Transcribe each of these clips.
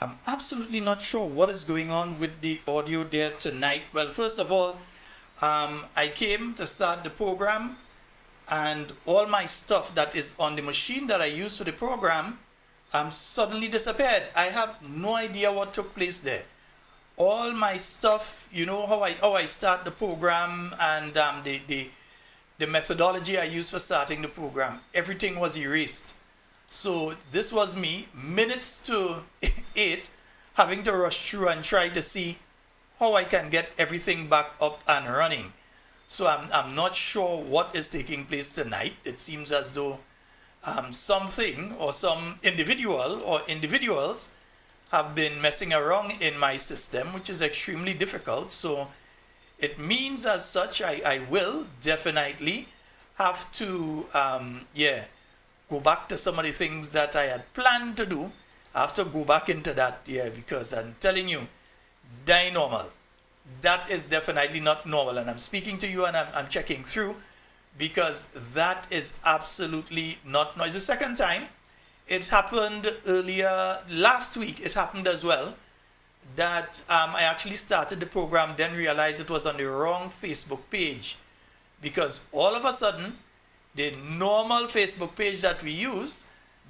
I'm absolutely not sure what is going on with the audio there tonight. Well, first of all, I came to start the program, and all my stuff that is on the machine that I use for the program suddenly disappeared. I have no idea what took place there. All my stuff, you know how I start the program, and the methodology I used for starting the program, everything was erased. So this was me, minutes to 8, having to rush through and try to see how I can get everything back up and running. So I'm not sure what is taking place tonight. It seems as though something or some individual or individuals have been messing around in my system, which is extremely difficult. So it means as such, I will definitely have to, go back to some of the things that I had planned to do. I have to go back into that, because I'm telling you, die normal. That is definitely not normal. And I'm speaking to you and I'm checking through because that is absolutely not normal. It's the second time. It happened earlier last week. It happened as well that I actually started the program, then realized it was on the wrong Facebook page because all of a sudden the normal Facebook page that we use,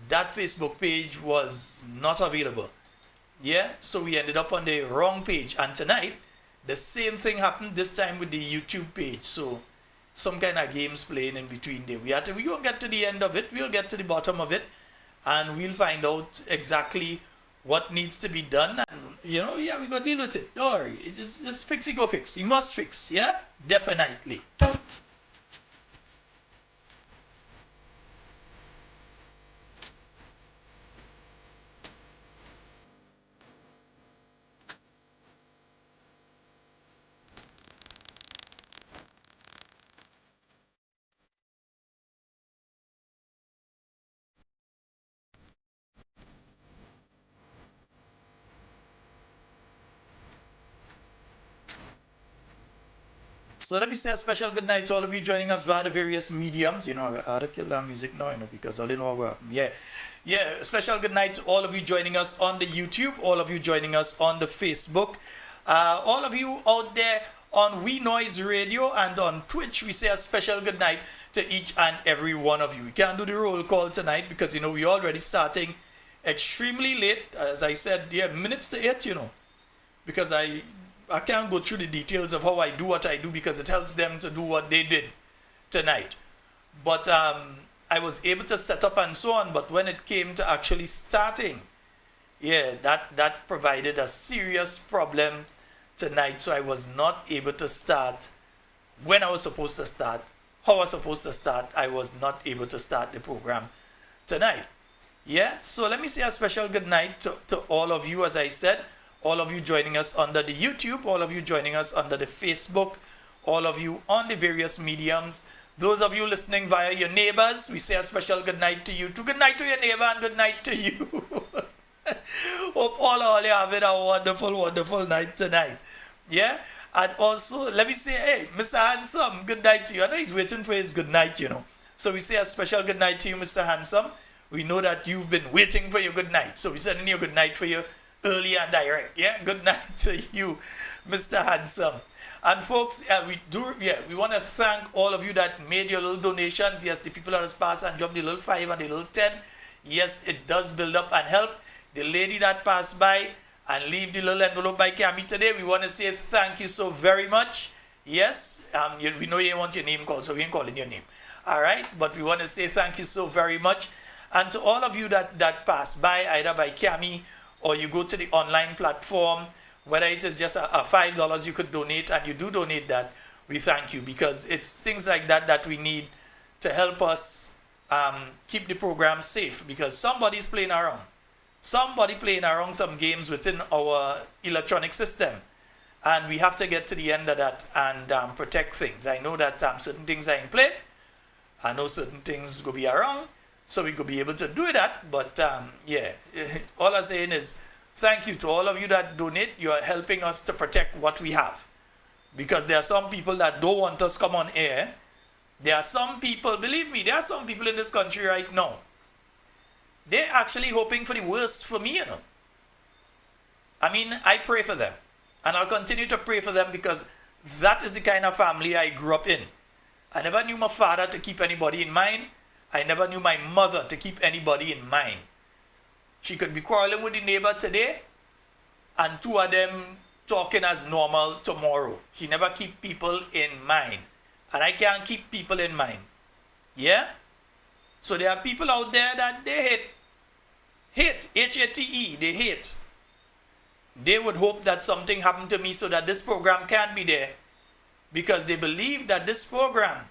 that Facebook page was not available. Yeah, so we ended up on the wrong page. And tonight, the same thing happened this time with the YouTube page. So some kind of games playing in between there. We won't get to the end of it. We'll get to the bottom of it, and we'll find out exactly what needs to be done. And we're gonna deal with it. Don't worry. Just fix it, go fix. You must fix. Yeah, definitely. So let me say a special good night to all of you joining us via the various mediums. I had to kill that music now, because I didn't know what happened. Yeah. Special good night to all of you joining us on the YouTube, all of you joining us on the Facebook, all of you out there on We Noise Radio and on Twitch. We say a special good night to each and every one of you. We can't do the roll call tonight because we're already starting extremely late. As I said, minutes to 8. Because I can't go through the details of how I do what I do because it helps them to do what they did tonight. But I was able to set up and so on. But when it came to actually starting, that provided a serious problem tonight. So I was not able to start when I was supposed to start, how I was supposed to start. I was not able to start the program tonight. So let me say a special good night to all of you, as I said. All of you joining us under the YouTube, all of you joining us under the Facebook, all of you on the various mediums. Those of you listening via your neighbors, we say a special good night to you too. Good night to your neighbor and good night to you. Hope all you having a wonderful, wonderful night tonight. And also, let me say, hey, Mr. Handsome, good night to you. I know he's waiting for his good night, So we say a special good night to you, Mr. Handsome. We know that you've been waiting for your good night. So we're sending you a good night for you. Early and direct. Good night to you, Mr. Handsome. And folks, we want to thank all of you that made your little donations. Yes, the people that has passed and dropped the little 5 and the little 10. Yes, it does build up and help. The lady that passed by and leave the little envelope by Cami today, we want to say thank you so very much. Yes, we know you want your name called, so we ain't calling your name. All right, but we want to say thank you so very much. And to all of you that passed by, either by Cami or you go to the online platform, whether it is just a $5 you could donate, and you do donate that, we thank you, because it's things like that we need to help us keep the program safe, because somebody's playing around. Somebody playing around some games within our electronic system, and we have to get to the end of that and protect things. I know that certain things are in play. I know certain things will be around, so we could be able to do that. But all I'm saying is thank you to all of you that donate. You are helping us to protect what we have, because there are some people that don't want us come on air. There are some people, believe me, there are some people in this country right now, they're actually hoping for the worst for me, I mean, I pray for them. And I'll continue to pray for them because that is the kind of family I grew up in. I never knew my father to keep anybody in mind. I never knew my mother to keep anybody in mind. She could be quarreling with the neighbor today and two of them talking as normal tomorrow. She never keep people in mind. And I can't keep people in mind. Yeah? So there are people out there that they hate. Hate. H-A-T-E. They hate. They would hope that something happened to me so that this program can't be there. Because they believe that this program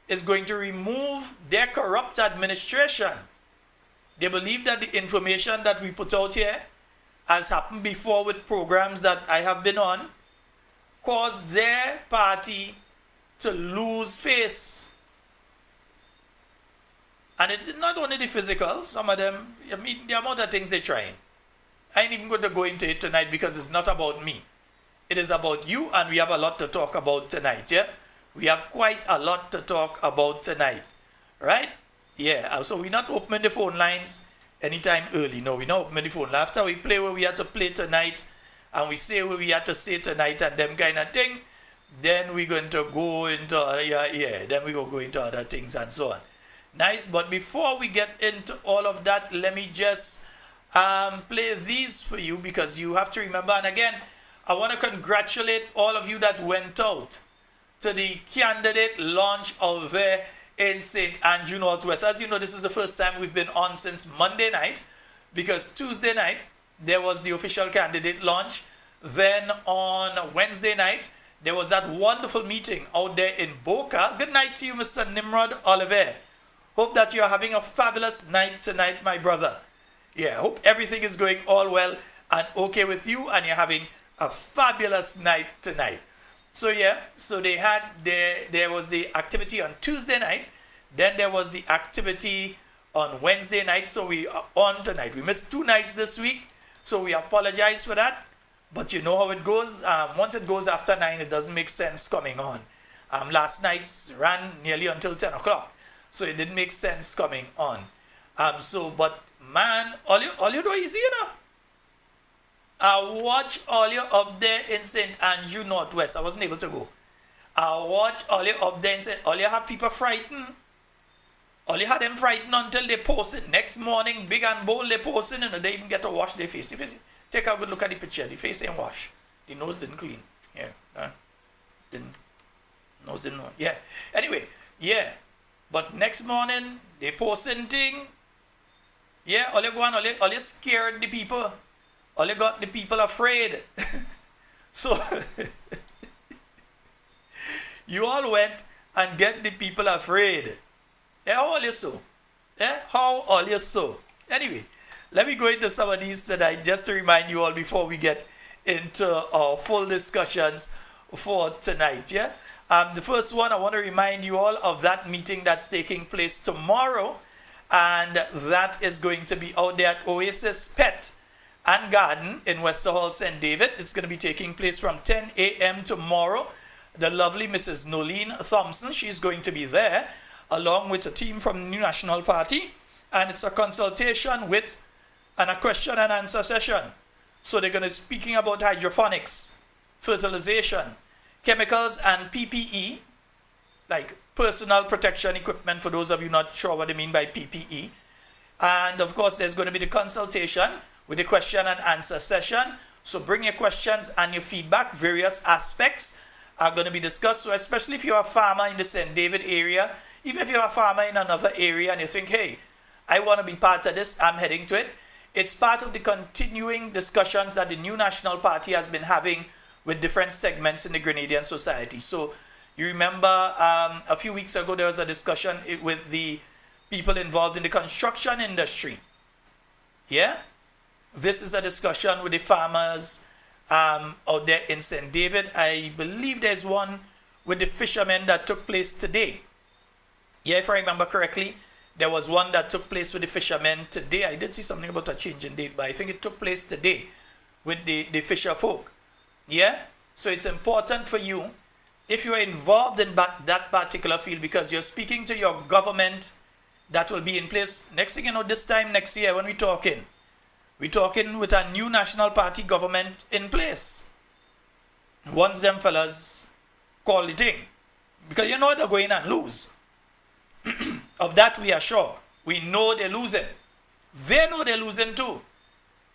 is going to remove their corrupt administration. They believe that the information that we put out here, as happened before with programs that I have been on, caused their party to lose face. And it's not only the physical, some of them, I mean, the amount of things they're trying. I ain't even going to go into it tonight because it's not about me. It is about you, and we have a lot to talk about tonight, yeah? We have quite a lot to talk about tonight, right? Yeah, so we're not opening the phone lines anytime early. No, we're not opening the phone lines. After we play where we had to play tonight, and we say what we had to say tonight and them kind of thing, then we're going to go into then we go into other things and so on. Nice, but before we get into all of that, let me just play these for you because you have to remember. And again, I want to congratulate all of you that went out to the candidate launch out there in St. Andrew Northwest. As you know, this is the first time we've been on since Monday night because Tuesday night there was the official candidate launch. Then on Wednesday night, there was that wonderful meeting out there in Boca. Good night to you, Mr. Nimrod Oliver. Hope that you're having a fabulous night tonight, my brother. Yeah, hope everything is going all well and okay with you and you're having a fabulous night tonight. So yeah, so there was the activity on Tuesday night. Then there was the activity on Wednesday night. So we are on tonight. We missed 2 nights this week. So we apologize for that. But you know how it goes. Once it goes after 9, it doesn't make sense coming on. Last night's ran nearly until 10 o'clock. So it didn't make sense coming on. But man, all you do is, you know, I watch all you up there in St. Andrew Northwest. I wasn't able to go. I watch all you up there and say, all you have people frightened. All you had them frightened until they posted. Next morning, big and bold, they posted and they even get to wash their face. Take a good look at the picture. The face ain't washed. The nose didn't clean. Yeah. Nose didn't. Yeah. Anyway, yeah. But next morning, they posting thing. Yeah, all you go on, all you scared the people. All you got the people afraid. So, you all went and get the people afraid. Yeah, how all you so? Yeah, how all you so? Anyway, let me go into some of these tonight just to remind you all before we get into our full discussions for tonight. Yeah. The first one, I want to remind you all of that meeting that's taking place tomorrow, and that is going to be out there at Oasis Pet and Garden in Westerhall, St. David. It's going to be taking place from 10 a.m. tomorrow. The lovely Mrs. Nolene Thompson, she's going to be there, along with a team from the New National Party, and it's a consultation with and a question and answer session. So they're going to be speaking about hydroponics, fertilization, chemicals and PPE, like personal protection equipment for those of you not sure what they mean by PPE. And of course, there's going to be the consultation with the question and answer session. So bring your questions and your feedback. Various aspects are going to be discussed. So especially if you're a farmer in the St. David area, even if you're a farmer in another area and you think, hey, I want to be part of this, I'm heading to it. It's part of the continuing discussions that the New National Party has been having with different segments in the Grenadian society. So you remember a few weeks ago there was a discussion with the people involved in the construction industry. Yeah? This is a discussion with the farmers out there in St. David. I believe there's one with the fishermen that took place today. Yeah, if I remember correctly, there was one that took place with the fishermen today. I did see something about a change in date, but I think it took place today with the fisher folk. Yeah? So it's important for you, if you're involved in that particular field, because you're speaking to your government that will be in place. Next thing you know, this time next year when we're talking, We're talking with a new National Party government in place. Once them fellas call the thing. Because you know they're going and lose. Of that we are sure. We know they're losing. They know they're losing too.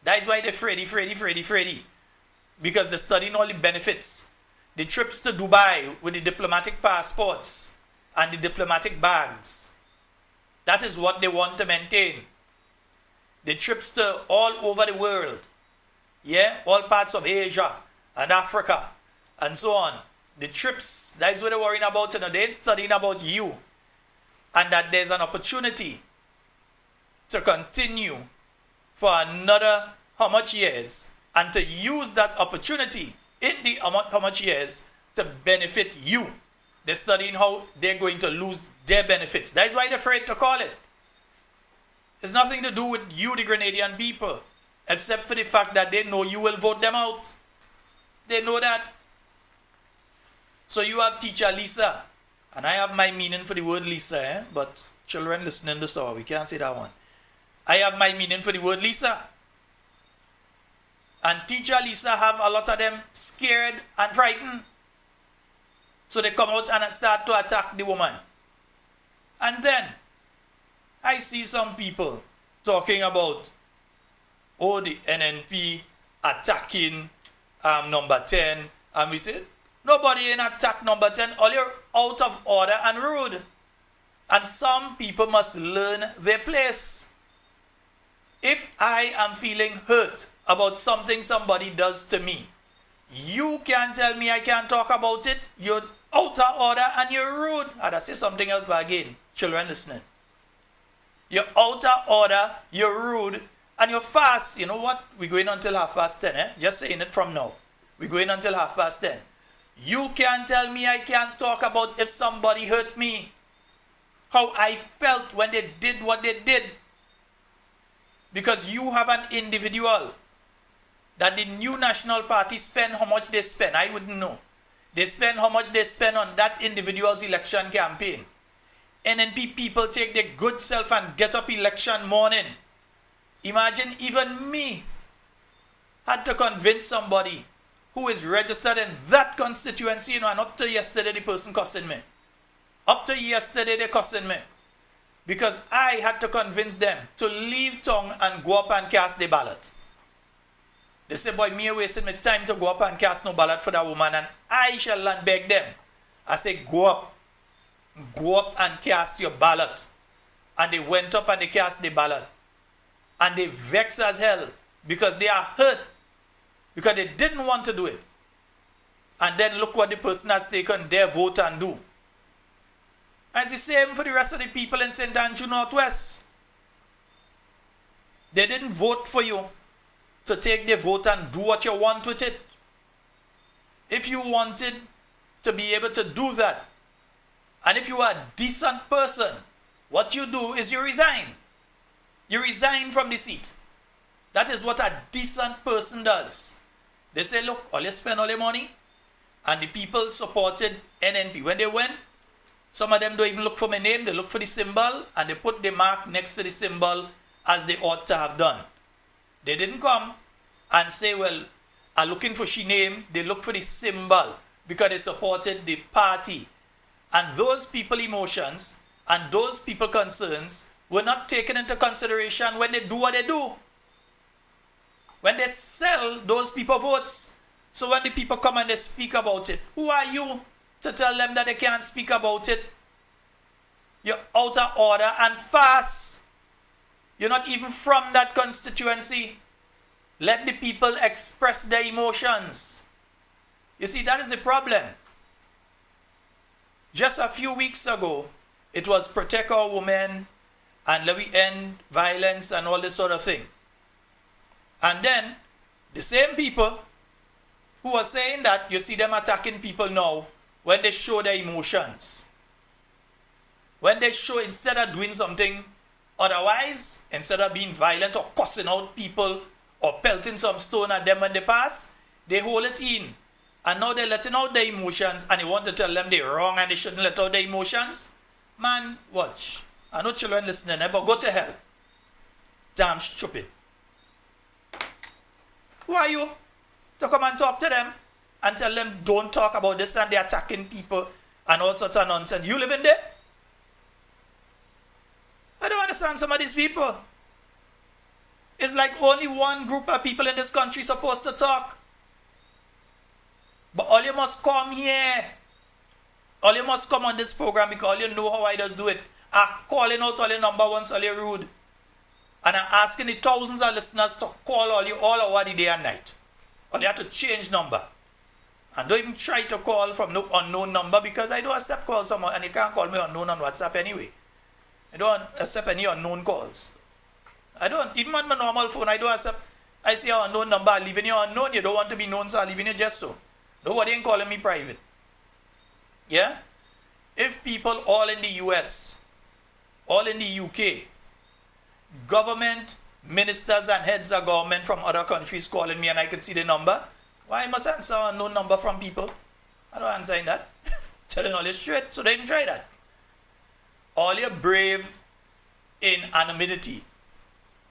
That's why they're Freddy. Because they're studying all the benefits. The trips to Dubai with the diplomatic passports and the diplomatic bags. That is what they want to maintain. The trips to all over the world. Yeah, all parts of Asia and Africa and so on. The trips, that's what they're worrying about. They're studying about you. And that there's an opportunity to continue for another how much years, and to use that opportunity in the how much years to benefit you. They're studying how they're going to lose their benefits. That's why they're afraid to call it. It's nothing to do with you, the Grenadian people, except for the fact that they know you will vote them out. They know that. So you have teacher Lisa, and I have my meaning for the word Lisa, but children listening to this hour, we can't say that one. I have my meaning for the word Lisa. And teacher Lisa have a lot of them scared and frightened. So they come out and start to attack the woman. And then I see some people talking about, oh, the NNP attacking number 10. And we said, nobody in attack number 10. All you're out of order and rude. And some people must learn their place. If I am feeling hurt about something somebody does to me, you can't tell me I can't talk about it. You're out of order and you're rude. And I say something else, but again, children listening. You're out of order, you're rude, and you're fast. You know what? We're going until 10:30, Just saying it from now. We're going until 10:30. You can't tell me I can't talk about if somebody hurt me. How I felt when they did what they did. Because you have an individual that the new National Party spend how much they spend. I wouldn't know. They spend how much they spend on that individual's election campaign. NNP people take their good self and get up election morning. Imagine even me had to convince somebody who is registered in that constituency, and up to yesterday the person cussing me. Up to yesterday they cussing me. Because I had to convince them to leave town and go up and cast the ballot. They say, boy, me wasting my time to go up and cast no ballot for that woman. And I shall land beg them. I say, go up and cast your ballot. And they went up and they cast the ballot. And they vex as hell because they are hurt. Because they didn't want to do it. And then look what the person has taken their vote and do. And it's the same for the rest of the people in St. Andrew Northwest. They didn't vote for you to take their vote and do what you want with it. If you wanted to be able to do that, and if you are a decent person, what you do is you resign. You resign from the seat. That is what a decent person does. They say, look, all you spend all your money, and the people supported NNP. When they went, some of them don't even look for my name, they look for the symbol, and they put the mark next to the symbol as they ought to have done. They didn't come and say, well, I'm looking for she name. They look for the symbol because they supported the party. And those people emotions and those people concerns were not taken into consideration when they do what they do. When they sell those people votes. So when the people come and they speak about it, who are you to tell them that they can't speak about it? You're out of order and fast. You're not even from that constituency. Let the people express their emotions. You see, that is the problem. Just a few weeks ago, it was protect our women and let we end violence and all this sort of thing. And then, the same people who are saying that, you see them attacking people now when they show their emotions. When they show, instead of doing something otherwise, instead of being violent or cussing out people or pelting some stone at them when they pass, they hold it in. And now they're letting out their emotions and you want to tell them they're wrong and they shouldn't let out their emotions? Man, watch. I know children listening, but go to hell. Damn stupid. Who are you to come and talk to them and tell them don't talk about this and they're attacking people and all sorts of nonsense? You live in there? I don't understand some of these people. It's like only one group of people in this country supposed to talk. But all you must come here. All you must come on this program because all you know how I does do it. I'm calling out all your number once all you rude. And I'm asking the thousands of listeners to call all you all over the day and night. All you have to change number. And don't even try to call from no unknown number because I don't accept calls someone and you can't call me unknown on WhatsApp anyway. I don't accept any unknown calls. I don't. Even on my normal phone, I don't accept. I see an unknown number, I leave in your unknown. You don't want to be known, so I leave in your just so. Nobody ain't calling me private. Yeah? If people all in the US, all in the UK, government, ministers and heads of government from other countries calling me and I can see the number, why must I answer an unknown number from people? I don't answer in that. Telling all this straight, so they didn't try that. All you're brave in anonymity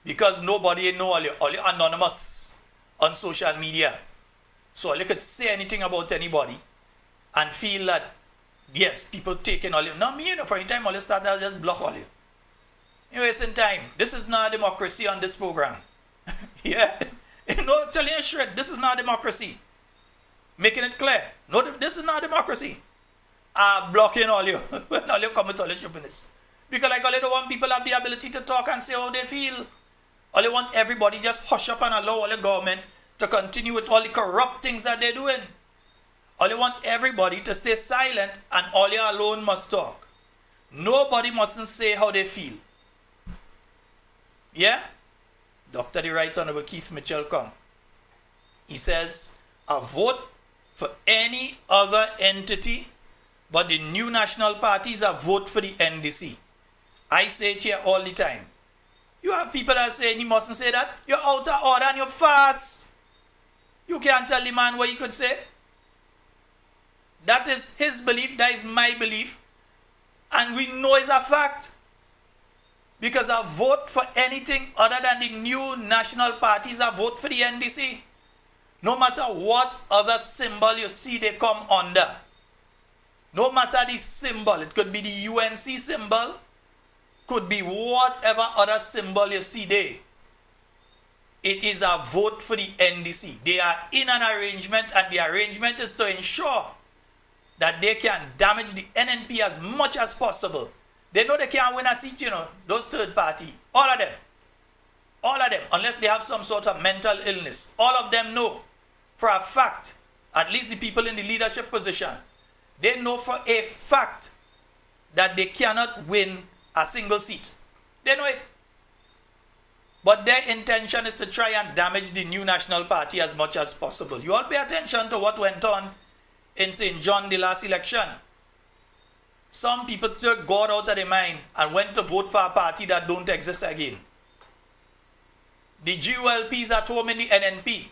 because nobody know all you're anonymous on social media. So all you could say anything about anybody and feel that, yes, people taking all you. Not me, for any time all you start, I'll just block all you. You're wasting time. This is not a democracy on this program. Yeah? Telling you straight, this is not democracy. Making it clear. No, this is not democracy. Blocking all you. When all you come with all your stupidness. Because like all you don't want people have the ability to talk and say how they feel. All you want everybody just hush up and allow all the government to continue with all the corrupt things that they're doing. All you want everybody to stay silent and all you alone must talk. Nobody mustn't say how they feel. Yeah? Dr. the Right Honorable Keith Mitchell come. He says, a vote for any other entity but the new national parties a vote for the NDC. I say it here all the time. You have people that say he mustn't say that. You're out of order and you're fast. You can't tell the man what he could say. That is his belief, that is my belief. And we know it's a fact. Because a vote for anything other than the new national parties, a vote for the NDC. No matter what other symbol you see they come under. No matter the symbol, it could be the UNC symbol, could be whatever other symbol you see there. It is a vote for the NDC. They are in an arrangement and the arrangement is to ensure that they can damage the NNP as much as possible. They know they can't win a seat, those third party. All of them. All of them, unless they have some sort of mental illness. All of them know for a fact, at least the people in the leadership position, they know for a fact that they cannot win a single seat. They know it. But their intention is to try and damage the new national party as much as possible. You all pay attention to what went on in St. John the last election. Some people took God out of their mind and went to vote for a party that don't exist again. The GULP is at home in the NNP.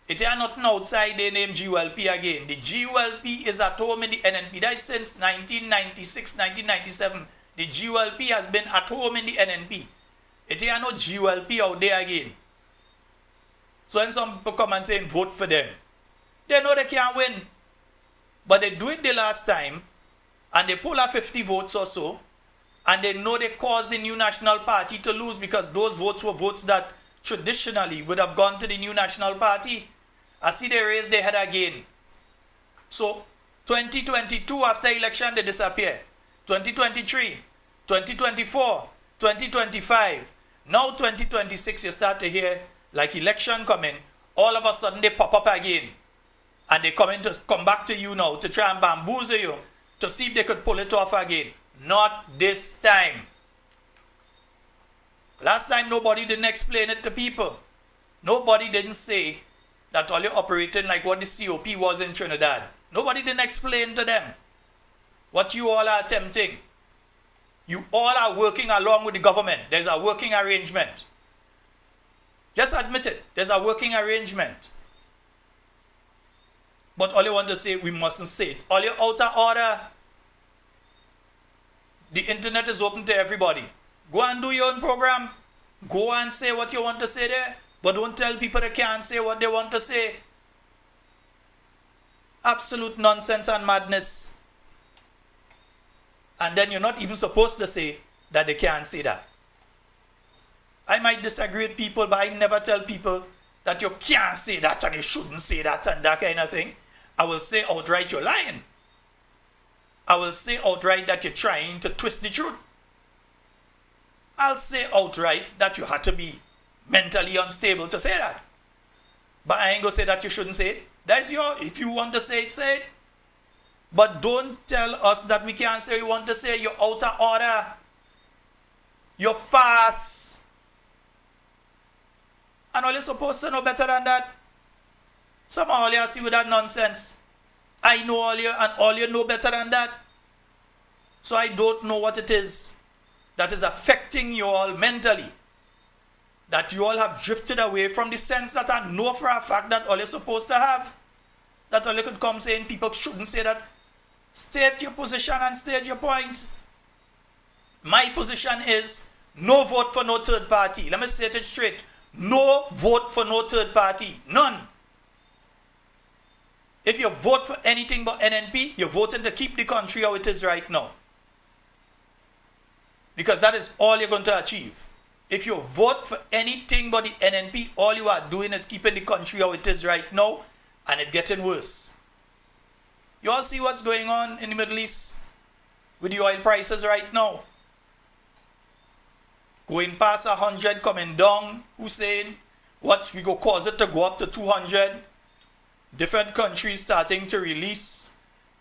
It is nothing outside they name GULP again. The GULP is at home in the NNP. That is since 1996, 1997. The GULP has been at home in the NNP. It is no GULP out there again. So when some people come and say vote for them, they know they can't win. But they do it the last time, and they pull out 50 votes or so, and they know they caused the new national party to lose because those votes were votes that traditionally would have gone to the new national party. I see they raised their head again. So 2022 after election they disappear. 2023, 2024, 2025. Now 2026 you start to hear like election coming. All of a sudden they pop up again. And they come back to you now to try and bamboozle you to see if they could pull it off again. Not this time. Last time nobody didn't explain it to people. Nobody didn't say that all you're operating like what the COP was in Trinidad. Nobody didn't explain to them what you all are attempting. You all are working along with the government. There's a working arrangement. Just admit it. There's a working arrangement. But all you want to say, we mustn't say it. All you're out of order. The internet is open to everybody. Go and do your own program. Go and say what you want to say there. But don't tell people they can't say what they want to say. Absolute nonsense and madness. And then you're not even supposed to say that they can't say that. I might disagree with people, but I never tell people that you can't say that and you shouldn't say that and that kind of thing. I will say outright you're lying. I will say outright that you're trying to twist the truth. I'll say outright that you had to be mentally unstable to say that. But I ain't gonna say that you shouldn't say it. That's if you want to say it, say it. But don't tell us that we can't say what you want to say. You're out of order. You're fast. And all you're supposed to know better than that. Somehow all you see with that nonsense. I know all you, and all you know better than that. So I don't know what it is that is affecting you all mentally. That you all have drifted away from the sense that I know for a fact that all you're supposed to have. That all you could come saying people shouldn't say that. State your position and state your point. My position is no vote for no third party. Let me state it straight. No vote for no third party. None. If you vote for anything but NNP, you're voting to keep the country how it is right now. Because that is all you're going to achieve. If you vote for anything but the NNP, all you are doing is keeping the country how it is right now, and it's getting worse. You all see what's going on in the Middle East with the oil prices right now? Going past 100, coming down, Hussein. What we go cause it to go up to 200. Different countries starting to release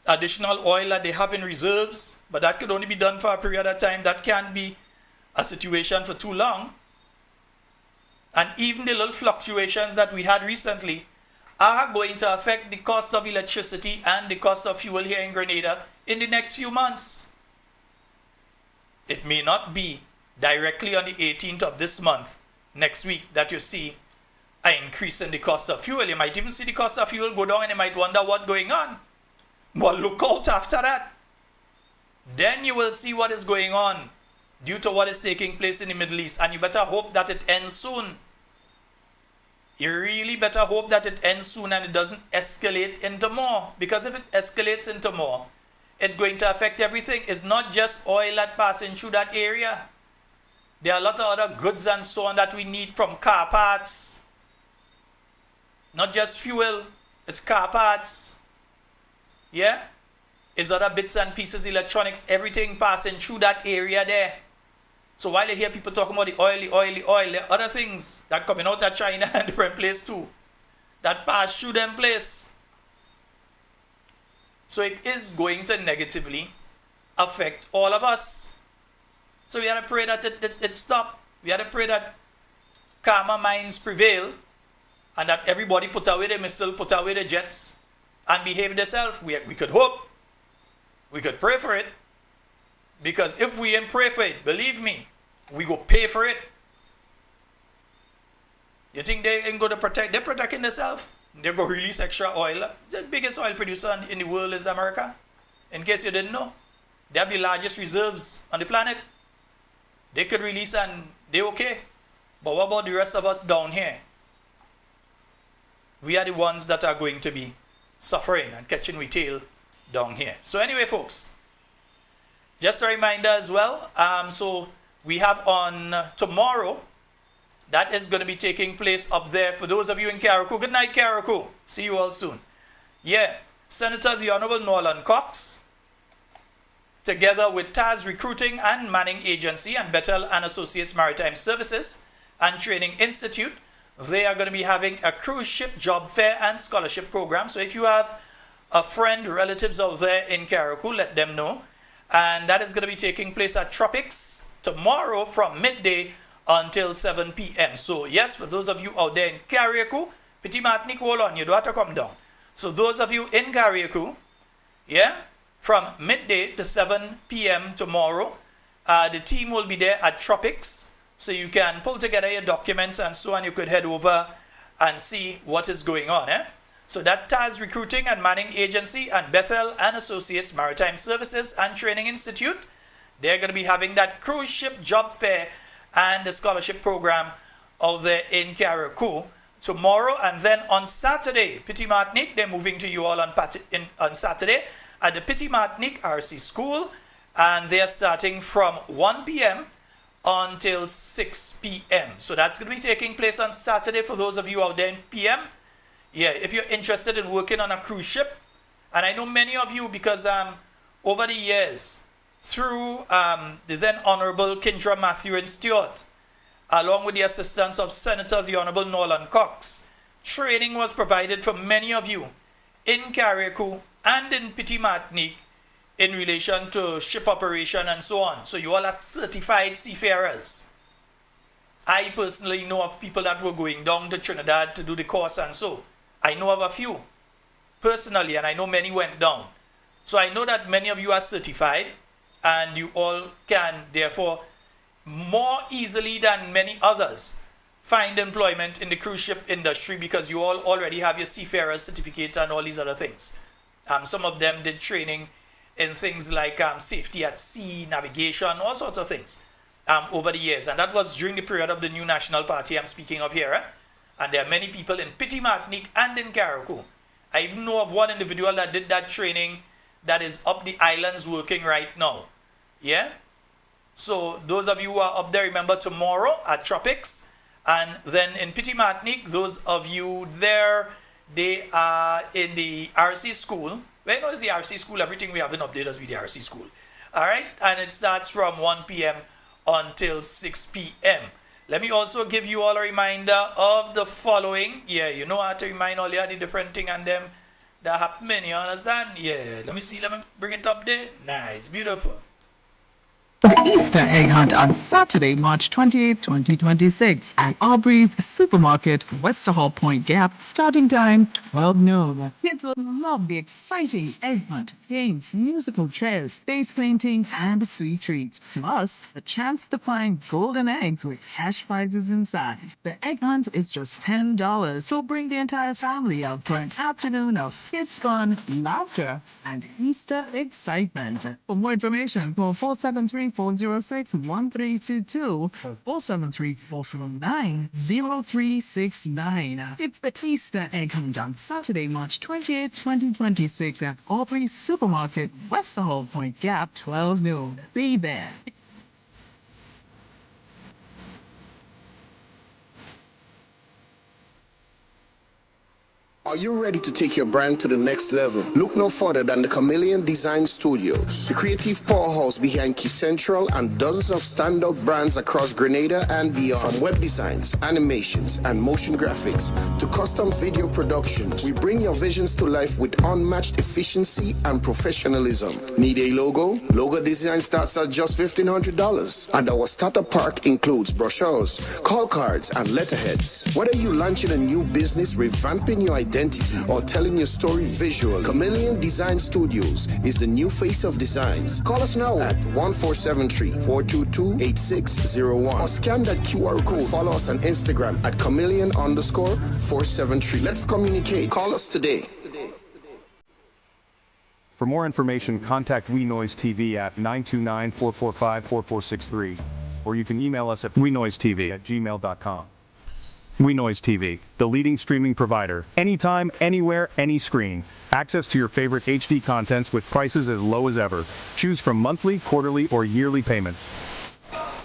additional oil that they have in reserves, but that could only be done for a period of time. That can't be a situation for too long. And even the little fluctuations that we had recently are going to affect the cost of electricity and the cost of fuel here in Grenada in the next few months. It may not be directly on the 18th of this month, next week, that you see an increase in the cost of fuel. You might even see the cost of fuel go down and you might wonder what's going on. But look out after that. Then you will see what is going on due to what is taking place in the Middle East. And you better hope that it ends soon. You really better hope that it ends soon and it doesn't escalate into more. Because if it escalates into more, it's going to affect everything. It's not just oil that passing through that area. There are a lot of other goods and so on that we need, from car parts. Not just fuel, it's car parts. Yeah? It's other bits and pieces, electronics, everything passing through that area there. So while you hear people talking about the oil, there are other things that coming out of China and different place too, that pass through them place. So it is going to negatively affect all of us. So we have to pray that it stop. We have to pray that calmer minds prevail and that everybody put away the missile, put away the jets and behave themselves. We could hope. We could pray for it. Because if we ain't pray for it, believe me, we go pay for it. You think they ain't going to protect? They're protecting themselves. They're going to release extra oil. The biggest oil producer in the world is America. In case you didn't know. They have the largest reserves on the planet. They could release and they're okay. But what about the rest of us down here? We are the ones that are going to be suffering and catching we tail down here. So anyway, folks, just a reminder as well. So we have on tomorrow, that is going to be taking place up there for those of you in Carriacou. Good night, Carriacou. See you all soon. Yeah, Senator the Honorable Norland Cox, together with TAS Recruiting and Manning Agency and Bethel and Associates Maritime Services and Training Institute, they are going to be having a cruise ship job fair and scholarship program. So if you have a friend, relatives out there in Carriacou, let them know. And that is going to be taking place at Tropics tomorrow from midday until 7 p.m. So yes, for those of you out there in Carriacou, Petit Matnik, hold on, you don't have to come down. So those of you in Carriacou, yeah, from midday to 7 p.m. tomorrow, the team will be there at Tropics. So you can pull together your documents and so on. You could head over and see what is going on. So that TAS Recruiting and Manning Agency and Bethel and Associates Maritime Services and Training Institute, they're going to be having that cruise ship job fair and the scholarship program out there in Carriacou tomorrow. And then on Saturday, Petit Martinique, they're moving to you all on Saturday at the Petit Martinique RC School. And they're starting from 1 p.m. until 6 p.m. So that's going to be taking place on Saturday for those of you out there in p.m. Yeah, if you're interested in working on a cruise ship, and I know many of you because over the years, through the then Honorable Kindra Matthew and Stewart, along with the assistance of Senator the Honorable Nolan Cox, training was provided for many of you in Carriacou and in Petit Martinique in relation to ship operation and so on. So you all are certified seafarers. I personally know of people that were going down to Trinidad to do the course, and so I know of a few personally, and I know many went down. So I know that many of you are certified, and you all can therefore more easily than many others find employment in the cruise ship industry because you all already have your seafarer certificate and all these other things. Some of them did training in things like safety at sea, navigation, all sorts of things over the years. And that was during the period of the new national party I'm speaking of here. And there are many people in Petit Martinique and in Carriacou. I even know of one individual that did that training that is up the islands working right now. Yeah? So those of you who are up there, remember tomorrow at Tropics. And then in Petit Martinique, those of you there, they are in the RC school. Well, you know, it's the RC school. Everything we have in update us with the RC school. All right? And it starts from 1 p.m. until 6 p.m. Let me also give you all a reminder of the following. Yeah, you know how to remind all the different things and them that happen, you understand? Yeah, let me see. Let me bring it up there. Nice, beautiful. The Easter egg hunt on Saturday, March 28, 2026 at Aubrey's Supermarket, Westerhall Point Gap, starting time 12 noon. Kids will love the exciting egg hunt, games, musical chairs, face painting, and sweet treats. Plus, the chance to find golden eggs with cash prizes inside. The egg hunt is just $10, so bring the entire family out for an afternoon of kids fun, laughter, and Easter excitement. For more information, call 473-406-1322 or 473-449-0369. It's the Easter egg hunt on Saturday, March 28, 2026 at Aubrey's Supermarket, Westerhall Point Gap, 12 noon. Be there. Are you ready to take your brand to the next level? Look no further than the Chameleon Design Studios, the creative powerhouse behind Key Central and dozens of standout brands across Grenada and beyond. From web designs, animations, and motion graphics to custom video productions, we bring your visions to life with unmatched efficiency and professionalism. Need a logo? Logo design starts at just $1,500. And our starter pack includes brochures, call cards, and letterheads. Whether you're launching a new business, revamping your identity, or telling your story visual, Chameleon Design Studios is the new face of designs. Call us now at 1473-422-8601 or scan that QR code. Follow us on Instagram at chameleon_473. Let's communicate. Call us today. For more information, contact WeNoiseTV at 929-445-4463, or you can email us at wenoisetv@gmail.com. WeNoiseTV, the leading streaming provider. Anytime, anywhere, any screen. Access to your favorite HD contents with prices as low as ever. Choose from monthly, quarterly, or yearly payments.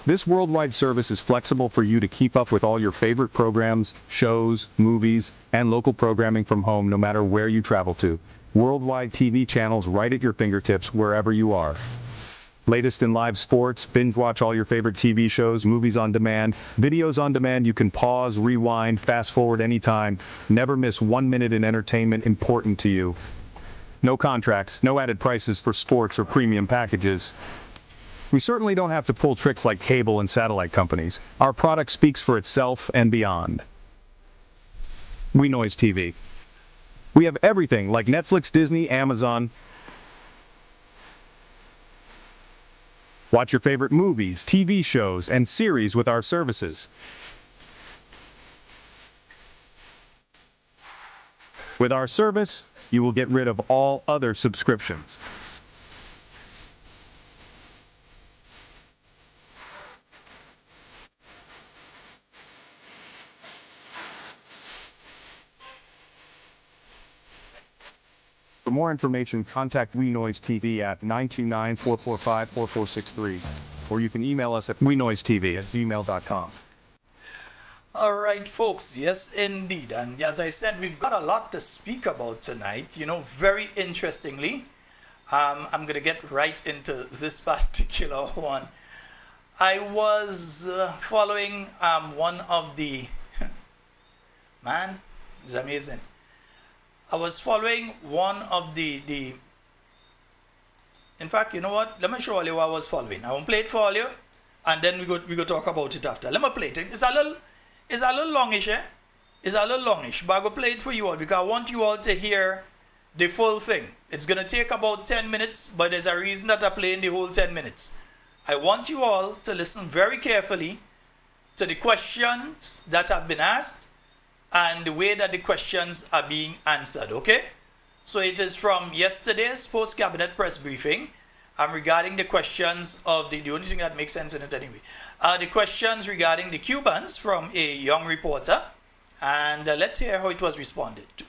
This worldwide service is flexible for you to keep up with all your favorite programs, shows, movies, and local programming from home no matter where you travel to. Worldwide TV channels right at your fingertips wherever you are. Latest in live sports, binge watch all your favorite TV shows, movies on demand, videos on demand. You can pause, rewind, fast forward anytime. Never miss 1 minute in entertainment important to you. No contracts, no added prices for sports or premium packages. We certainly don't have to pull tricks like cable and satellite companies. Our product speaks for itself and beyond. WeNoiseTV. We have everything like Netflix, Disney, Amazon. Watch your favorite movies, TV shows, and series with our services. With our service, you will get rid of all other subscriptions. more information, contact We Noise TV at 929-445-4463, or you can email us at wenoisetv@gmail.com. All right, folks. Yes, indeed. And as I said, we've got a lot to speak about tonight. You know, very interestingly, I'm going to get right into this particular one. I was following one of the man, it's amazing. I was following one of the in fact, you know what? Let me show you what I was following. I won't play it for you, and then we go talk about it after. Let me play it. It's a little longish, eh? It's a little longish, but I go play it for you all because I want you all to hear the full thing. It's gonna take about 10 minutes, but there's a reason that I'm playing the whole 10 minutes. I want you all to listen very carefully to the questions that have been asked and the way that the questions are being answered, okay? So it is from yesterday's post-cabinet press briefing regarding the questions of the only thing that makes sense in it anyway, the questions regarding the Cubans from a young reporter, and let's hear how it was responded to.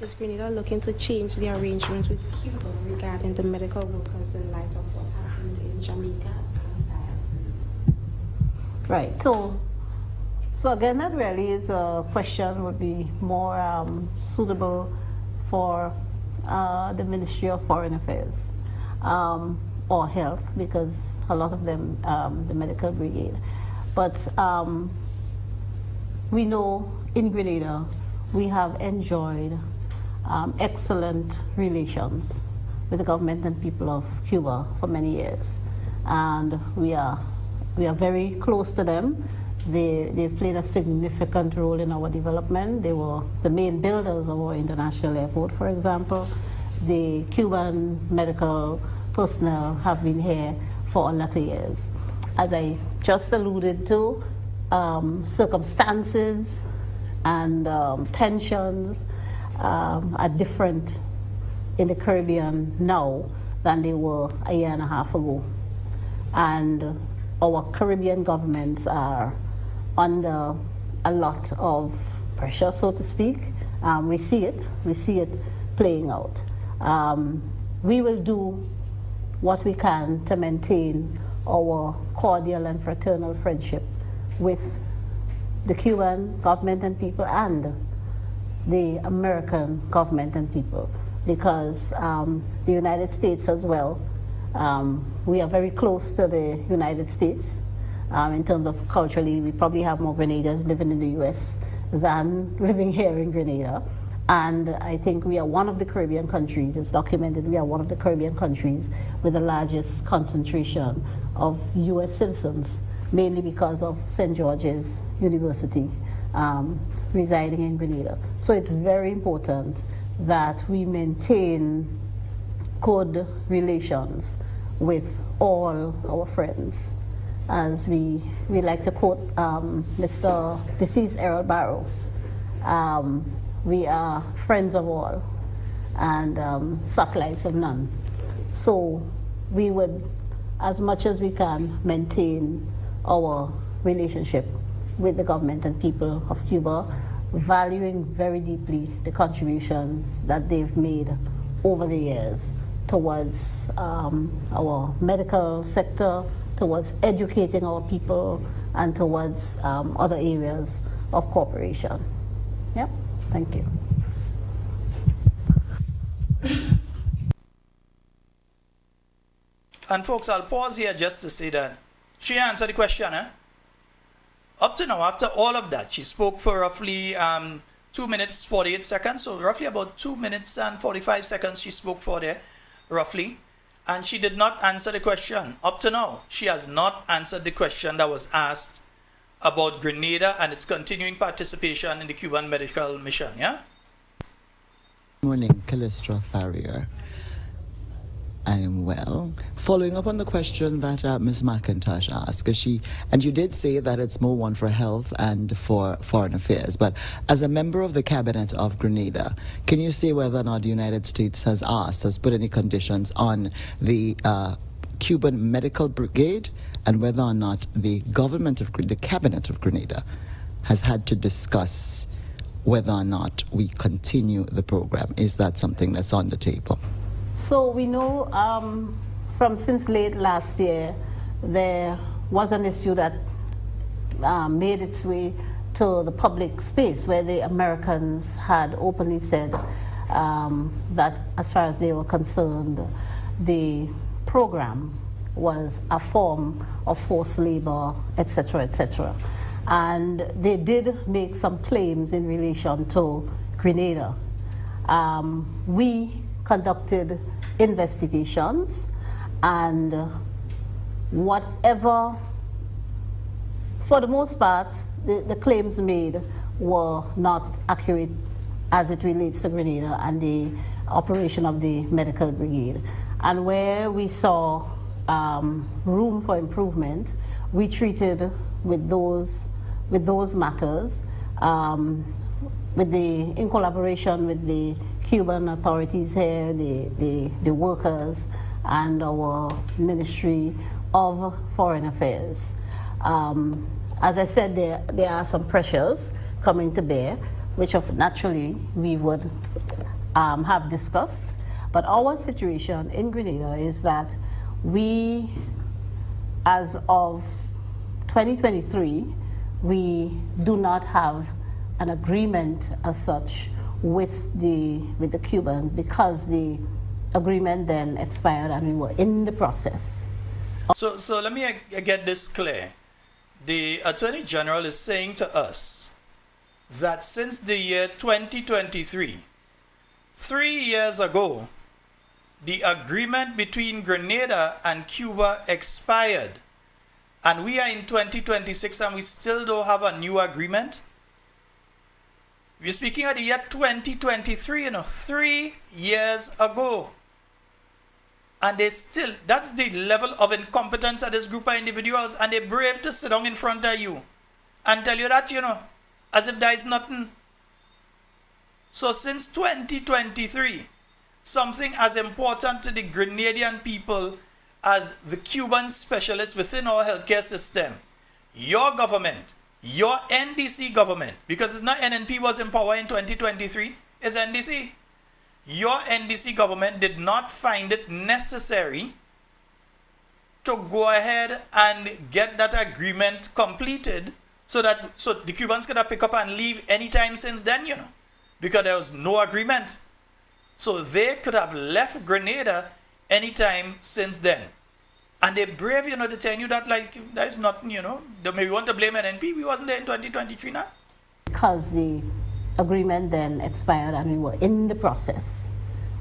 Is Grenada looking to change the arrangements with Cuba regarding the medical workers in light of what happened in Jamaica? Right. So again, that really is a question would be more suitable for the Ministry of Foreign Affairs or Health, because a lot of them, the medical brigade. But we know in Grenada we have enjoyed excellent relations with the government and people of Cuba for many years, and we are very close to them. They played a significant role in our development. They were the main builders of our international airport, for example. The Cuban medical personnel have been here for a lot of years. As I just alluded to, circumstances and tensions are different in the Caribbean now than they were a year and a half ago. And our Caribbean governments are under a lot of pressure, so to speak. We see it playing out. We will do what we can to maintain our cordial and fraternal friendship with the Cuban government and people and the American government and people, because the United States as well, we are very close to the United States. In terms of culturally, we probably have more Grenadians living in the US than living here in Grenada. And I think we are one of the Caribbean countries, it's documented, we are one of the Caribbean countries with the largest concentration of US citizens, mainly because of St. George's University residing in Grenada. So it's very important that we maintain good relations with all our friends. As we like to quote Mr. deceased Errol Barrow, we are friends of all and satellites of none. So we would, as much as we can, maintain our relationship with the government and people of Cuba, valuing very deeply the contributions that they've made over the years towards our medical sector, towards educating our people, and towards other areas of cooperation. Yep, thank you. And folks, I'll pause here just to say that she answered the question, eh? Up to now, after all of that, she spoke for roughly 2 minutes 48 seconds, so roughly about 2 minutes and 45 seconds she spoke for there, roughly. And she did not answer the question. Up to now, she has not answered the question that was asked about Grenada and its continuing participation in the Cuban medical mission, yeah? Morning, Callistra Farrier. I am well. Following up on the question that Ms. McIntosh asked, and you did say that it's more one for health and for foreign affairs, but as a member of the cabinet of Grenada, can you say whether or not the United States has put any conditions on the Cuban medical brigade, and whether or not the government of the cabinet of Grenada has had to discuss whether or not we continue the program? Is that something that's on the table? So we know from since late last year, there was an issue that made its way to the public space where the Americans had openly said that as far as they were concerned, the program was a form of forced labor, etc., etc. And they did make some claims in relation to Grenada. We conducted investigations, and whatever, for the most part, the claims made were not accurate as it relates to Grenada and the operation of the medical brigade. And where we saw room for improvement, we treated with those matters in collaboration with the Cuban authorities here, the workers, and our Ministry of Foreign Affairs. As I said, there are some pressures coming to bear, which naturally we would have discussed. But our situation in Grenada is that we, as of 2023, we do not have an agreement as such with the Cubans, because the agreement then expired and we were in the process. So let me get this clear. The Attorney General is saying to us that since the year 2023, 3 years ago, the agreement between Grenada and Cuba expired, and we are in 2026 and we still don't have a new agreement. We're speaking of the year 2023, 3 years ago. And they still, that's the level of incompetence of this group of individuals, and they're brave to sit down in front of you and tell you that, as if there is nothing. So since 2023, something as important to the Grenadian people as the Cuban specialists within our healthcare system, your government, your NDC government, because it's not NNP was in power in 2023, it's NDC. Your NDC government did not find it necessary to go ahead and get that agreement completed so the Cubans could have picked up and leave anytime since then, because there was no agreement. So they could have left Grenada anytime since then. And they're brave, to tell you that there's nothing, they maybe want to blame NNP. We wasn't there in 2023 now. Because the agreement then expired and we were in the process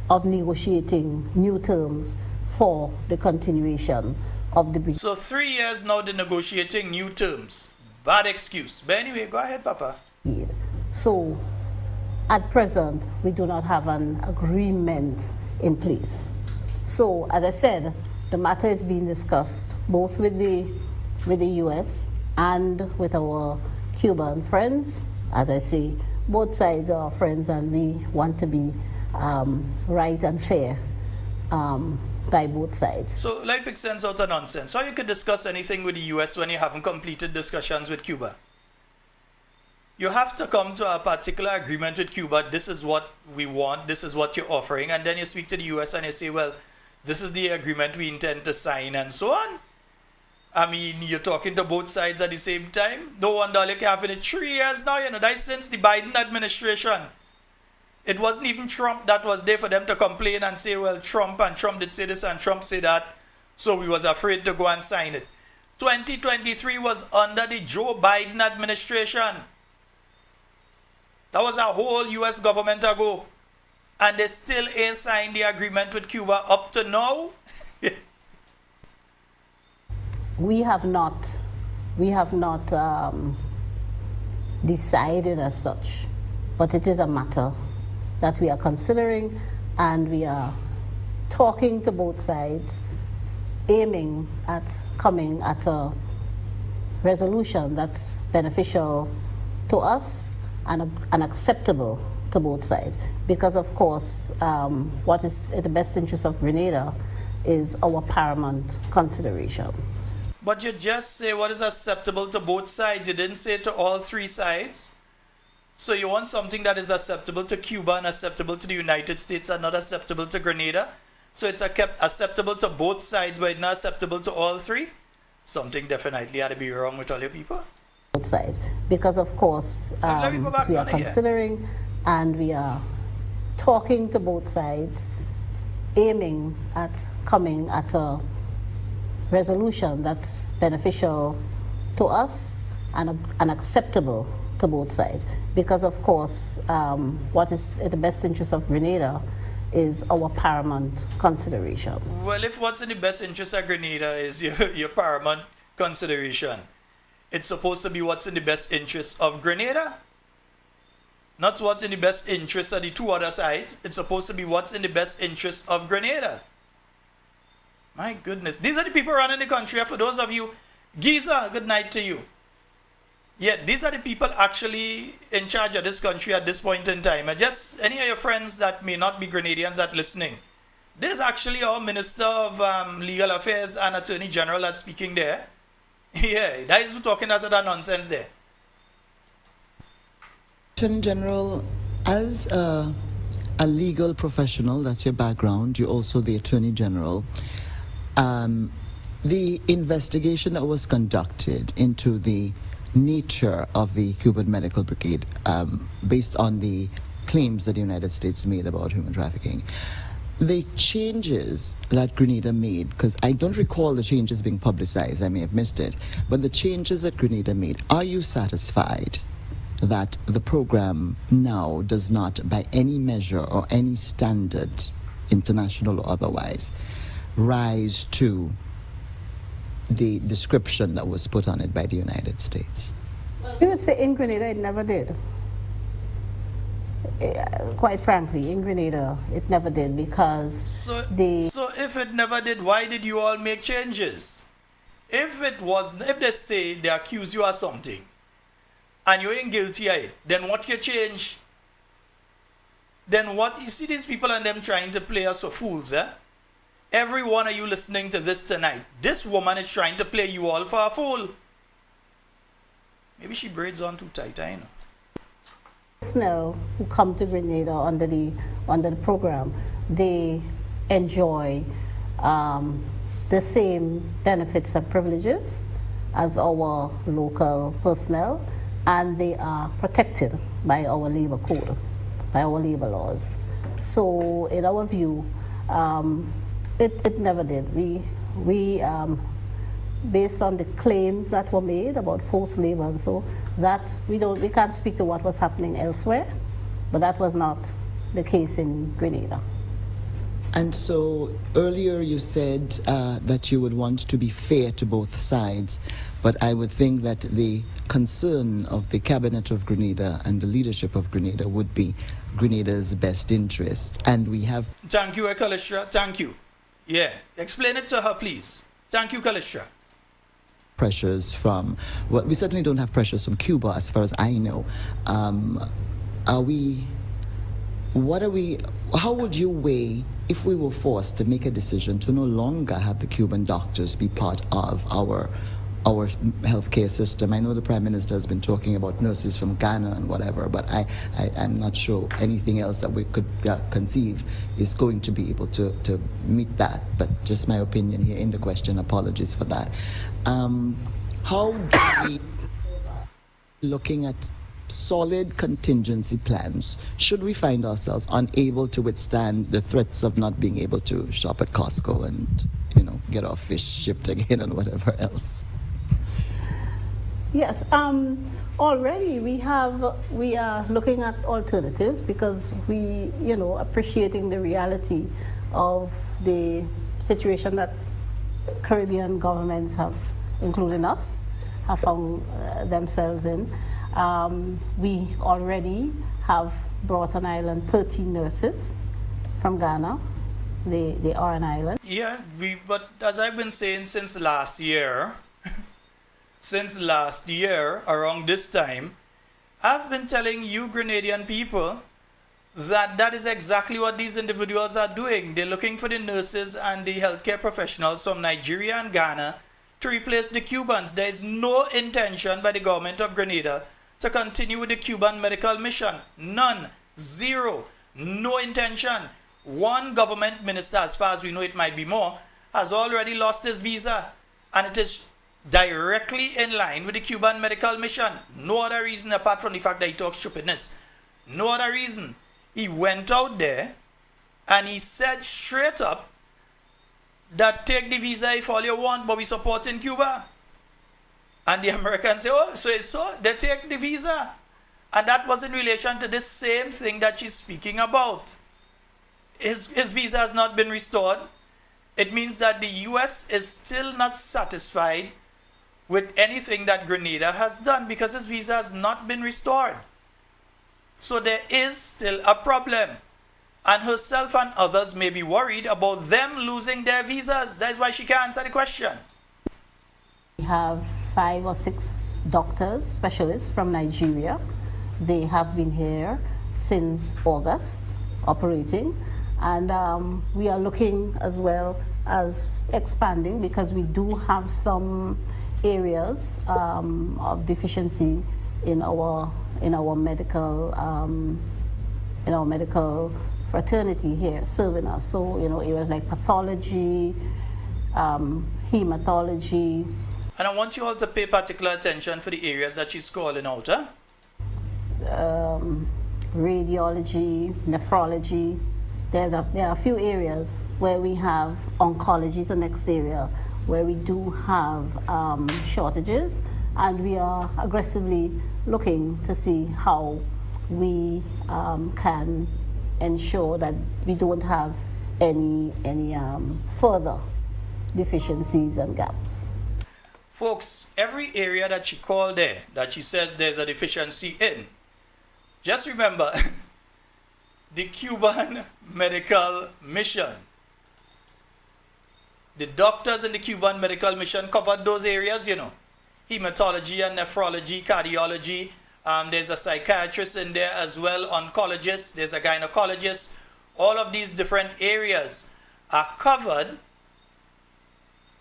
of negotiating new terms for the continuation of the brigade. So 3 years now they're negotiating new terms. Bad excuse. But anyway, go ahead, Papa. So at present, we do not have an agreement in place. So as I said, the matter is being discussed both with the US and with our Cuban friends. As I say, both sides are our friends, and we want to be right and fair by both sides. So like make sense out of nonsense. How you could discuss anything with the US when you haven't completed discussions with Cuba? You have to come to a particular agreement with Cuba. This is what we want. This is what you're offering. And then you speak to the US and you say, well, this is the agreement we intend to sign, and so on. I mean, you're talking to both sides at the same time. No wonder you can't finish 3 years now, that's since the Biden administration. It wasn't even Trump that was there for them to complain and say, well, Trump did say this and Trump said that, so we was afraid to go and sign it. 2023 was under the Joe Biden administration. That was a whole US government ago. And they still ain't signed the agreement with Cuba up to now. We have not decided as such, but it is a matter that we are considering, and we are talking to both sides, aiming at coming at a resolution that's beneficial to us and acceptable to both sides. Because of course, what is in the best interest of Grenada is our paramount consideration. But you just say what is acceptable to both sides. You didn't say to all three sides. So you want something that is acceptable to Cuba and acceptable to the United States and not acceptable to Grenada? So it's acceptable to both sides, but it's not acceptable to all three? Something definitely had to be wrong with all your people. Both sides, because of course Let me go back we are on it, yeah. considering and we are talking to both sides, aiming at coming at a resolution that's beneficial to us and acceptable to both sides. Because of course, what is in the best interest of Grenada is our paramount consideration. Well, if what's in the best interest of Grenada is your paramount consideration, it's supposed to be what's in the best interest of Grenada, not what's in the best interest of the two other sides. It's supposed to be what's in the best interest of Grenada. My goodness. These are the people running the country. For those of you, Giza, good night to you. Yeah, these are the people actually in charge of this country at this point in time. And just any of your friends that may not be Grenadians that listening, there's actually our Minister of Legal Affairs and Attorney General that's speaking there. Yeah, that is who talking us that nonsense there. Attorney General, as a legal professional, that's your background, you're also the Attorney General. The investigation that was conducted into the nature of the Cuban medical brigade, based on the claims that the United States made about human trafficking, the changes that Grenada made, because I don't recall the changes being publicized, I may have missed it, but the changes that Grenada made, are you satisfied that the program now does not, by any measure or any standard, international or otherwise, rise to the description that was put on it by the United States? We would say in Grenada it never did. Quite frankly, in Grenada it never did, because So if it never did, why did you all make changes? If they say they accuse you of something and you ain't guilty of it, then what you change? Then what? You see these people and them trying to play us for fools, eh? Every one of you listening to this tonight, this woman is trying to play you all for a fool. Maybe she braids on too tight, I know. Personnel who come to Grenada under the program, they enjoy the same benefits and privileges as our local personnel, and they are protected by our labor code, by our labor laws. So in our view, it never did. We based on the claims that were made about forced labor, and so that we can't speak to what was happening elsewhere, but that was not the case in Grenada. And so earlier you said that you would want to be fair to both sides, but I would think that the concern of the cabinet of Grenada and the leadership of Grenada would be Grenada's best interest. And we have... Thank you, Kalistra. Thank you. Yeah, explain it to her, please. Thank you, Kalistra. Pressures from, well, we certainly don't have pressures from Cuba as far as I know. How would you weigh if we were forced to make a decision to no longer have the Cuban doctors be part of our healthcare system? I know the Prime Minister has been talking about nurses from Ghana and whatever, but I'm not sure anything else that we could conceive is going to be able to meet that. But just my opinion here in the question, apologies for that. How do we, looking at solid contingency plans, should we find ourselves unable to withstand the threats of not being able to shop at Costco and, get our fish shipped again and whatever else? Yes, already we are looking at alternatives, because we, appreciating the reality of the situation that Caribbean governments have, including us, have found themselves in. We already have brought on island 13 nurses from Ghana. They are on island. Yeah, but as I've been saying since last year, around this time, I've been telling you Grenadian people that is exactly what these individuals are doing. They're looking for the nurses and the healthcare professionals from Nigeria and Ghana to replace the Cubans. There is no intention by the government of Grenada to continue with the Cuban medical mission. None. Zero. No intention. One government minister, as far as we know, it might be more, has already lost his visa. And it is directly in line with the Cuban medical mission. No other reason apart from the fact that he talks stupidness. No other reason. He went out there and he said straight up that take the visa if all you want, but we support in Cuba. And the Americans say, oh, so it's so, they take the visa. And that was in relation to the same thing that she's speaking about. His visa has not been restored. It means that the US is still not satisfied with anything that Grenada has done because his visa has not been restored. So there is still a problem. And herself and others may be worried about them losing their visas. That's why she can't answer the question. We have 5 or 6 doctors, specialists from Nigeria. They have been here since August, operating. And we are looking as well as expanding because we do have some areas of deficiency in our medical fraternity here serving us. So areas like pathology, hematology. And I want you all to pay particular attention for the areas that she's calling out, huh? Radiology, nephrology. There are a few areas where we have oncology is the next area where we do have shortages, and we are aggressively looking to see how we can ensure that we don't have any further deficiencies and gaps. Folks, every area that she called there, that she says there's a deficiency in, just remember, the Cuban medical mission, the doctors in the Cuban medical mission covered those areas, hematology and nephrology, cardiology. There's a psychiatrist in there as well, oncologist, there's a gynecologist. All of these different areas are covered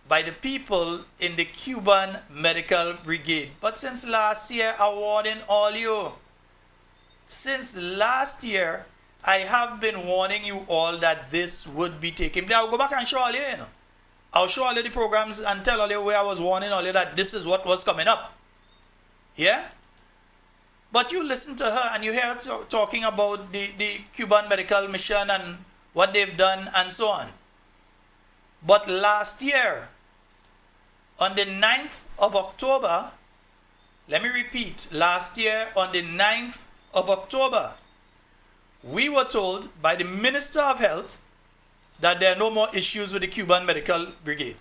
by the people in the Cuban medical brigade. But since last year, I warning all you. Since last year, I have been warning you all that this would be taken place. I'll go back and show all you, I'll show all you the programs and tell all you where I was warning all you that this is what was coming up. Yeah? But you listen to her and you hear her talking about the Cuban medical mission and what they've done and so on. But last year, on the 9th of October, let me repeat, last year on the 9th of October, we were told by the Minister of Health that there are no more issues with the Cuban Medical Brigade.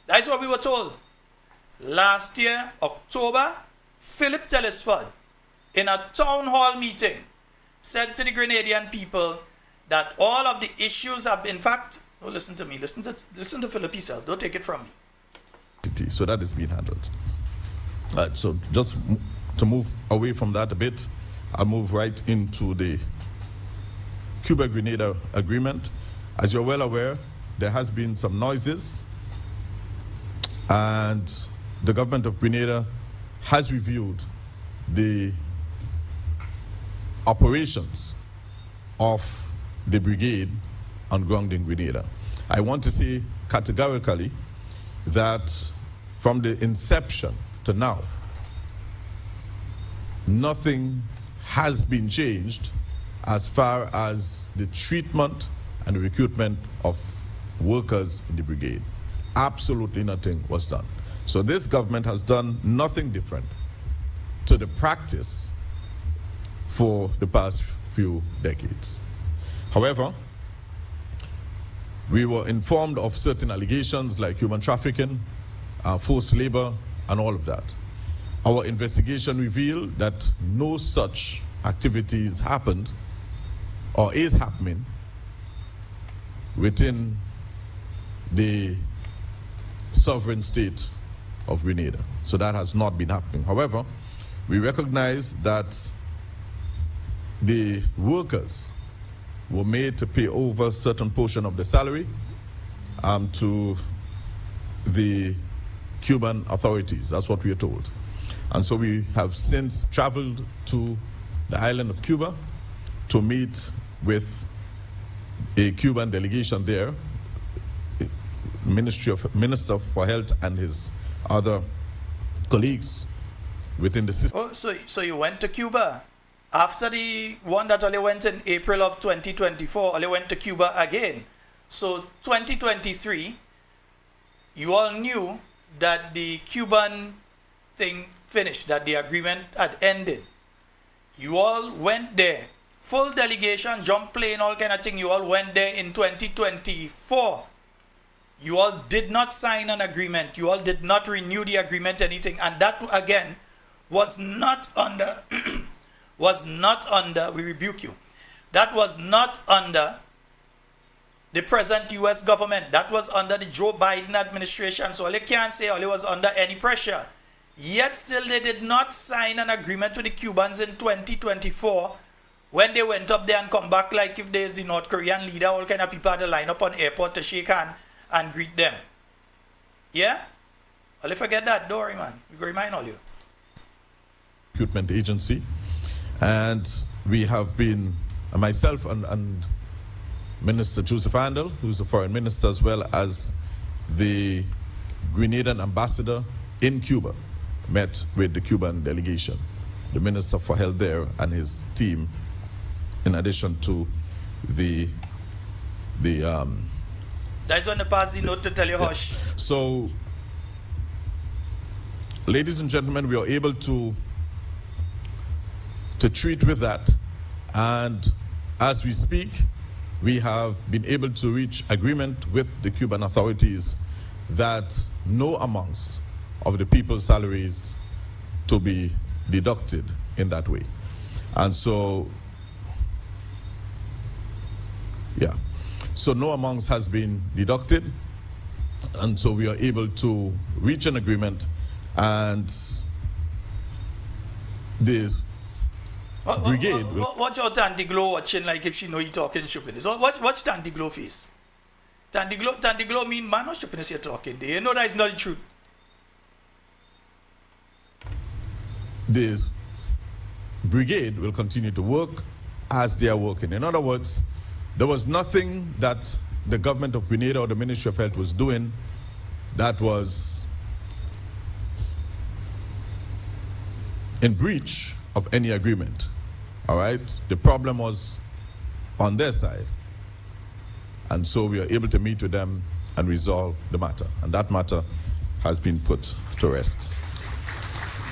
That's what we were told. Last year, October, Philip Telesford, in a town hall meeting, said to the Grenadian people that all of the issues have, in fact, listen to me, listen to Philip himself, don't take it from me. So that is being handled. Right, so just to move away from that a bit, I'll move right into the Cuba-Grenada agreement. As you're well aware, there has been some noises, and the government of Grenada has reviewed the operations of the brigade on ground in Grenada. I want to say categorically that from the inception to now, nothing has been changed as far as the treatment and the recruitment of workers in the brigade. Absolutely nothing was done. So this government has done nothing different to the practice for the past few decades. However, we were informed of certain allegations like human trafficking, forced labor, and all of that. Our investigation revealed that no such activities happened or is happening within the sovereign state of Grenada. So that has not been happening. However, we recognize that the workers were made to pay over a certain portion of the salary to the Cuban authorities. That's what we are told. And so we have since traveled to the island of Cuba to meet with a Cuban delegation there, Minister for Health and his other colleagues within the system. Oh, so you went to Cuba after the one that only went in April of 2024. Only went to Cuba again. So 2023, you all knew that the Cuban thing finished, that the agreement had ended. You all went there, full delegation, jump plane, all kind of thing. You all went there in 2024. You all did not sign an agreement. You all did not renew the agreement, anything. And that, again, was not under, we rebuke you. That was not under the present U.S. government. That was under the Joe Biden administration. So they can't say all it was under any pressure. Yet still they did not sign an agreement with the Cubans in 2024 when they went up there and come back like if there's the North Korean leader, all kind of people had to line up on airport to shake hand and greet them. Yeah? Well, if forget that, don't worry, man. We go remind all you. Recruitment agency. And we have been, myself and Minister Joseph Handel, who's the foreign minister, as well as the Grenadian ambassador in Cuba, met with the Cuban delegation, the Minister for Health there and his team, in addition to That's when the pass the note to tell you hush. So, ladies and gentlemen, we are able to treat with that, and as we speak, we have been able to reach agreement with the Cuban authorities that no amounts of the people's salaries to be deducted in that way. And so, yeah, so no amounts has been deducted, and so we are able to reach an agreement, and the brigade will... Watch out Tanti Glow watching like if she know you talking shopping. So watch Tanti Glow face. Tanti Glow mean man or shopping is here talking. You know that is not the truth. The brigade will continue to work as they are working. In other words, there was nothing that the government of Grenada or the Ministry of Health was doing that was in breach of any agreement. All right? The problem was on their side. And so we are able to meet with them and resolve the matter. And that matter has been put to rest.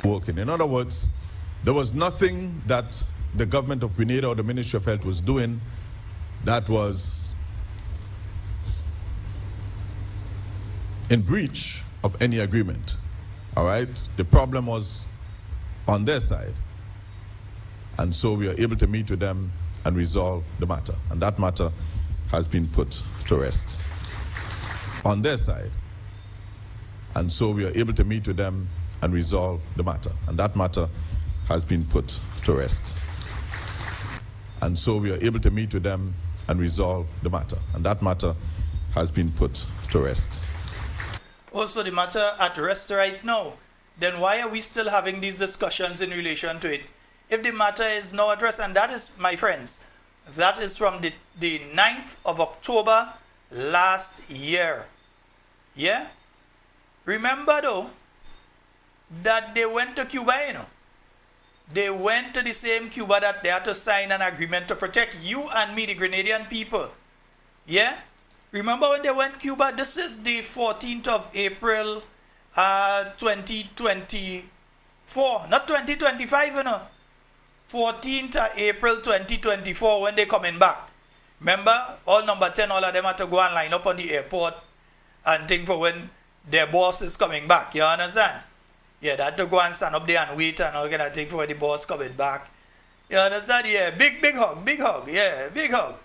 Working. In other words, there was nothing that the government of Grenada or the Ministry of Health was doing that was in breach of any agreement. All right? The problem was on their side. And so we are able to meet with them and resolve the matter. And that matter has been put to rest on their side. And so we are able to meet with them and resolve the matter. And that matter has been put to rest. And so we are able to meet with them and resolve the matter. And that matter has been put to rest. Also, the matter at rest right now. Then why are we still having these discussions in relation to it? If the matter is now at rest, and that is, my friends, that is from the 9th of October last year. Yeah? Remember though, that they went to Cuba, you know. They went to the same Cuba that they had to sign an agreement to protect you and me, the Grenadian people. Yeah? Remember when they went to Cuba? This is the 14th of April 2024. Not 2025, you know. 14th of April 2024 when they coming back. Remember? All number 10, all of them had to go and line up on the airport and think for when their boss is coming back. You understand? Yeah, they had to go and stand up there and wait and all kind of thing for when the boss coming back. You understand? Yeah, big hug, big hug. Yeah, big hug.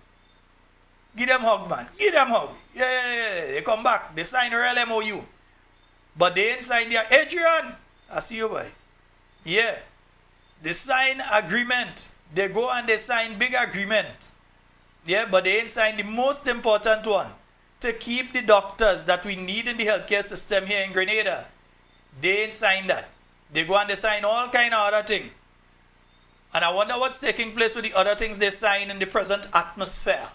Give them hug, man. Give them hug. Yeah. They come back. They sign a real MOU. But they ain't signed their... Adrian! I see you, boy. Yeah. They sign agreement. They go and they sign big agreement. Yeah, but they ain't signed the most important one. To keep the doctors that we need in the healthcare system here in Grenada. They ain't signed that. They go and they sign all kind of other things. And I wonder what's taking place with the other things they sign in the present atmosphere.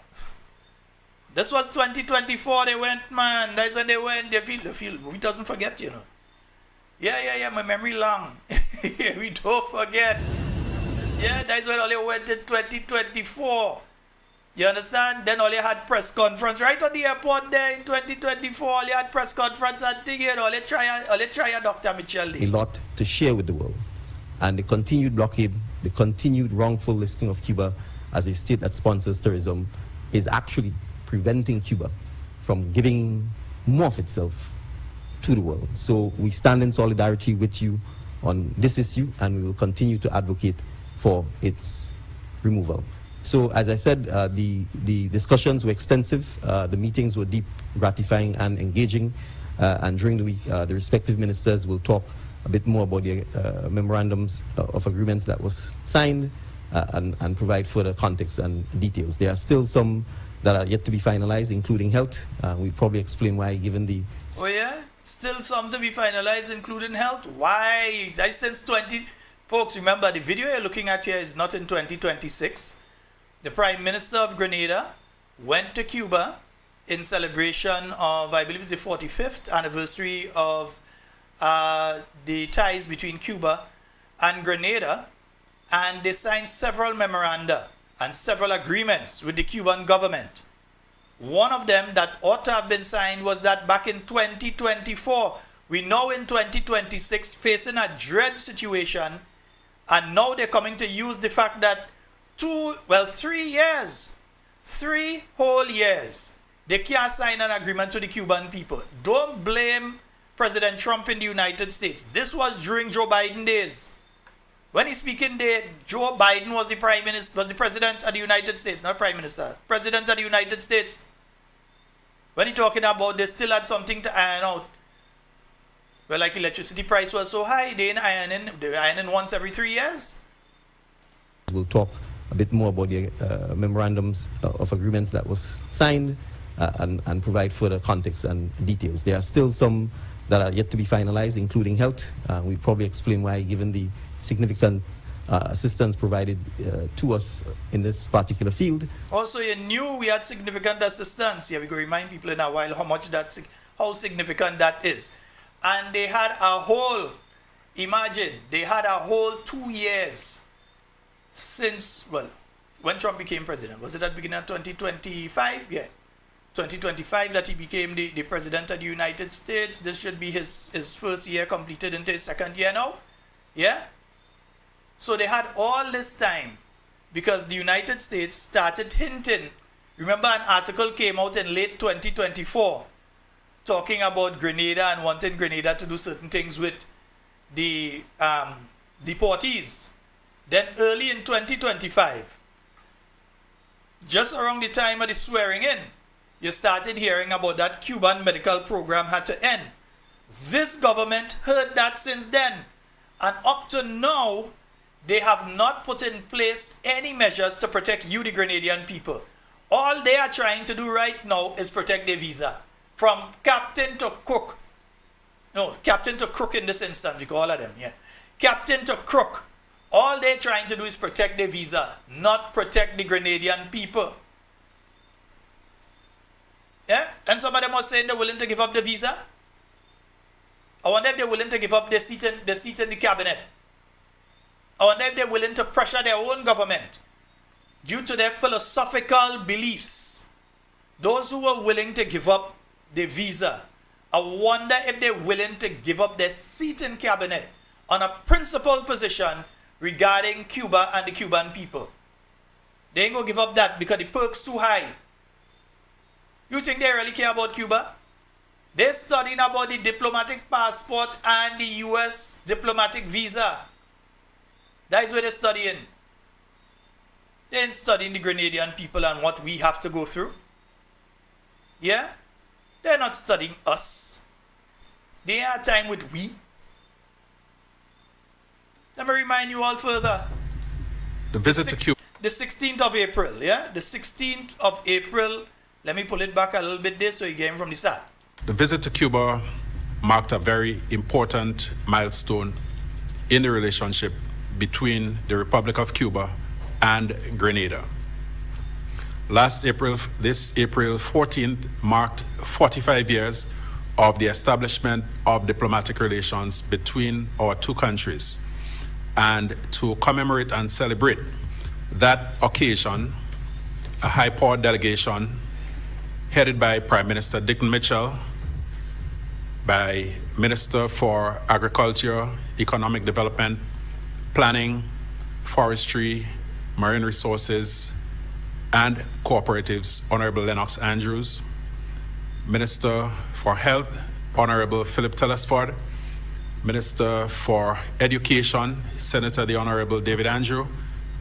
This was 2024 they went, man. That's when they went. They feel. We doesn't forget, you know. Yeah, my memory long. We don't forget. Yeah, that's when all they went in 2024. You understand? Then all you had press conference right on the airport there in 2024. All you had press conference and thing here. All you try Dr. Mitchell. A lot to share with the world. And the continued blockade, the continued wrongful listing of Cuba as a state that sponsors terrorism is actually preventing Cuba from giving more of itself to the world. So we stand in solidarity with you on this issue, and we will continue to advocate for its removal. So as I said, the discussions were extensive, the meetings were deep, gratifying and engaging, and during the week the respective ministers will talk a bit more about the memorandums of agreements that was signed and provide further context and details. There are still some that are yet to be finalized, including health. We'll probably explain why, given the... Oh yeah? Still some to be finalized, including health? Why? Since 20... Folks, remember, the video you're looking at here is not in 2026. The Prime Minister of Grenada went to Cuba in celebration of, I believe it's the 45th anniversary of the ties between Cuba and Grenada, and they signed several memoranda and several agreements with the Cuban government. One of them that ought to have been signed was that back in 2024. We now in 2026 facing a dread situation, and now they're coming to use the fact that 3 whole years, they can't sign an agreement with the Cuban people. Don't blame President Trump in the United States. This was during Joe Biden days. When he's speaking there, Joe Biden was the president of the United States, not prime minister, president of the United States. When he's talking about they still had something to iron out. Well, like electricity price was so high, they're ironing once every 3 years. We'll talk a bit more about the memorandums of agreements that was signed and provide further context and details. There are still some that are yet to be finalized, including health. We'll probably explain why, given the significant assistance provided to us in this particular field. Also, you knew we had significant assistance. Yeah, we could remind people in a while how significant that is. And they had a whole, imagine, they had a whole 2 years since, well, when Trump became president. Was it at the beginning of 2025? Yeah. 2025 that he became the president of the United States. This should be his first year completed into his second year now. Yeah? So they had all this time because the United States started hinting. Remember, an article came out in late 2024 talking about Grenada and wanting Grenada to do certain things with the deportees. Then early in 2025, just around the time of the swearing in, you started hearing about that Cuban medical program had to end. This government heard that since then. And up to now, they have not put in place any measures to protect you, the Grenadian people. All they are trying to do right now is protect their visa. From captain to cook. No, captain to crook in this instance, we call all of them, yeah. Captain to crook. All they're trying to do is protect their visa, not protect the Grenadian people. Yeah? And some of them are saying they're willing to give up the visa. I wonder if they're willing to give up their seat in the cabinet. I wonder if they're willing to pressure their own government due to their philosophical beliefs. Those who are willing to give up the visa, I wonder if they're willing to give up their seat in cabinet on a principled position regarding Cuba and the Cuban people. They ain't gonna give up that because the perk's too high. You think they really care about Cuba? They're studying about the diplomatic passport and the US diplomatic visa. That is what they're studying. They ain't studying the Grenadian people and what we have to go through. Yeah? They're not studying us. They have time with we. Let me remind you all further. The visit to Cuba. The 16th of April, yeah? The 16th of April. Let me pull it back a little bit there so you get him from the start. The visit to Cuba marked a very important milestone in the relationship between the Republic of Cuba and Grenada. This April 14th marked 45 years of the establishment of diplomatic relations between our two countries. And to commemorate and celebrate that occasion, a high-powered delegation headed by Prime Minister Dickon Mitchell, by Minister for Agriculture, Economic Development, Planning, Forestry, Marine Resources, and Cooperatives, Honorable Lennox Andrews, Minister for Health, Honorable Philip Telesford, Minister for Education, Senator the Honorable David Andrew,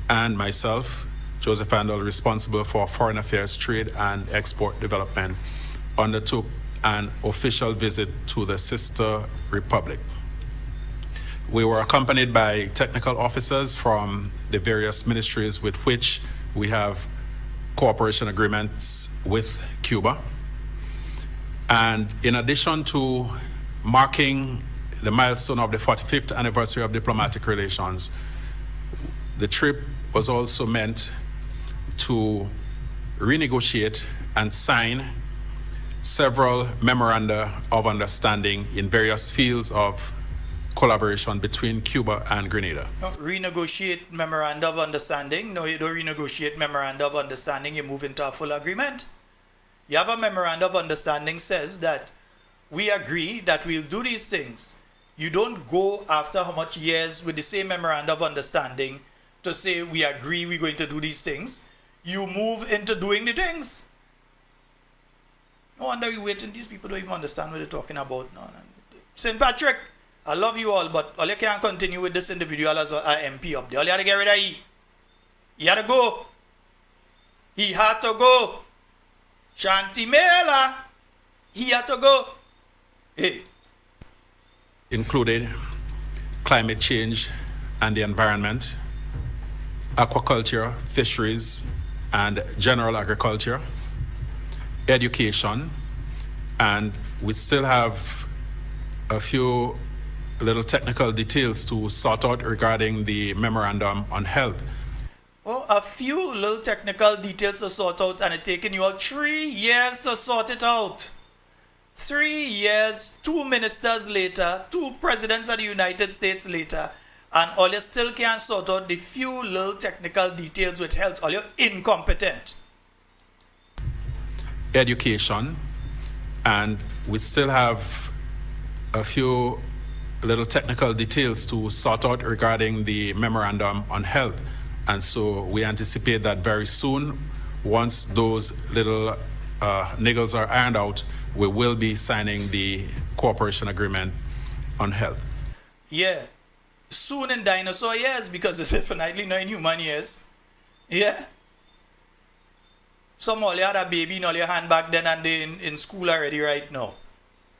and myself, Joseph Andel, responsible for Foreign Affairs, Trade, and Export Development, undertook an official visit to the sister republic. We were accompanied by technical officers from the various ministries with which we have cooperation agreements with Cuba. And in addition to marking the milestone of the 45th anniversary of diplomatic relations, the trip was also meant to renegotiate and sign several memoranda of understanding in various fields of collaboration between Cuba and Grenada. Renegotiate memoranda of understanding? No, you don't renegotiate memoranda of understanding, you move into a full agreement. You have a memoranda of understanding says that we agree that we'll do these things. You don't go after how much years with the same memoranda of understanding to say we agree we're going to do these things. You move into doing the things. No wonder you're waiting. These people don't even understand what they're talking about. No. St. Patrick, I love you all, but all you can't continue with this individual as an MP up there. All you had to get rid of him. He had to go. He had to go. Shanti Mela, he had to go. Hey. Included climate change and the environment, aquaculture, fisheries, and general agriculture, education, and we still have a few little technical details to sort out regarding the memorandum on health. Oh, a few little technical details to sort out, and it's taken you all 3 years to sort it out. 3 years, 2 ministers later, 2 presidents of the United States later, and all you still can't sort out the few little technical details with health. All you're incompetent. Education, and we still have a few little technical details to sort out regarding the memorandum on health. And so we anticipate that very soon, once those little niggles are ironed out, we will be signing the cooperation agreement on health. Yeah. Soon in dinosaur years, because it's definitely not in human years. Yeah. Some all you had a baby in all your hand back then and they in school already right now.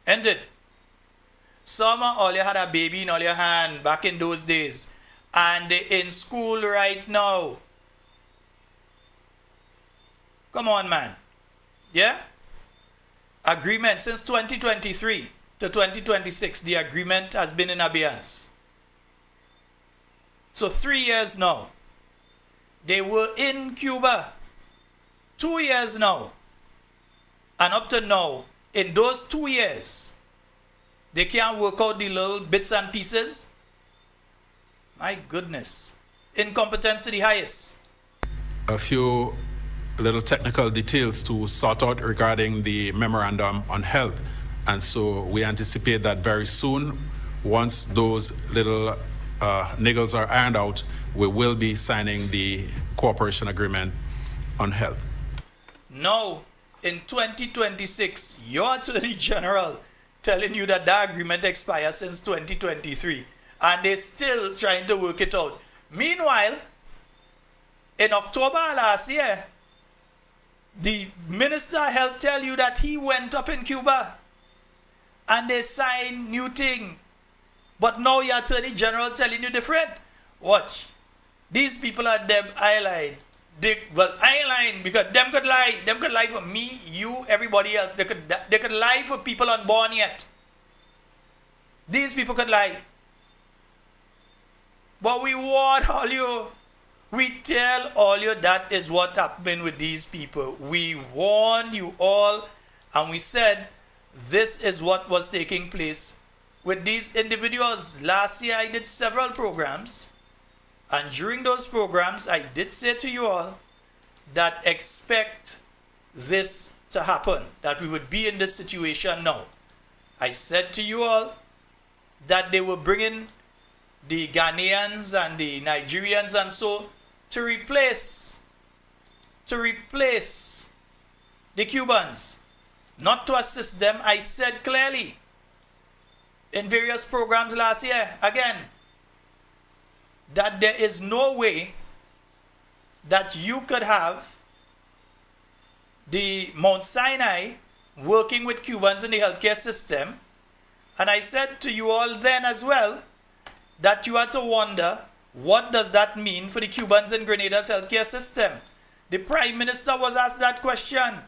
Ain't it? Some all you had a baby in all your hand back in those days and they in school right now. Come on, man. Yeah? Agreement since 2023 to 2026, the agreement has been in abeyance. So 3 years now. They were in Cuba. 2 years now. And up to now, in those 2 years, they can't work out the little bits and pieces. My goodness. Incompetence to the highest. A few little technical details to sort out regarding the memorandum on health. And so we anticipate that very soon, once those little niggles are ironed out, we will be signing the cooperation agreement on health. Now, in 2026, your Attorney General telling you that the agreement expires since 2023, and they're still trying to work it out. Meanwhile, in October last year, the Minister of Health tell you that he went up in Cuba and they signed new thing. But now your Attorney General telling you different. Watch. These people are them eyeline. Eyeline because them could lie. Them could lie for me, you, everybody else. They could lie for people unborn yet. These people could lie. But we warn all you. We tell all you that is what happened with these people. We warned you all, and we said this is what was taking place with these individuals. Last year I did several programs, and during those programs I did say to you all that expect this to happen, that we would be in this situation now. I said to you all that they were bringing the Ghanaians and the Nigerians and so to replace the Cubans, not to assist them. I said clearly in various programs last year, again, that there is no way that you could have the Mount Sinai working with Cubans in the healthcare system. And I said to you all then as well that you had to wonder, what does that mean for the Cubans in Grenada's healthcare system? The Prime Minister was asked that question.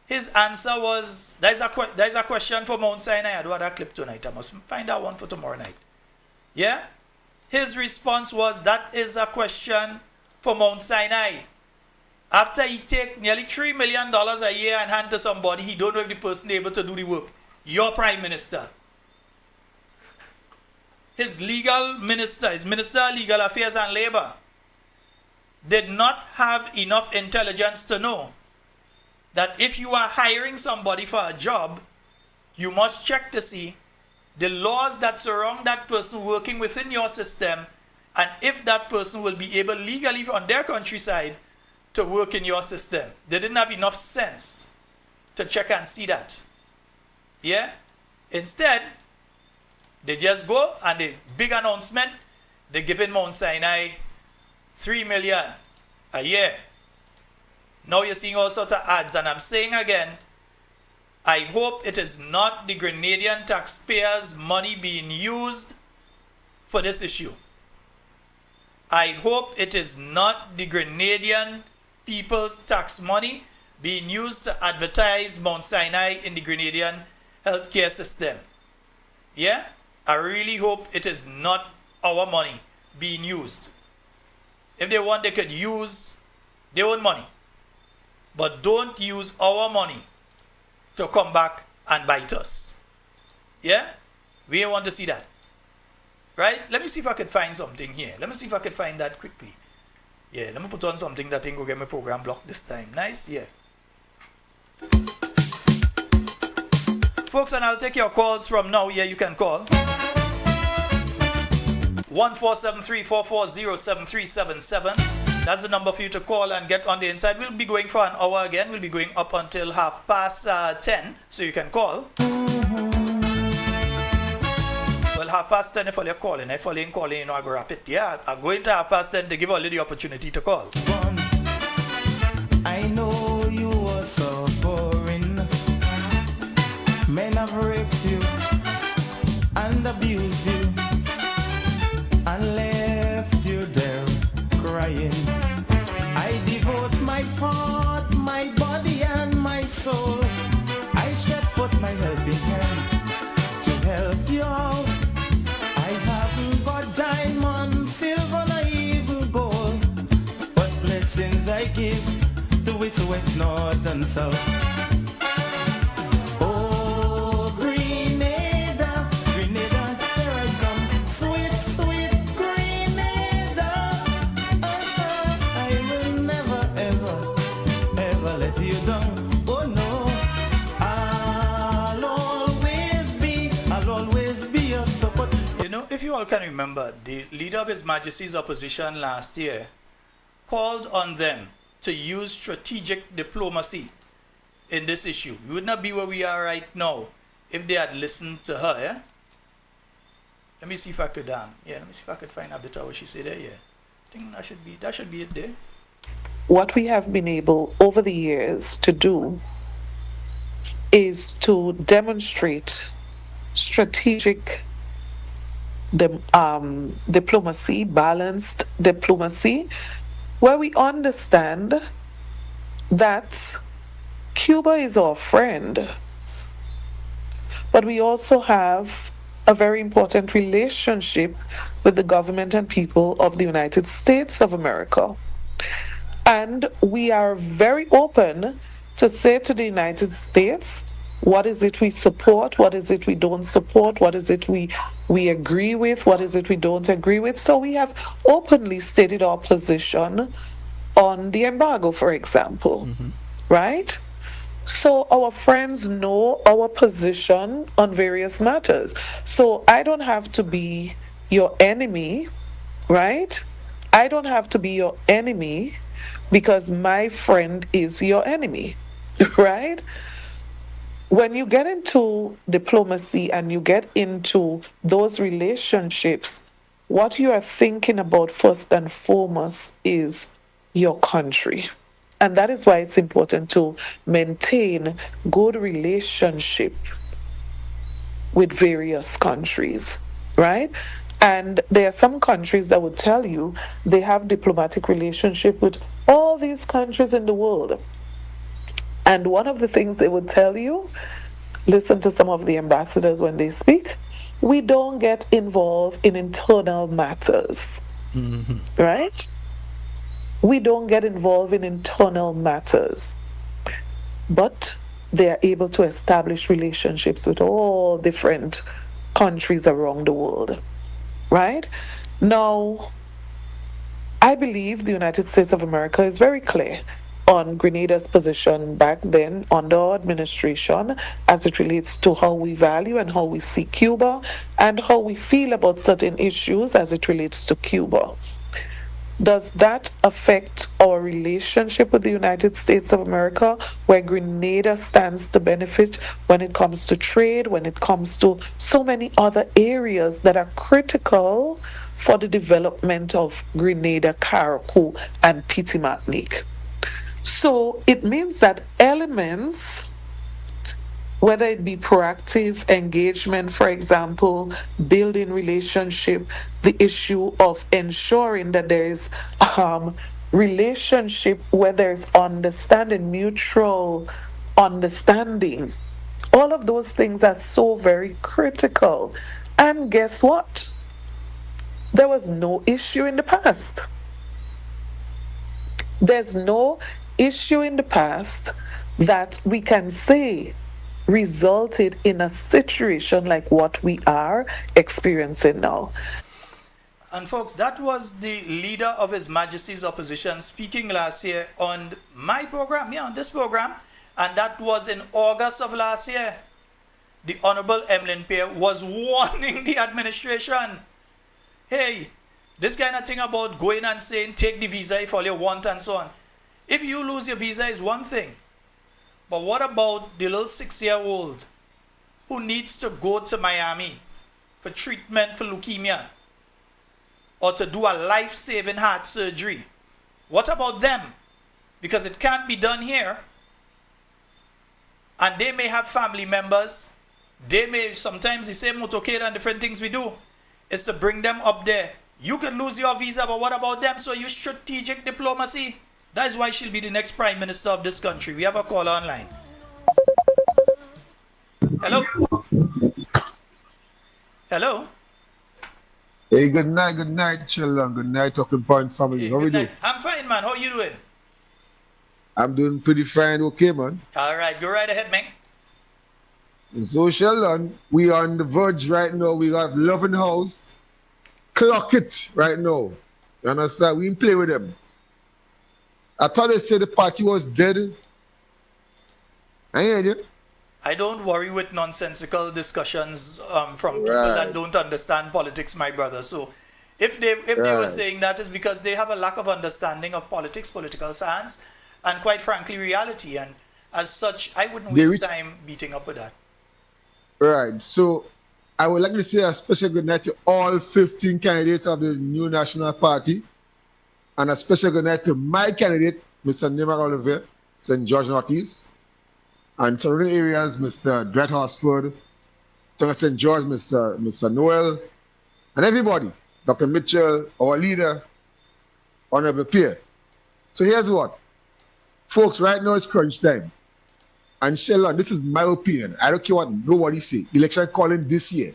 His answer was, there's a question for Mount Sinai. I do have that clip tonight. I must find that one for tomorrow night. Yeah? His response was, that is a question for Mount Sinai. After he take nearly $3 million a year and hand to somebody, he don't know if the person able to do the work. Your Prime Minister. His legal minister, his Minister of Legal Affairs and Labor, did not have enough intelligence to know that if you are hiring somebody for a job, you must check to see the laws that surround that person working within your system, and if that person will be able legally on their countryside to work in your system. They didn't have enough sense to check and see that. Yeah? Instead, they just go and the big announcement, they give in Mount Sinai $3 million a year. Now you're seeing all sorts of ads, and I'm saying again, I hope it is not the Grenadian taxpayers' money being used for this issue. I hope it is not the Grenadian people's tax money being used to advertise Mount Sinai in the Grenadian healthcare system. Yeah? I really hope it is not our money being used. If they want, they could use their own money. But don't use our money to come back and bite us. Yeah? We don't want to see that. Right? Let me see if I could find something here. Let me see if I could find that quickly. Yeah, let me put on something that ain't gonna get my program blocked this time. Nice? Yeah. Folks, and I'll take your calls from now. Yeah, you can call. 1473-440-7377. That's the number for you to call and get on the inside. We'll be going for an hour again. We'll be going up until 10:30, so you can call. Well, 10:30 if you're calling. If you're calling, you know, I go wrap it. Yeah, I'm going to 10:30 to give all the opportunity to call. I know you were so boring. Men have raped you and abused you and left you there crying. I devote my heart, my body and my soul. I stretch forth my helping hand to help you out. I haven't got diamond, silver, or even gold, but blessings I give to its west, north and south. Oh, Grenada, Grenada, here I come. Sweet, sweet Grenada. I will never, ever, ever let you down. Oh no, I'll always be your support. You know, if you all can remember, the leader of His Majesty's opposition last year called on them to use strategic diplomacy in this issue. We would not be where we are right now if they had listened to her. Yeah? Let me see if I could let me see if I could find a bit of what she said there. Yeah, I think that should be it there. What we have been able over the years to do is to demonstrate strategic diplomacy, balanced diplomacy, where we understand that Cuba is our friend, but we also have a very important relationship with the government and people of the United States of America. And we are very open to say to the United States, what is it we support? What is it we don't support? What is it we agree with? What is it we don't agree with? So we have openly stated our position on the embargo, for example, right? So our friends know our position on various matters. So I don't have to be your enemy, right? I don't have to be your enemy because my friend is your enemy, right? When you get into diplomacy and you get into those relationships, what you are thinking about first and foremost is your country. And that is why it's important to maintain good relationship with various countries, right? And there are some countries that would tell you they have diplomatic relationship with all these countries in the world. And one of the things they would tell you, listen to some of the ambassadors when they speak, we don't get involved in internal matters, right? We don't get involved in internal matters. But they are able to establish relationships with all different countries around the world, right? Now, I believe the United States of America is very clear on Grenada's position back then under our administration as it relates to how we value and how we see Cuba and how we feel about certain issues as it relates to Cuba. Does that affect our relationship with the United States of America, where Grenada stands to benefit when it comes to trade, when it comes to so many other areas that are critical for the development of Grenada, Carriacou, and Petite Martinique? So it means that elements, whether it be proactive engagement, for example, building relationship, the issue of ensuring that there is relationship where there's understanding, mutual understanding, all of those things are so very critical. And guess what? There was no issue in the past. There's no issue in the past that we can say resulted in a situation like what we are experiencing now. And folks, that was the leader of His Majesty's opposition speaking last year on my program, on this program, and that was in August of last year. The Honorable Emlyn Pierre was warning the administration, hey, this kind of thing about going and saying take the visa if all you want and so on. If you lose your visa is one thing, but what about the little 6-year-old who needs to go to Miami for treatment for leukemia or to do a life-saving heart surgery? What about them? Because it can't be done here. And they may have family members. They may, sometimes the same motorcade and different things we do is to bring them up there. You could lose your visa, but what about them? So use strategic diplomacy. That is why she'll be the next Prime Minister of this country. We have a call online. Hello? Hello? Hey, good night, Sheldon. Good night, Talking Points family. Hey, How are you doing? I'm fine, man. How are you doing? I'm doing pretty fine, okay, man. All right, go right ahead, man. So, Sheldon, we are on the verge right now. We got Love in House. Clock it right now. You understand? We didn't play with them. I thought they said the party was dead. I heard you. I don't worry with nonsensical discussions from people that don't understand politics, my brother. So if they were saying that, is because they have a lack of understanding of politics, political science, and quite frankly, reality. And as such, I wouldn't waste time beating up with that. Right. So I would like to say a special good night to all 15 candidates of the new National Party. And a special good night to my candidate, Mr. Neymar Oliver, St. George Northeast. And surrounding areas, Mr. Dwight Horsford, St. George, Mr. Noel, and everybody, Dr. Mitchell, our leader, Honorable Pierre. So here's what. Folks, right now it's crunch time. And Sheldon, this is my opinion. I don't care what nobody say. Election calling this year.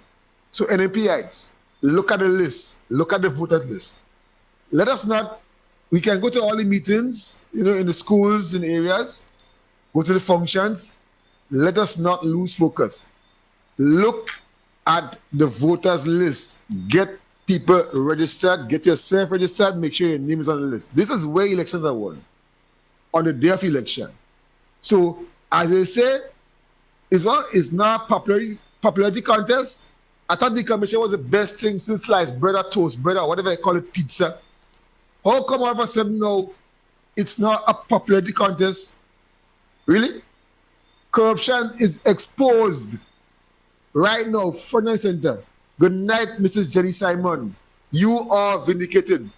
So NMPites, look at the list, look at the voters list. Let us not, we can go to all the meetings, in the schools, in areas, go to the functions. Let us not lose focus. Look at the voters list. Get people registered, get yourself registered, make sure your name is on the list. This is where elections are won, on the day of election. So, as I say, it's not a popularity contest. I thought the commission was the best thing since sliced bread or toast bread or whatever you call it, pizza. How come all of a sudden now it's not a popularity contest? Really? Corruption is exposed right now, front and center. Good night, Mrs. Jenny Simon. You are vindicated.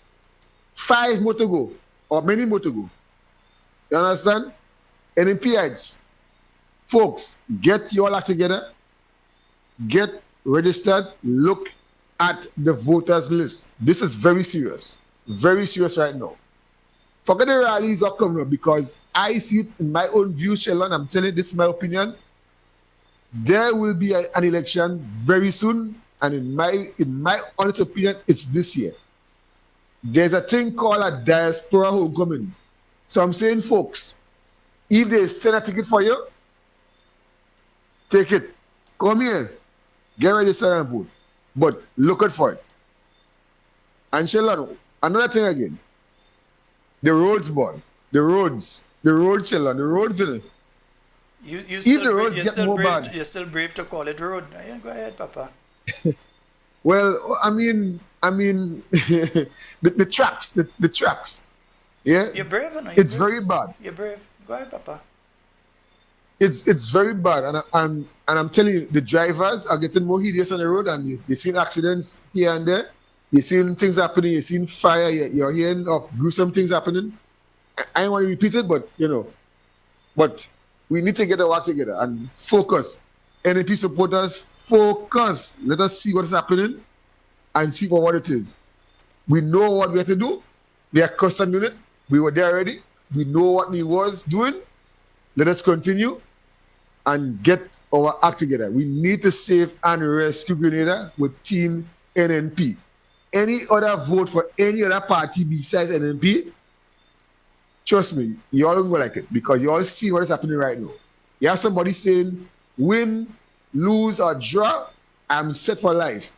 5 more to go, or many more to go. You understand? NMPites, folks, get your act together, get registered, look at the voters list. This is very serious right now. Forget the rallies are coming up, because I see it in my own view, Shalon. I'm telling you, this is my opinion. There will be an election very soon, and in my honest opinion, it's this year. There's a thing called a diaspora homecoming. So I'm saying, folks, if they send a ticket for you, take it. Come here, get registered and vote. But look out for it. And Shalon, another thing again. The roads, boy. The roads, Shalon. The roads, You're still brave to call it road. Yeah, go ahead, Papa. Well, I mean, the tracks. Yeah. You're brave, or no? It's very bad. You're brave. Go ahead, Papa. It's very bad, and I'm telling you, the drivers are getting more hideous on the road, and you're seeing accidents here and there. You're seeing things happening. You're seeing fire. You're hearing of gruesome things happening. I don't want to repeat it, but but we need to get our act together and focus. NAP supporters, focus. Let us see what is happening and see what it is. We know what we have to do. We are custom unit. We were there already. We know what we was doing. Let us continue and get our act together. We need to save and rescue Grenada with Team NNP. Any other vote for any other party besides NNP, trust me, you all don't go like it, because you all see what is happening right now. You have somebody saying, win, lose, or draw, I'm set for life.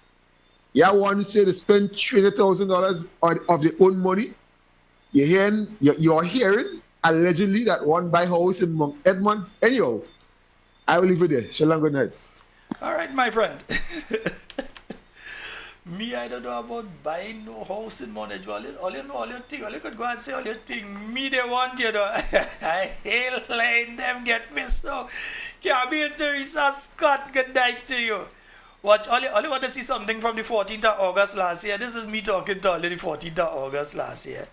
You have one say to spend $300,000 of their own money. You're hearing allegedly that one buy house in Mount Edmond. Anyhow, I will leave it there. Shalom, good night. All right, my friend. Me, I don't know about buying no house in Mount Edmond. All you think, all you could go and say all you think. Me, they want I hell line them get me so. Can't be a Teresa Scott. Good night to you. Watch, all you want to see something from the 14th of August last year. This is me talking to all the 14th of August last year.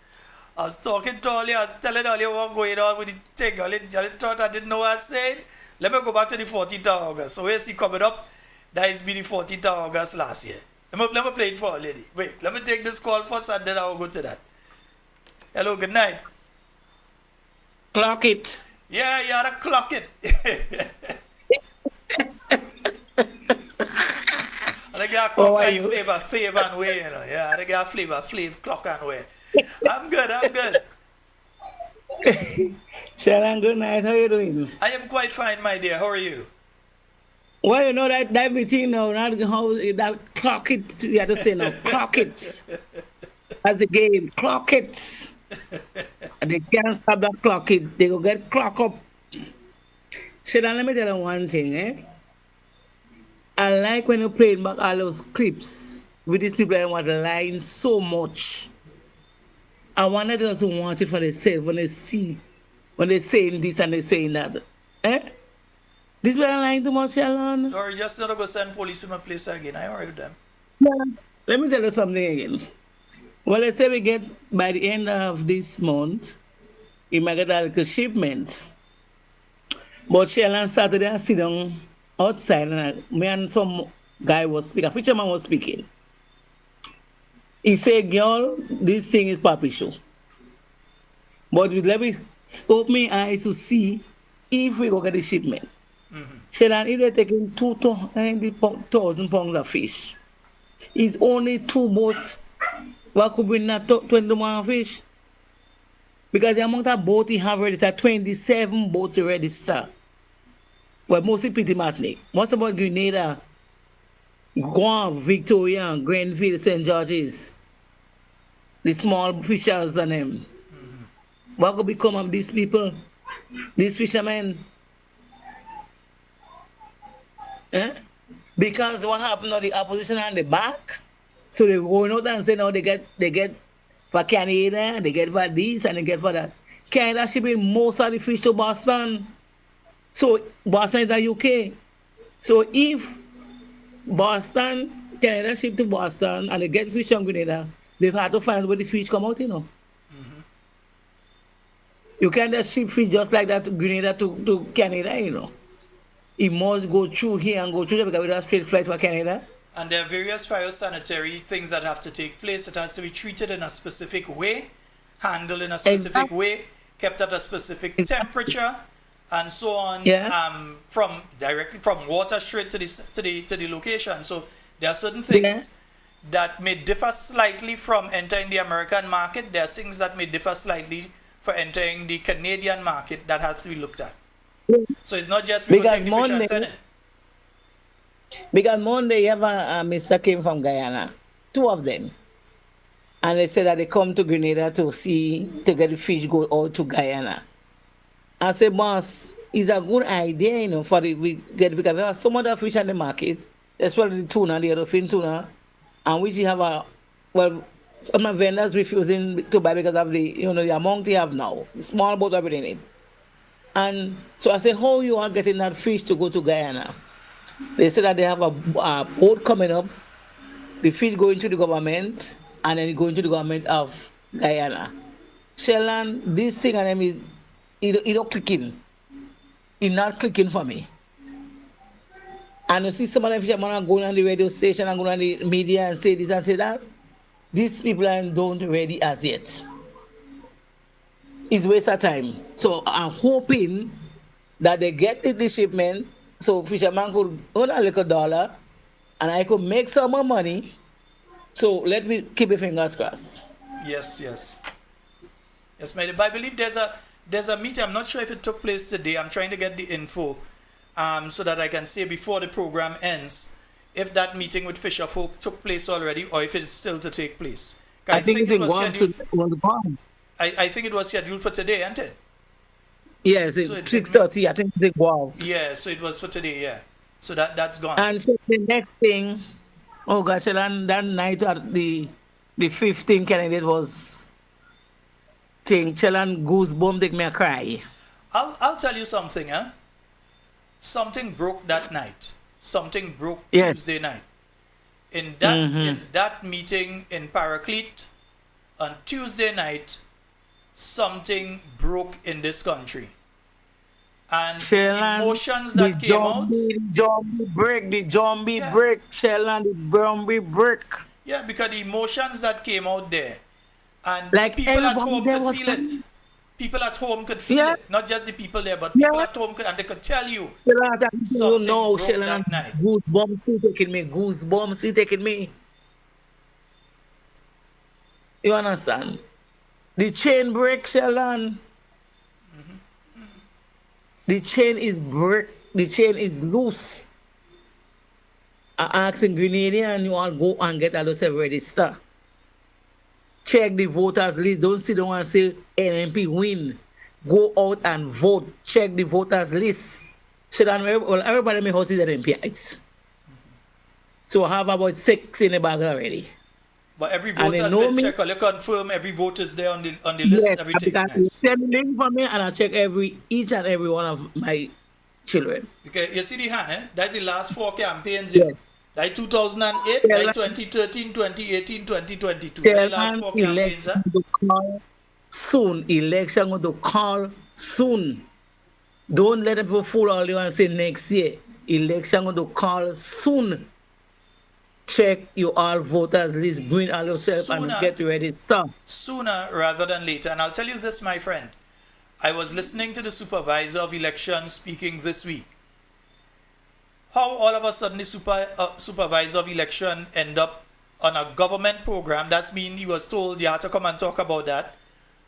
I was talking to all you, I was telling all you what going on with the thing. All you thought I didn't know what I was saying. Let me go back to the 14th of August. So where's he coming up? That is me the 14th of August last year. Let me play it for a lady. Wait, let me take this call first and then I will go to that. Hello, good night. Clock it. Yeah, you ought to clock it. I got clock and flavor and way, Yeah, I got flavor, clock and way. I'm good. Shalon, good night. How are you doing? I am quite fine, my dear. How are you? Well, you know that everything now, not how that clock it, you have to say now, clock it. That's the game, clock it. And they can't stop that clock it, they go get clock up. Shalon, let me tell you one thing, I like when you play back all those clips with these people that want to lie so much. I wonder they also want it for themselves when they're saying this and they're saying that. This people are lying too much, Shalon. Or just not go send police in my place again. I heard them. Yeah. Let me tell you something again. Well, let's say we get by the end of this month, we might get a little shipment. But Shalon Saturday, I sit down outside and me and some guy was speaking, a fisherman was speaking. He said, girl, this thing is puppy show. But let me open my eyes to see if we go get the shipment. Shalon, if they're taking 2,000 pounds of fish, It's only 2 boats. What could bring that 21 fish? Because the amount of boat he have registered, 27 boats to register. Well, mostly Petit Martinique. What about Grenada, Guam, Victoria, Grenville, St. George's? The small fishers and them. What could become of these people? These fishermen? Eh? Because what happened to the opposition on the back? So they go out and say now they get for Canada, they get for this and they get for that. Canada shipping most of the fish to Boston. So Boston is the UK. So if Boston, Canada ship to Boston and they get fish from Grenada, they've had to find where the fish come out, you know. You can't just ship fish just like that to Grenada to Canada, you know. It must go through here and go through there because we have a straight flight for Canada. And there are various phytosanitary things that have to take place. It has to be treated in a specific way, handled in a specific way, kept at a specific temperature, and so on. Yeah. From directly from water straight to the location. So there are certain things that may differ slightly from entering the American market. There are things that may differ slightly for entering the Canadian market that has to be looked at. So it's not just we go take the fish and send it. Because Monday you have a Mr. came from Guyana, 2 of them. And they said that they come to Grenada to get the fish go out to Guyana. I said, boss, it's a good idea, you know, because we have some other fish on the market, especially the tuna, the fin tuna, and which you have some of vendors refusing to buy because of the amount they have now. The small boat are in it. And so I said, how you are getting that fish to go to Guyana? They said that they have a boat coming up, the fish going to the government, and then going to the government of Guyana. Shalon, this thing and them is, it not clicking. It's not clicking for me. And you see some of them fishermen going on the radio station and going on the media and say this and say that. These people don't ready as yet. It's waste of time. So I'm hoping that they get the shipment so fisherman could earn a little dollar and I could make some more money. So let me keep your fingers crossed. Yes, my dear. I believe there's a meeting. I'm not sure if it took place today. I'm trying to get the info so that I can say before the program ends if that meeting with Fisher Folk took place already or if it's still to take place. I think it was gone. I think it was scheduled for today, isn't it? Yes, so 6:30. I think they go out. Yeah, so it was for today. Yeah, so that's gone. And so the next thing, oh gosh, that night at the 15 candidate was thing. Shalon goosebumps make me a cry. I'll tell you something, huh? Something broke that night. Something broke Tuesday night. In that meeting in Paraclete on Tuesday night, something broke in this country. And the emotions that came out. The zombie break, Shalon, the zombie break. Yeah, because the emotions that came out there. And like people at home could feel it. People at home could feel it. Not just the people there, but people at home and they could tell you. Something broke that night. Goosebumps taking me. You understand? The chain break, Shalon. The chain is break. The chain is loose. I ask in Grenada and you all go and get a lot of register. Check the voters list. Don't sit down and say NMP win. Go out and vote. Check the voters list. Everybody in my house is NMPites. So I have about 6 in the bag already. But every vote has been checked. You confirm every vote is there on the list. Yes, everything. You send the link for me and I check each and every one of my children. Okay, you see the hand, eh? That's the last 4 campaigns. Yes. Like 2008, like 2013, 2018, 2022. The last 4 campaigns, huh? Soon. Election going to call soon. Don't let people fool all you and say next year. Election going to call soon. Check your all voters list, bring all yourself and get ready. Stop. Sooner rather than later. And I'll tell you this, my friend. I was listening to the supervisor of elections speaking this week. How all of a sudden the supervisor of election end up on a government program, that's mean he was told you had to come and talk about that,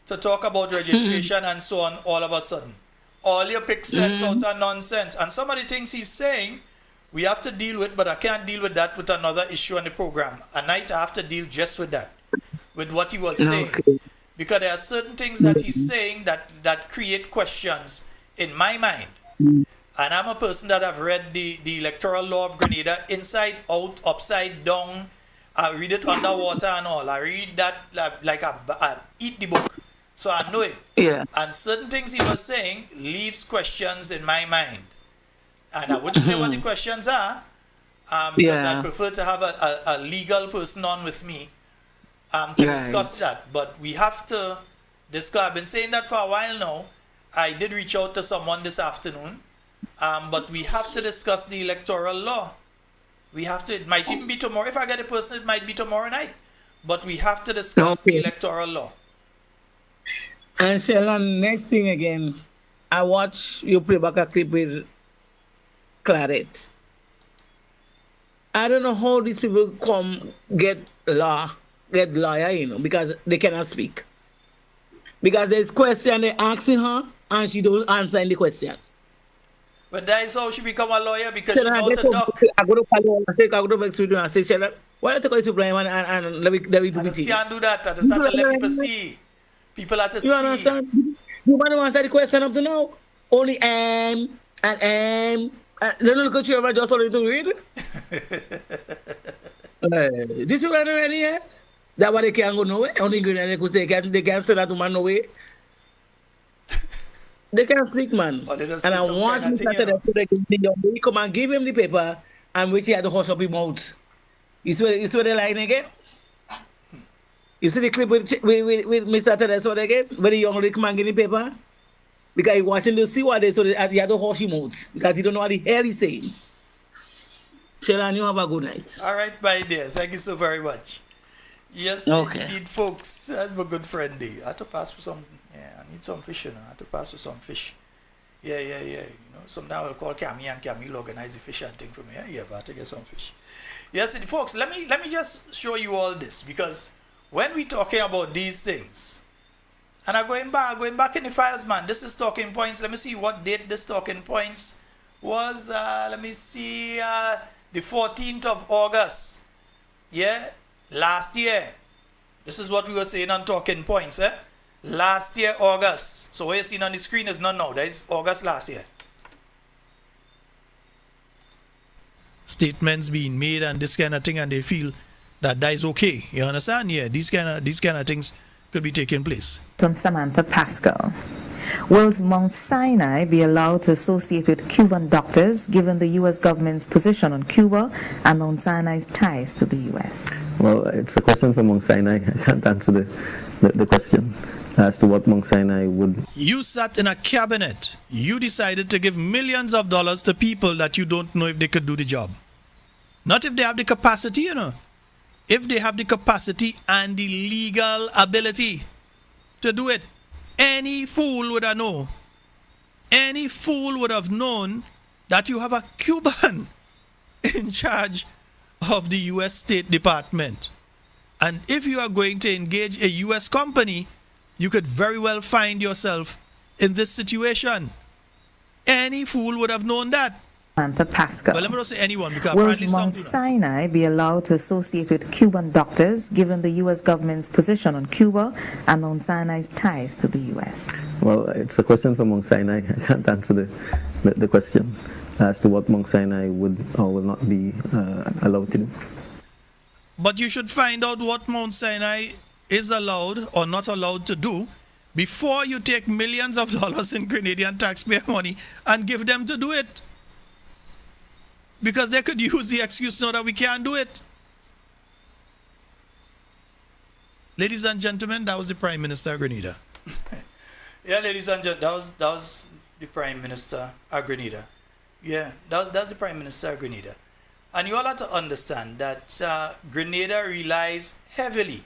to talk about registration and so on all of a sudden. All your pick sense out of nonsense. And some of the things he's saying, we have to deal with, but I can't deal with that with another issue on the program. A night I have to deal just with that, with what he was saying. Because there are certain things that he's saying that create questions in my mind. And I'm a person that have read the electoral law of Grenada inside out, upside down. I read it underwater and all. I read that like I eat the book. So I know it. Yeah. And certain things he was saying leaves questions in my mind. And I wouldn't say what the questions are, because I prefer to have a legal person on with me to discuss that. But we have to discuss. I've been saying that for a while now. I did reach out to someone this afternoon. But we have to discuss the electoral law. We have to, it might even be tomorrow. If I get a person, it might be tomorrow night. But we have to discuss the electoral law. And Shalon, next thing again, I watch you play back a clip with Claret. I don't know how these people come get lawyer, because they cannot speak. Because there's question they asking her and she don't answer the question. But that is how she become a lawyer, because she knows to duck. I go to call her, I go to back to and say, Shalon, why don't you take this and let me do it? You can't do that. I just have to let people see. People have to see. You understand? You want to answer the question up to now? Only and they don't look at you about just only to read. This is not ready yet. That's why they can't go nowhere. Only Grenada because they can't send that to man nowhere. They can't speak, man. And I want you to come and give him the paper and wait he had to hush up his mouth. You see the line again? You see the clip with Mr. Tereso again? Where the young lady come and give the paper? Because he watching to see what they so he had to hush him out. Because he don't know what the hell he's saying. Shalon, you have a good night. All right, my dear. Thank you so very much. Yes, indeed, folks. That's my good friend there. I had to pass for some, I need some fish, I had to pass for some fish. Yeah. Sometimes I'll call Camille and Camille organize the fish and thing for me. Yeah, but I have to get some fish. Yes, folks, let me just show you all this, because when we're talking about these things, and I'm going back in the files, man, this is talking points. Let me see what date this talking points was. Let me see, the 14th of August. Yeah, last year. This is what we were saying on talking points, last year, August. So what you're seeing on the screen is not now. That is August last year. Statements being made and this kind of thing, and they feel that is okay. You understand? Yeah, these kind of things could be taking place. From Samantha Pascal. Will Mount Sinai be allowed to associate with Cuban doctors, given the U.S. government's position on Cuba and Mount Sinai's ties to the U.S.? Well, it's a question for Mount Sinai. I can't answer the question as to what Mount Sinai would. You sat in a cabinet. You decided to give millions of dollars to people that you don't know if they could do the job. Not if they have the capacity, If they have the capacity and the legal ability to do it. Any fool would have known. Any fool would have known that you have a Cuban in charge of the U.S. State Department. And if you are going to engage a U.S. company, you could very well find yourself in this situation. Any fool would have known that. Samantha Pascal. Well, let me not say anyone, because Will apparently Mount Sinai be allowed to associate with Cuban doctors, given the U.S. government's position on Cuba and Mount Sinai's ties to the U.S.? Well, it's a question for Mount Sinai. I can't answer the question as to what Mount Sinai would or will not be allowed to do. But you should find out what Mount Sinai is allowed or not allowed to do before you take millions of dollars in Grenadian taxpayer money and give them to do it. Because they could use the excuse now that we can't do it. Ladies and gentlemen, that was the Prime Minister of Grenada. Yeah, ladies and gentlemen, that was the Prime Minister of Grenada. Yeah, that's the Prime Minister of Grenada. And you all have to understand that Grenada relies heavily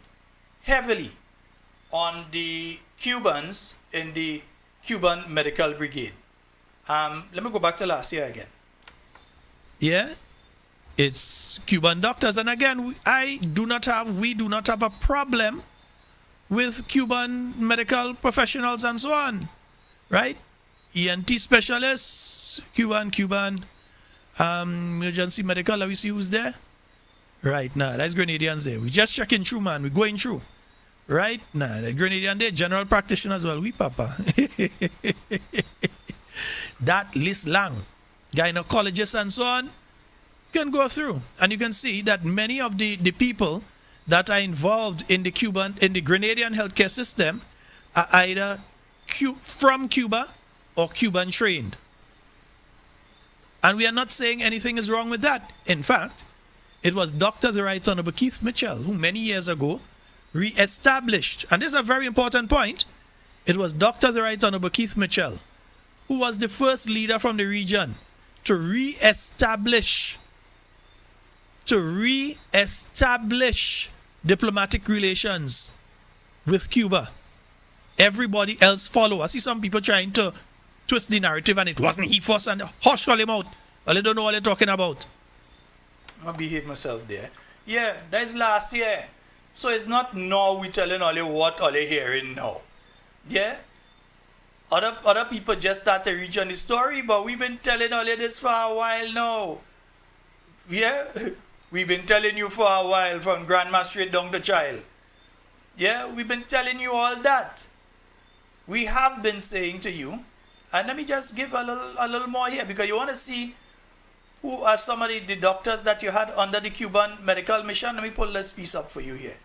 on the Cubans in the Cuban Medical Brigade. Let me go back to last year again. Yeah, it's Cuban doctors. And again, we do not have a problem with Cuban medical professionals and so on, right? ENT specialists, Cuban, emergency medical. Let me see who's there. Right, now that's Grenadians there. We just checking through, man. We're going through. Right, now the Grenadian there, general practitioner as well. We papa. That list long, gynecologists and so on. You can go through and you can see that many of the people that are involved in the Grenadian healthcare system are either from Cuba or Cuban trained. And we are not saying anything is wrong with that. In fact, it was Dr. the Right Honorable Keith Mitchell who many years ago re-established, and this is a very important point, it was Dr. the Right Honorable Keith Mitchell who was the first leader from the region to re-establish diplomatic relations with Cuba. Everybody else follow. I see some people trying to twist the narrative and it wasn't he first and hush all him out. Well, they don't know what they're talking about. I'm going to behave myself there. Yeah, that's last year. So it's not now we telling all you what all you hearing now. Yeah? Other people just start to reach on the story, but we've been telling all you this for a while now. Yeah? We've been telling you for a while from grandma straight down to child. Yeah? We've been telling you all that. We have been saying to you, and let me just give a little more here because you want to see who are some of the doctors that you had under the Cuban medical mission. Let me pull this piece up for you here.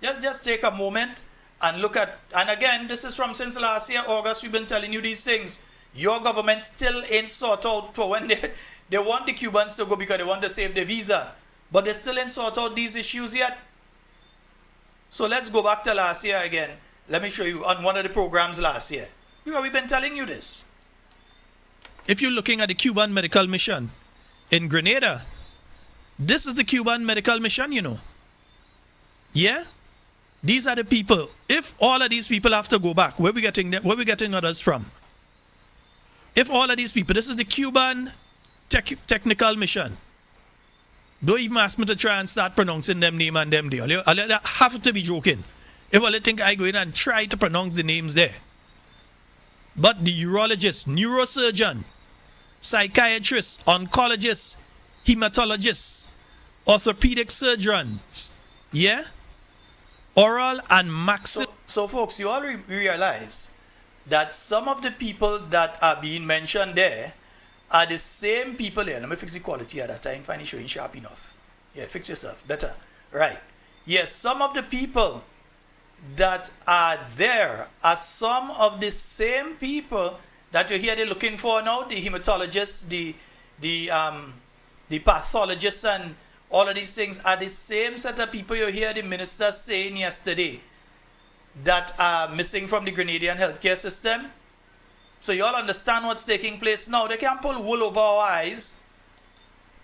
Just take a moment and look at, and again, this is from since last year, August, we've been telling you these things. Your government still ain't sort out for when they want the Cubans to go because they want to save their visa. But they still ain't sort out these issues yet. So let's go back to last year again. Let me show you on one of the programs last year. Because we've been telling you this. If you're looking at the Cuban medical mission in Grenada, this is the Cuban medical mission, you know. Yeah? These are the people. If all of these people have to go back, where we getting others from? If all of these people, this is the Cuban technical mission. Don't even ask me to try and start pronouncing them name and them there. I have to be joking. If I think I go in and try to pronounce the names there. But the urologist, neurosurgeon, psychiatrist, oncologist, hematologist, orthopedic surgeons, yeah? Oral and maxillary. So folks, you all realize that some of the people that are being mentioned there are the same people here. Let me fix the quality at that time. Find it showing sharp enough. Yeah, fix yourself. Better. Right. Yes, some of the people that are there are some of the same people that you hear they're looking for now, the hematologists, the pathologists, and all of these things are the same set of people you hear the minister saying yesterday that are missing from the Grenadian healthcare system. So you all understand what's taking place now. They can't pull wool over our eyes.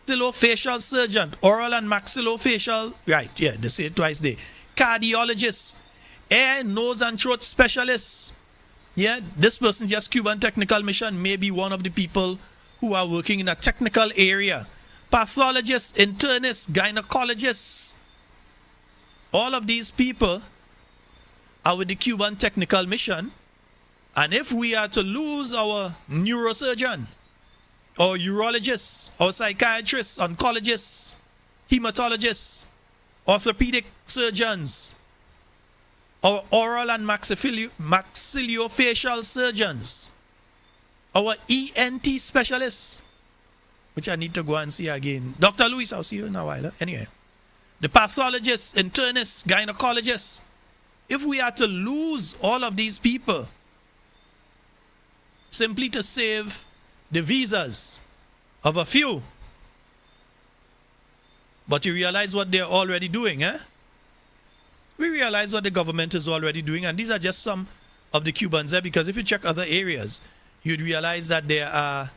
Maxillofacial surgeon, oral and maxillofacial, right, yeah, they say it twice there. Cardiologist, ear, nose and throat specialists. Yeah, this person just Cuban technical mission may be one of the people who are working in a technical area. Pathologists, internists, gynecologists. All of these people are with the Cuban technical mission. And if we are to lose our neurosurgeon, or urologists, or psychiatrists, oncologists, hematologists, orthopedic surgeons, our oral and maxillofacial surgeons, our ENT specialists, which I need to go and see again. Dr. Lewis, I'll see you in a while. Anyway, the pathologists, internists, gynecologists. If we are to lose all of these people simply to save the visas of a few, but you realize what they're already doing, eh? We realize what the government is already doing, and these are just some of the Cubans there, because if you check other areas, you'd realize that there are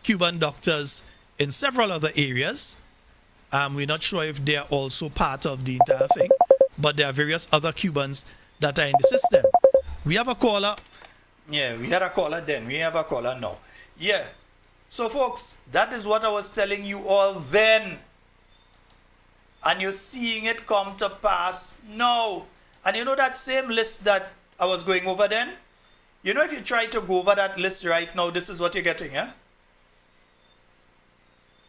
Cuban doctors in several other areas. We're not sure if they are also part of the entire thing, but there are various other Cubans that are in the system. We have a caller. Yeah, we had a caller then. We have a caller now. Yeah. So folks, that is what I was telling you all then. And you're seeing it come to pass now. And you know that same list that I was going over then? You know, if you try to go over that list right now, this is what you're getting, yeah?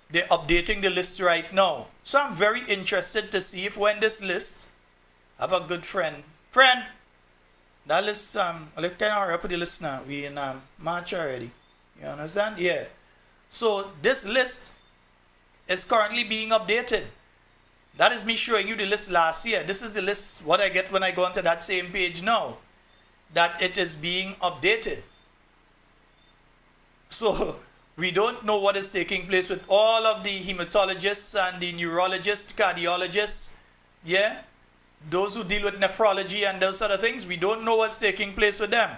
They're updating the list right now. So I'm very interested to see if when this list, I have a good friend. Friend, that list, I'll kind of hurry up with the list now. We in March already. You understand? Yeah. So this list is currently being updated. That is me showing you the list last year. This is the list, what I get when I go onto that same page now. That it is being updated. So we don't know what is taking place with all of the hematologists and the neurologists, cardiologists, yeah? Those who deal with nephrology and those sort of things, we don't know what's taking place with them.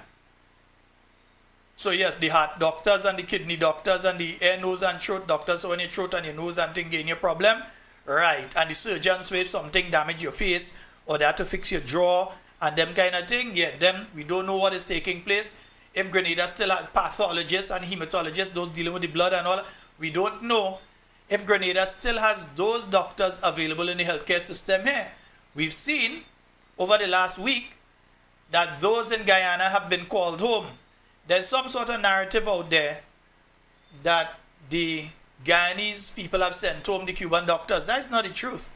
So yes, the heart doctors and the kidney doctors and the ear, nose and throat doctors, so when your throat and your nose and thing gain your problem, right, and the surgeons if something damage your face or they have to fix your jaw and them kind of thing, yeah, them, we don't know what is taking place. If Grenada still has pathologists and hematologists, those dealing with the blood and all, we don't know if Grenada still has those doctors available in the healthcare system here. We've seen over the last week that those in Guyana have been called home. There's some sort of narrative out there that the Guyanese people have sent home the Cuban doctors. That is not the truth.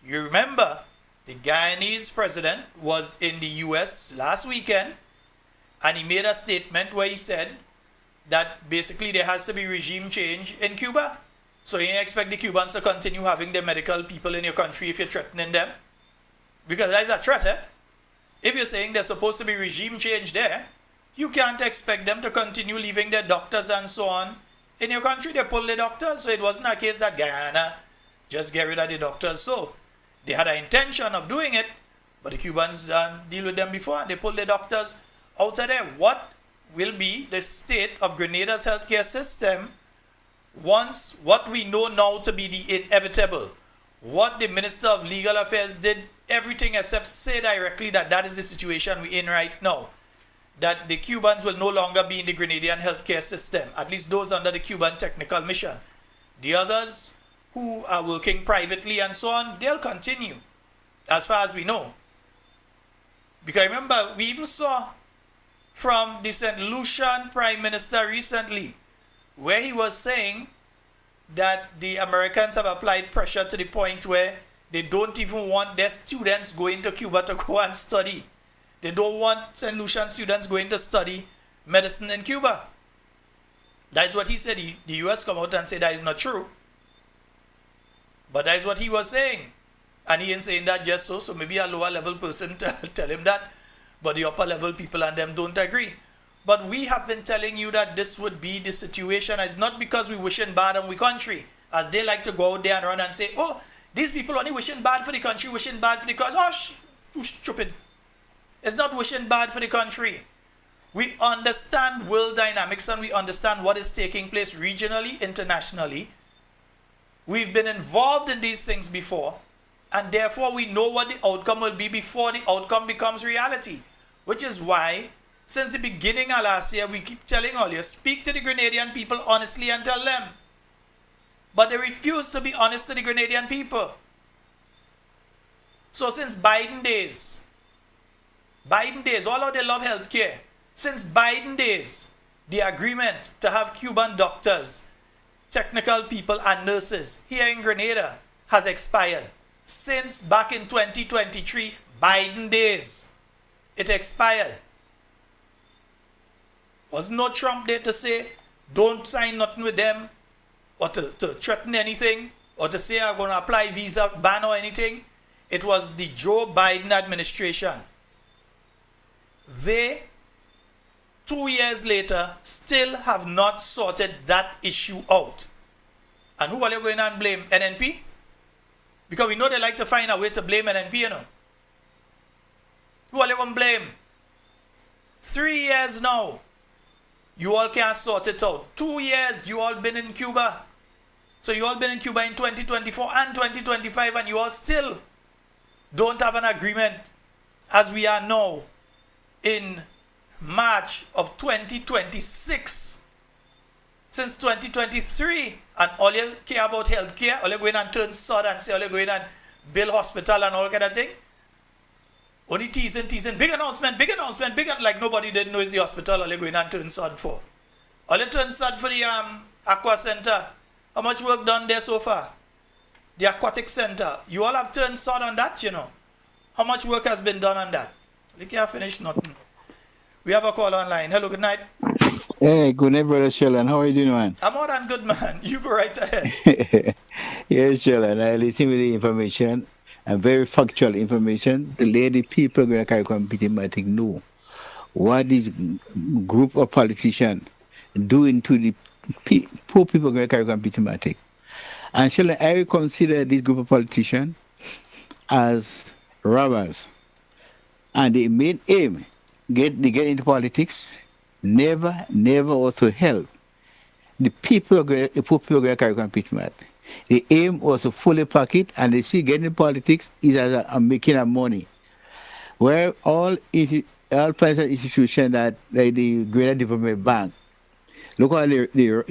You remember, the Guyanese president was in the US last weekend and he made a statement where he said that basically there has to be regime change in Cuba. So you expect the Cubans to continue having their medical people in your country if you're threatening them? Because that is a threat, eh? If you're saying there's supposed to be regime change there, you can't expect them to continue leaving their doctors and so on. In your country, they pulled the doctors, so it wasn't a case that Guyana just get rid of the doctors. So they had an intention of doing it, but the Cubans deal with them before and they pulled the doctors out of there. What will be the state of Grenada's healthcare system once what we know now to be the inevitable? What the Minister of Legal Affairs did everything except say directly that that is the situation we're in right now. That the Cubans will no longer be in the Grenadian healthcare system, at least those under the Cuban technical mission. The others who are working privately and so on, they'll continue, as far as we know. Because remember, we even saw from the St. Lucian Prime Minister recently, where he was saying that the Americans have applied pressure to the point where they don't even want their students going to Cuba to go and study. They don't want St. Lucian students going to study medicine in Cuba. That is what he said. The US come out and say that is not true. But that is what he was saying. And he ain't saying that just so maybe a lower level person tell him that. But the upper level people and them don't agree. But we have been telling you that this would be the situation. It's not because we wishing bad on the country. As they like to go out there and run and say, oh, these people only wishing bad for the country, wishing bad for the country. Oh, too stupid. It's not wishing bad for the country. We understand world dynamics and we understand what is taking place regionally, internationally. We've been involved in these things before, and therefore we know what the outcome will be before the outcome becomes reality. Which is why, since the beginning of last year, we keep telling all you, speak to the Grenadian people honestly and tell them. But they refuse to be honest to the Grenadian people. So since Biden days, all of they love healthcare. Since Biden days, the agreement to have Cuban doctors, technical people and nurses here in Grenada has expired. Since back in 2023, Biden days, it expired. Was no Trump there to say, don't sign nothing with them, or to threaten anything, or to say I'm going to apply visa ban or anything. It was the Joe Biden administration. They, 2 years later, still have not sorted that issue out. And who are you going to blame? NNP? Because we know they like to find a way to blame NNP, you know. Who are you going to blame? 3 years now. You all can't sort it out. 2 years you all been in Cuba. So you all been in Cuba in 2024 and 2025 and you all still don't have an agreement as we are now in March of 2026. since 2023, and all you care about healthcare, all you going and turn sod and say all you going and build hospital and all kind of thing. Only teasing, big announcement, like nobody didn't know it's the hospital all you going and turn sod for. All you turn sod for the aqua center. How much work done there so far? The aquatic center. You all have turned sod on that, you know. How much work has been done on that? You can't finish nothing. We have a call online. Hello, good night. Hey, good night, Brother Shalon. How are you doing, man? I'm more than good, man. You go right ahead. Yes, Shalon. I listen to the information and very factual information. The lady people going to carry competing, I think, know what this group of politicians doing to the poor people going to carry competing, I think. And Shalon, I will consider this group of politicians as robbers. And the main aim, they get into politics, never also help the people, the poor people going to carry competing, I think. The aim was to fully pocket, and they see getting in politics is as a making of money. Where all private institutions that like the Grenada Development Bank, look at the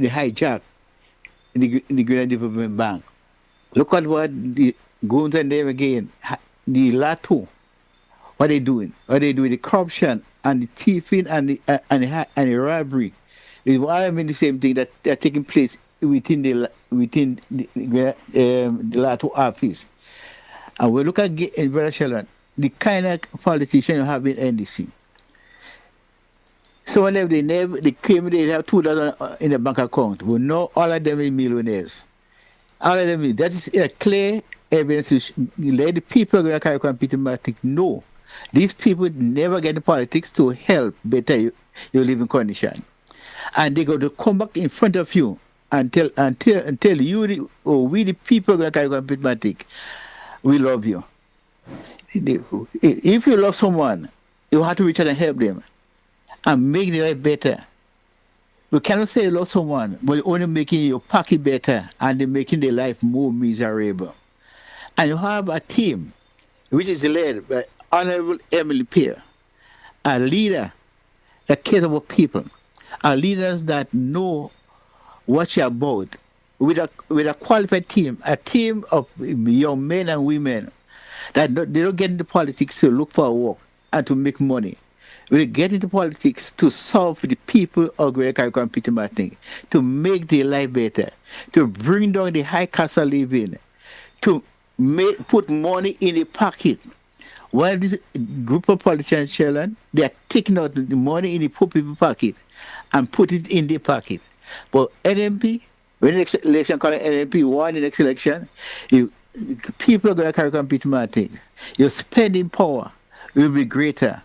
hijack the Grenada Development Bank. Look at what the goons and them again, the Lato, what they doing? What they doing? The corruption and the thieving and the robbery. Is why I mean the same thing that are taking place within the Lato office. And we look at Brother Shalon, the kind of politician you have in NDC. Some of them they came, they have $2 in the bank account. We know all of them are millionaires. All of them, that is a clear evidence to let the people going to carry competing politics know. These people never get in politics to help better your living condition. And they go to come back in front of you and tell you, we the people going to carry competing politics, we love you. If you love someone, you have to reach out and help them and make their life better. We cannot say you love someone, but you're only making your pocket better and they're making their life more miserable. And you have a team which is led by Honorable Emily Peer, a leader that cares about people, a leaders that know what you're about, with a qualified team, a team of young men and women that they don't get into politics to look for work and to make money. We get into politics to solve the people of Greater Carriacou and Peter Martin, to make their life better, to bring down the high cost of living, to put money in the pocket. While this group of politicians, Shalon, they are taking out the money in the poor people's pocket and put it in their pocket. But NMP, when the next election called NMP won the next election, people are going to carry on Peter Martin. Your spending power will be greater.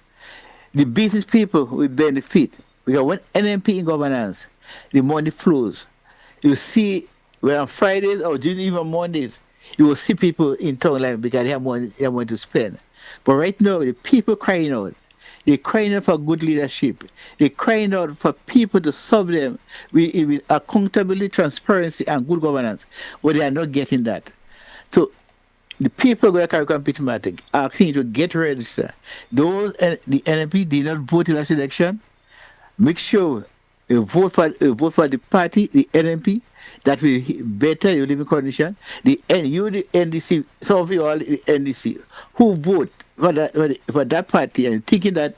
The business people will benefit. Because when NMP in governance, the money flows. You see, when on Fridays or during even Mondays, you will see people in town like because they have money to spend. But right now, the people crying out. They're crying out for good leadership. They're crying out for people to serve them with accountability, transparency, and good governance. But they are not getting that. So the people going to carry competing matter asking you to get registered. Those the NMP did not vote in last election. Make sure you vote for the party, the NMP, that will better your living condition. The NDC, some of you all the NDC who vote for that party and thinking that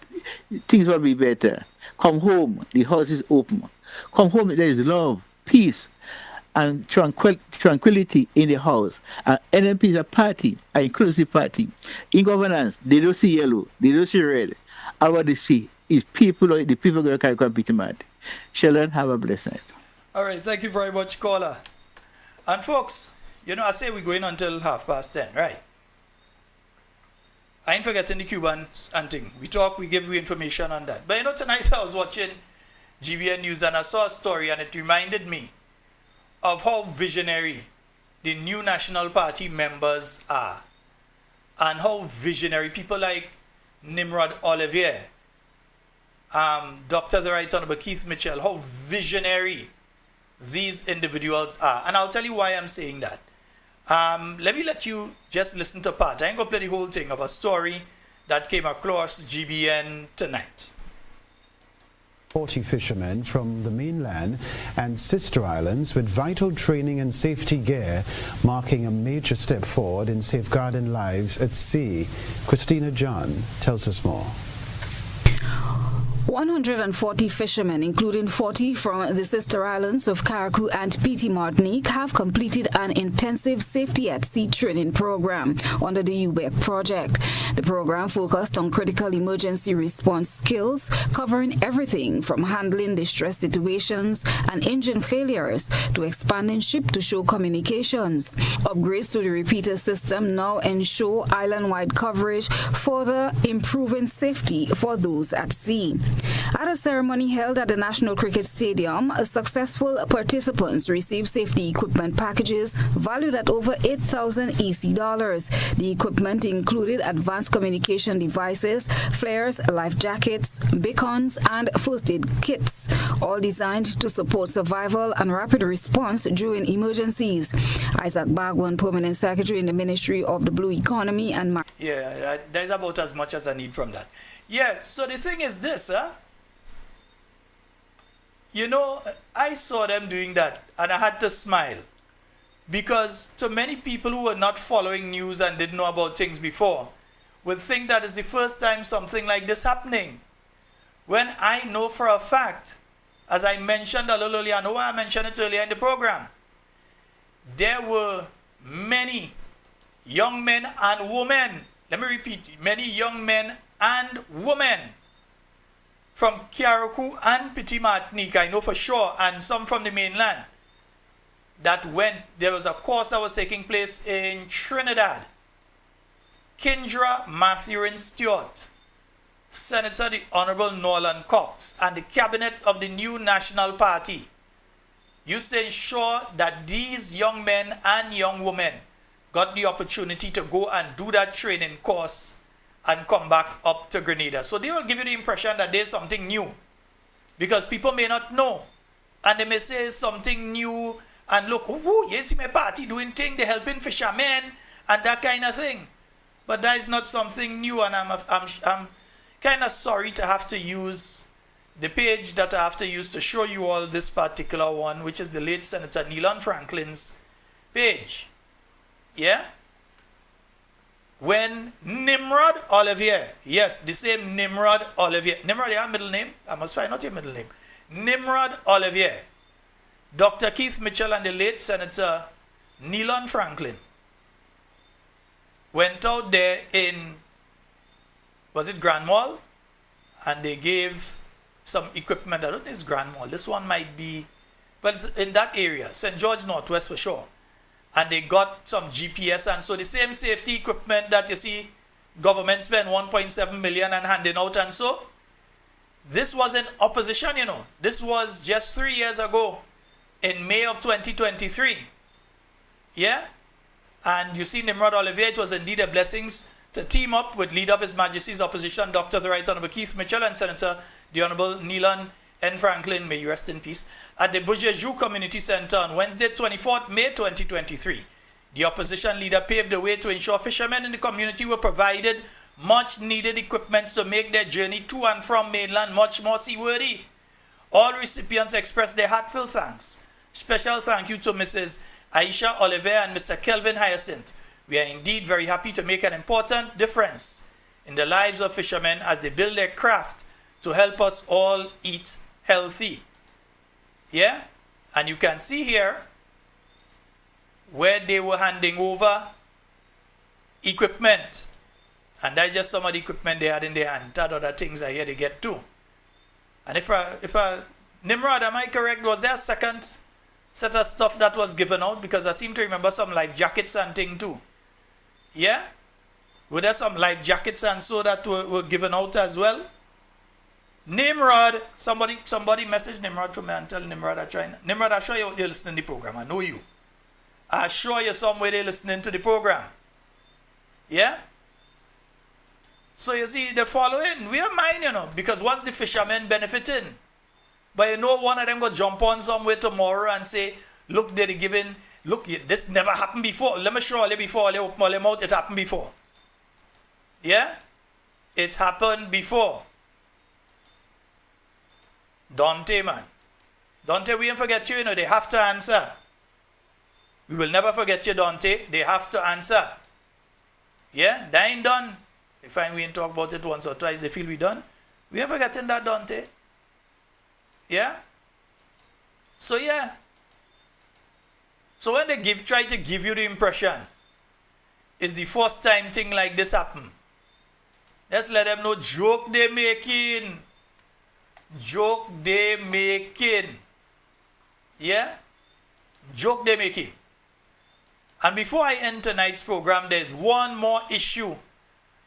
things will be better. Come home, the house is open. Come home, there is love, peace, and tranquility in the house. And NMP is a party, an inclusive party. In governance, they don't see yellow, they don't see red. All what they see is the people going to carry competing mad. Shalon, have a blessed night. All right, thank you very much, caller. And folks, I say we're going until 10:30, right? I ain't forgetting the Cuban and thing. We talk, we give you information on that. But tonight I was watching GBN News and I saw a story and it reminded me of how visionary the new National Party members are. And how visionary people like Nimrod Olivier, Dr. the Right Honorable Keith Mitchell, how visionary these individuals are. And I'll tell you why I'm saying that. Let me let you just listen to part. I ain't gonna play the whole thing of a story that came across GBN tonight. 40 fishermen from the mainland and sister islands with vital training and safety gear, marking a major step forward in safeguarding lives at sea. Christina John tells us more. 140 fishermen, including 40 from the sister islands of Carriacou and Petit Martinique, have completed an intensive safety at sea training program under the UBEC project. The program focused on critical emergency response skills, covering everything from handling distress situations and engine failures to expanding ship-to-shore communications. Upgrades to the repeater system now ensure island-wide coverage, further improving safety for those at sea. At a ceremony held at the National Cricket Stadium, successful participants received safety equipment packages valued at over 8,000 EC dollars. The equipment included advanced communication devices, flares, life jackets, beacons, and first aid kits, all designed to support survival and rapid response during emergencies. Isaac Bagwan, Permanent Secretary in the Ministry of the Blue Economy and Yeah, there's about as much as I need from that. Yeah, so the thing is this, you know, I saw them doing that and I had to smile, because to many people who were not following news and didn't know about things before would think that is the first time something like this happening, when I know for a fact, as I mentioned a little earlier, I know why I mentioned it earlier in the program, there were many young men and women, let me repeat, many young men and women from Carriacou and Petit Martinique, I know for sure, and some from the mainland, that went, there was a course that was taking place in Trinidad. Kindra Matthew Stewart, Senator the Honorable Norland Cox, and the cabinet of the new National Party used to ensure that these young men and young women got the opportunity to go and do that training course and come back up to Grenada. So they will give you the impression that there's something new, because people may not know, and they may say something new, and look, oh, you see my party doing thing, they're helping fishermen and that kind of thing. But that is not something new, and I'm kind of sorry to have to use the page that I have to use to show you all this particular one, which is the late Senator Nealon Franklin's page. Yeah? When Nimrod Olivier, yes, the same Nimrod Olivier. Nimrod, your middle name? I must find out your middle name. Nimrod Olivier, Dr. Keith Mitchell, and the late Senator Nealon Franklin went out there in, was it Grand Mall? And they gave some equipment. I don't think it's Grand Mall. This one might be, but it's in that area, St. George Northwest for sure. And they got some GPS, and so the same safety equipment that you see government spend 1.7 million and handing out, and so this was in opposition, you know. This was just 3 years ago in May of 2023. Yeah? And you see Nimrod Olivier, it was indeed a blessing to team up with Leader of His Majesty's Opposition, Dr. the Right Honorable Keith Mitchell, and Senator the Honorable Nealon N. Franklin, may you rest in peace, at the Bourgeois Community Center on Wednesday, 24th May 2023. The opposition leader paved the way to ensure fishermen in the community were provided much needed equipment to make their journey to and from mainland much more seaworthy. All recipients expressed their heartfelt thanks. Special thank you to Mrs. Aisha Oliver and Mr. Kelvin Hyacinth. We are indeed very happy to make an important difference in the lives of fishermen as they build their craft to help us all eat healthy. Yeah? And you can see here where they were handing over equipment. And that's just some of the equipment they had in their hand. That other things are here to get to. And if Nimrod, am I correct? Was there a second set of stuff that was given out? Because I seem to remember some life jackets and thing too. Yeah? Were there some life jackets and so that were given out as well? Nimrod, somebody message Nimrod for me and tell Nimrod I try. Nimrod, I sure you're listening to the program. I know you. I assure you somewhere they're listening to the program. Yeah? So you see, the following, we are mine, you know, because once the fishermen benefiting, but you know one of them go jump on somewhere tomorrow and say, look, they're giving, look, this never happened before. Let me show you before, they open my mouth, it happened before. Yeah? It happened before. Dante, man. Dante, we ain't forget you, they have to answer. We will never forget you, Dante. They have to answer. Yeah, that ain't done. They find we ain't talk about it once or twice, they feel we done. We ain't forgetting that, Dante. Yeah? So, yeah. So when they try to give you the impression, it's the first time thing like this happen. Let's let them know joke they making. Joke they making. Yeah? Joke they making. And before I end tonight's program, there's one more issue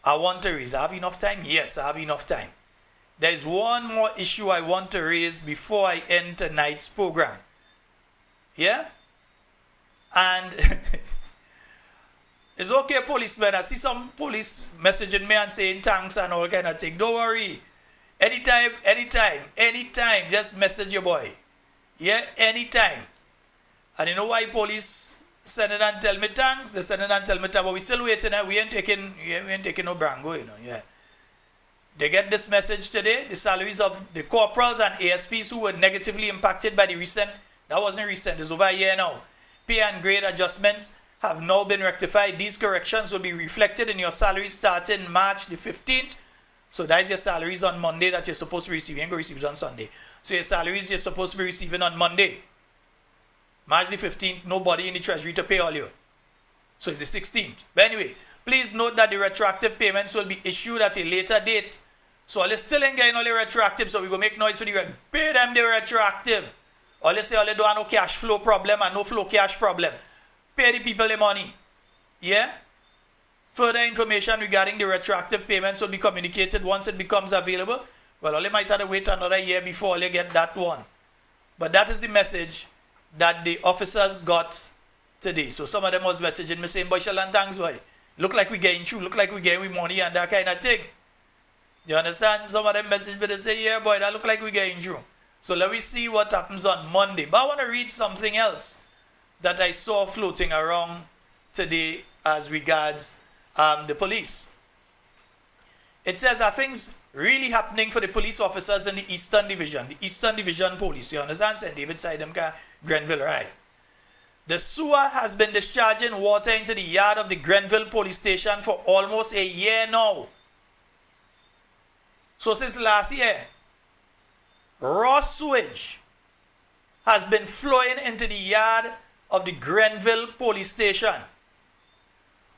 I want to raise. I have enough time? Yes, I have enough time. There's one more issue I want to raise before I end tonight's program. Yeah? And it's okay, policemen. I see some police messaging me and saying thanks and all kind of thing. Don't worry. Anytime, just message your boy. Yeah, anytime. And you know why police send it and tell me thanks? They send it and tell me thanks, but we still waiting. We ain't taking no brango, yeah. They get this message today. The salaries of the corporals and ASPs who were negatively impacted by the recent, that wasn't recent, it's over a year now, pay and grade adjustments have now been rectified. These corrections will be reflected in your salaries starting March the 15th. So that is your salaries on Monday that you're supposed to receive. You ain't going to receive it on Sunday. So your salaries you're supposed to be receiving on Monday. March the 15th, nobody in the treasury to pay all you. So it's the 16th. But anyway, please note that the retroactive payments will be issued at a later date. So all still ain't getting all the retroactive, so we go make noise for the pay them the retroactive. All they say all they don't have no cash flow problem and no flow cash problem. Pay the people the money. Yeah? Further information regarding the retroactive payments will be communicated once it becomes available. Well, all they might have to wait another year before they get that one. But that is the message that the officers got today. So some of them was messaging me saying, boy, Shalon, thanks, boy. Look like we getting through, look like we getting money and that kind of thing. You understand? Some of them message me, they say, yeah, boy, that look like we getting through. So let me see what happens on Monday. But I want to read something else that I saw floating around today as regards the police. It says, are things really happening for the police officers in the Eastern Division? The Eastern Division Police, you understand? St. David side, Grenville, right? The sewer has been discharging water into the yard of the Grenville police station for almost a year now. So since last year, raw sewage has been flowing into the yard of the Grenville police station.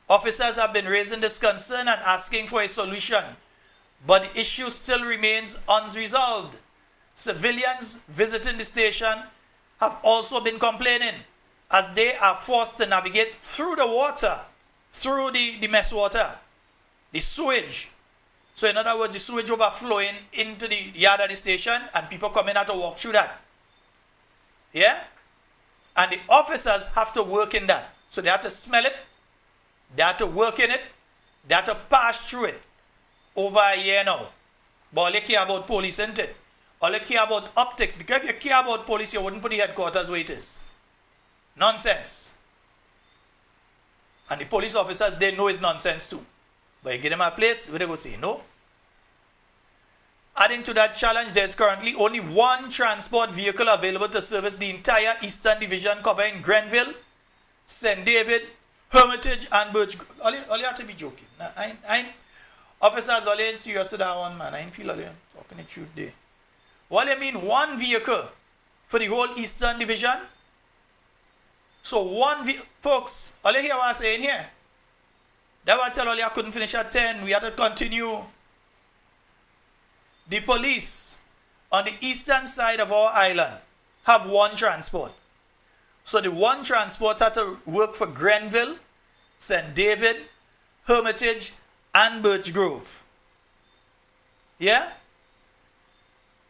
Officers have been raising this concern and asking for a solution, but the issue still remains unresolved. Civilians visiting the station have also been complaining as they are forced to navigate through the water, through the mess water, the sewage. So in other words, the sewage overflowing into the yard of the station and people coming out to walk through that. Yeah? And the officers have to work in that. So they have to smell it, they have to work in it, they have to pass through it over a year now. But all they care about police, isn't it? All they care about optics. Because if you care about police, you wouldn't put the headquarters where it is. Nonsense. And the police officers, they know it's nonsense too. But you give them a place, where they go say no. Adding to that challenge, there is currently only one transport vehicle available to service the entire Eastern Division covering Grenville, St. David, Hermitage, and Birch. All you have to be joking. Officers, all you ain't serious to that one, man. I ain't feel all you talking the truth there. What do you mean one vehicle for the whole Eastern Division? So folks, all you hear what I'm saying here? That was tell all you I couldn't finish at 10. We had to continue. The police on the eastern side of our island have one transport. So the one transport had to work for Grenville, St. David, Hermitage, and Birch Grove. Yeah?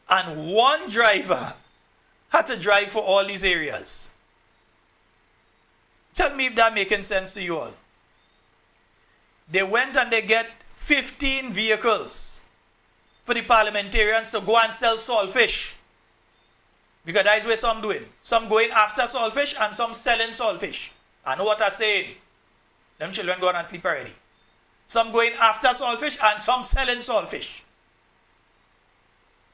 And one driver had to drive for all these areas. Tell me if that making sense to you all. They went and they get 15 vehicles for the parliamentarians to go and sell saltfish. Because that is where some doing. Some going after saltfish and some selling saltfish. I know what I'm saying. Them children go on and sleep already. Some going after saltfish and some selling saltfish.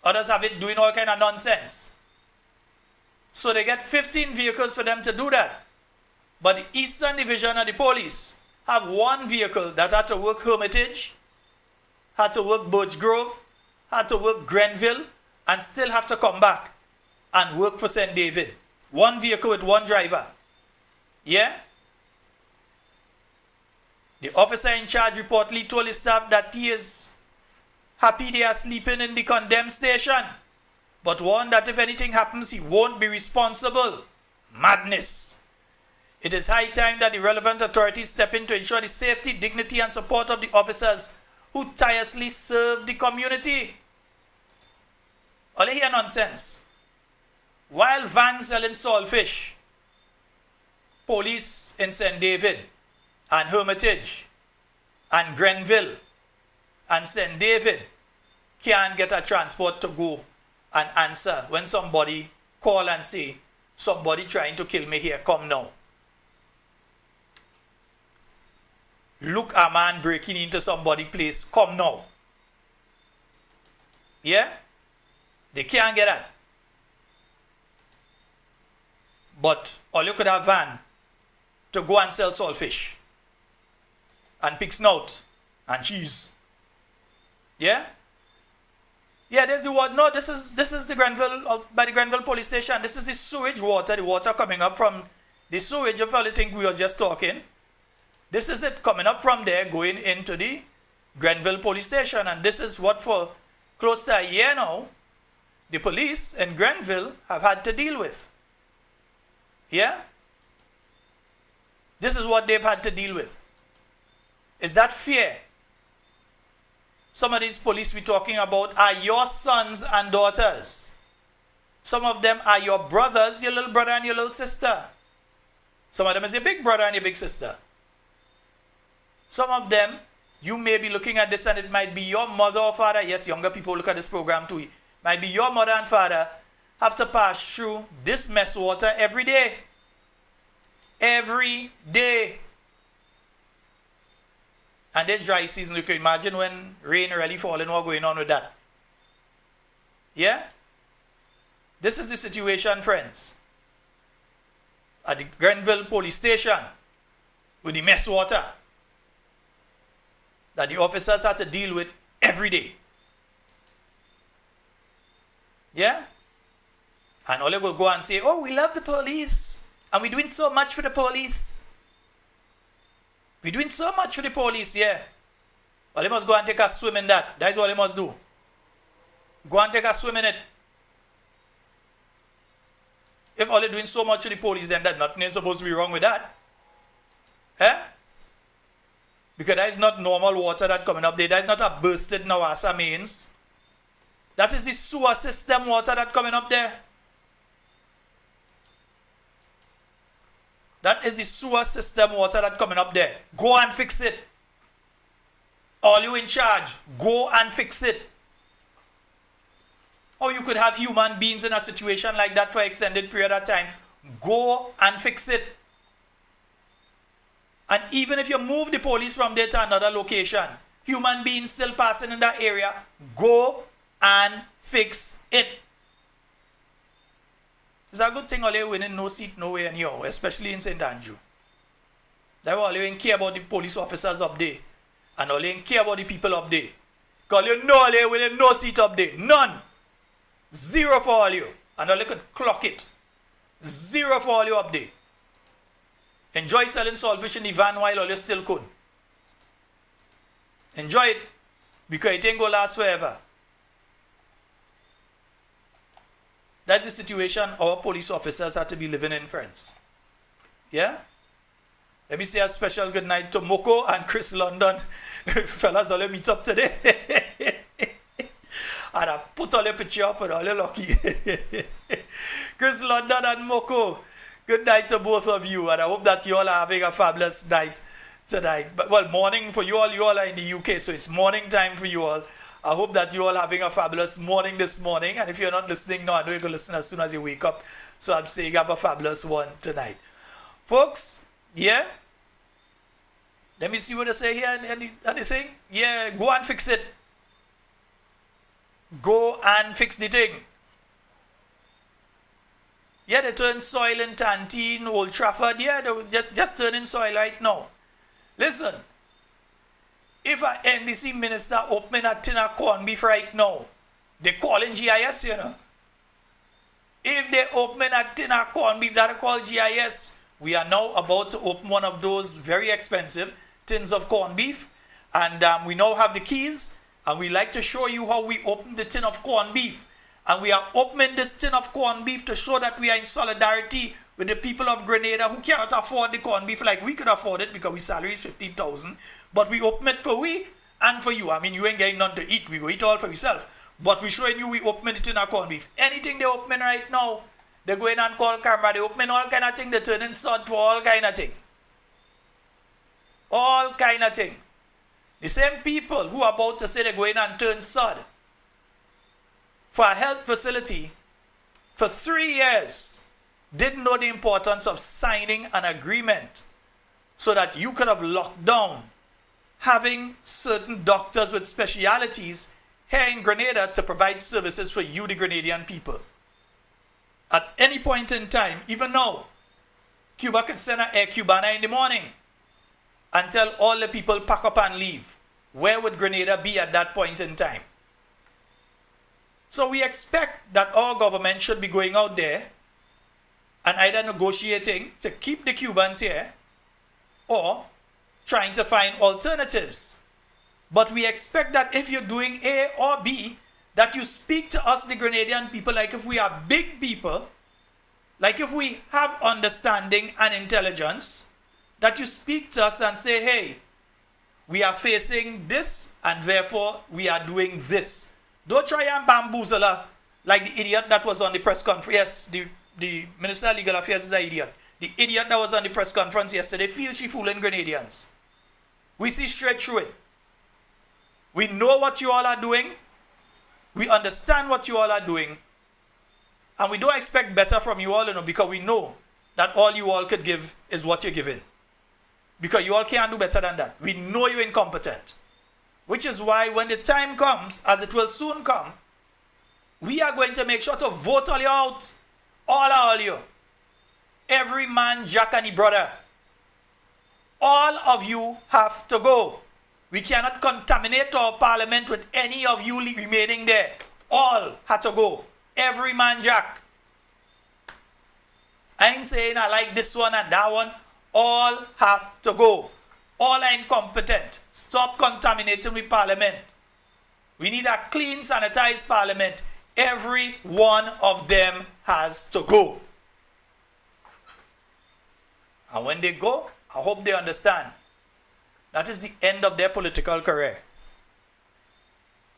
Others have it doing all kind of nonsense. So they get 15 vehicles for them to do that. But the Eastern Division of the police have one vehicle that had to work Hermitage, had to work Birch Grove, had to work Grenville, and still have to come back and work for St. David. One vehicle with one driver. Yeah? The officer in charge reportedly told his staff that he is happy they are sleeping in the condemned station, but warned that if anything happens, he won't be responsible. Madness. It is high time that the relevant authorities step in to ensure the safety, dignity, and support of the officers who tirelessly serve the community. All you hear nonsense. While vans selling saltfish, police in St. David and Hermitage and Grenville and St. David can't get a transport to go and answer when somebody call and say, somebody trying to kill me here, come now. Look, a man breaking into somebody's place, come now. Yeah? They can't get that. But all you could have van to go and sell saltfish and pig snout and cheese. Yeah? Yeah, there's the water. No, this is the Grenville, by the Grenville police station. This is the sewage water, the water coming up from the sewage, if you think we were just talking. This is it coming up from there, going into the Grenville police station. And this is what for close to a year now, the police in Grenville have had to deal with. Yeah? This is what they've had to deal with. Is that fear? Some of these police we're talking about are your sons and daughters. Some of them are your brothers, your little brother and your little sister. Some of them is your big brother and your big sister. Some of them, you may be looking at this and it might be your mother or father. Yes, younger people look at this program too. It might be your mother and father have to pass through this mess water every day. Every day. And this dry season, you can imagine when rain really falling, what going on with that. Yeah? This is the situation, friends. At the Grenville police station, with the mess water that the officers had to deal with every day. Yeah? And all they will go and say, oh, we love the police. And we're doing so much for the police. We're doing so much for the police, yeah. Well, they must go and take a swim in that. That's all they must do. Go and take a swim in it. If all they're doing so much for the police, then that nothing is supposed to be wrong with that. Eh? Because that is not normal water that coming up there. That is not a bursted Nawasa mains. That is the sewer system water that coming up there. That is the sewer system water that coming up there. Go and fix it. All you in charge, go and fix it. Or you could have human beings in a situation like that for an extended period of time. Go and fix it. And even if you move the police from there to another location, human beings still passing in that area, go and fix it. It's a good thing all you winning no seat nowhere anyhow, especially in St. Andrew. That's why all you care about the police officers up there. And all you care about the people up there. Because you know all you winning no seat up there. None. Zero for all you. And all you could clock it. Zero for all you up there. Enjoy selling saltfish in the van while all you still could. Enjoy it. Because it ain't going to last forever. That's the situation our police officers have to be living in, friends. Yeah? Let me say a special good night to Moko and Chris London. Fellas, all you meet up today. And I put all your picture up and all you lucky. Chris London and Moko, good night to both of you. And I hope that you all are having a fabulous night tonight. But, well, morning for you all. You all are in the UK, so it's morning time for you all. I hope that you all are having a fabulous morning this morning. And if you're not listening now, I know you're going to listen as soon as you wake up. So I'm saying have a fabulous one tonight. Folks, yeah? Let me see what I say here. Anything? Yeah, go and fix it. go and fix the thing. Yeah, they turn soil in Tantine, Old Trafford. Yeah, they just turning soil right now. Listen, if an NBC minister opening a tin of corned beef right now, they calling GIS, you know. If they open a tin of corned beef that are called GIS, we are now about to open one of those very expensive tins of corned beef. And we now have the keys. And we like to show you how we open the tin of corned beef. And we are opening this tin of corned beef to show that we are in solidarity with the people of Grenada who cannot afford the corned beef like we could afford it because we salary is 15,000. But we open it for we and for you. I mean, you ain't getting none to eat. We go eat all for yourself. But we showing you we open it in our corned beef. Anything they open right now, they go in and call camera. They open all kind of thing. They turn in sod for all kind of thing. All kind of thing. The same people who are about to say they go in and turn sod for a health facility for 3 years didn't know the importance of signing an agreement so that you could have locked down having certain doctors with specialities here in Grenada to provide services for you, the Grenadian people. At any point in time, even now, Cuba could send an Air Cubana in the morning and tell all the people pack up and leave. Where would Grenada be at that point in time? So we expect that our government should be going out there and either negotiating to keep the Cubans here or trying to find alternatives. But we expect that if you're doing A or B, that you speak to us, the Grenadian people, like if we are big people, like if we have understanding and intelligence, that you speak to us and say, hey, we are facing this and therefore we are doing this. Don't try and bamboozle her like the idiot that was on the press conference. Yes, the Minister of Legal Affairs is an idiot. The idiot that was on the press conference yesterday feels she fooling Grenadians. We see straight through it. We know what you all are doing. We understand what you all are doing. And we don't expect better from you all, you know, because we know that all you all could give is what you're giving. Because you all can't do better than that. We know you're incompetent. Which is why when the time comes, as it will soon come, we are going to make sure to vote all you out. All you. Every man, Jack and his brother. All of you have to go. We cannot contaminate our parliament with any of you remaining there. All had to go. Every man, Jack. I ain't saying I like this one and that one. All have to go. All are incompetent. Stop contaminating with parliament. We need a clean, sanitized parliament. Every one of them has to go. And when they go, I hope they understand. That is the end of their political career.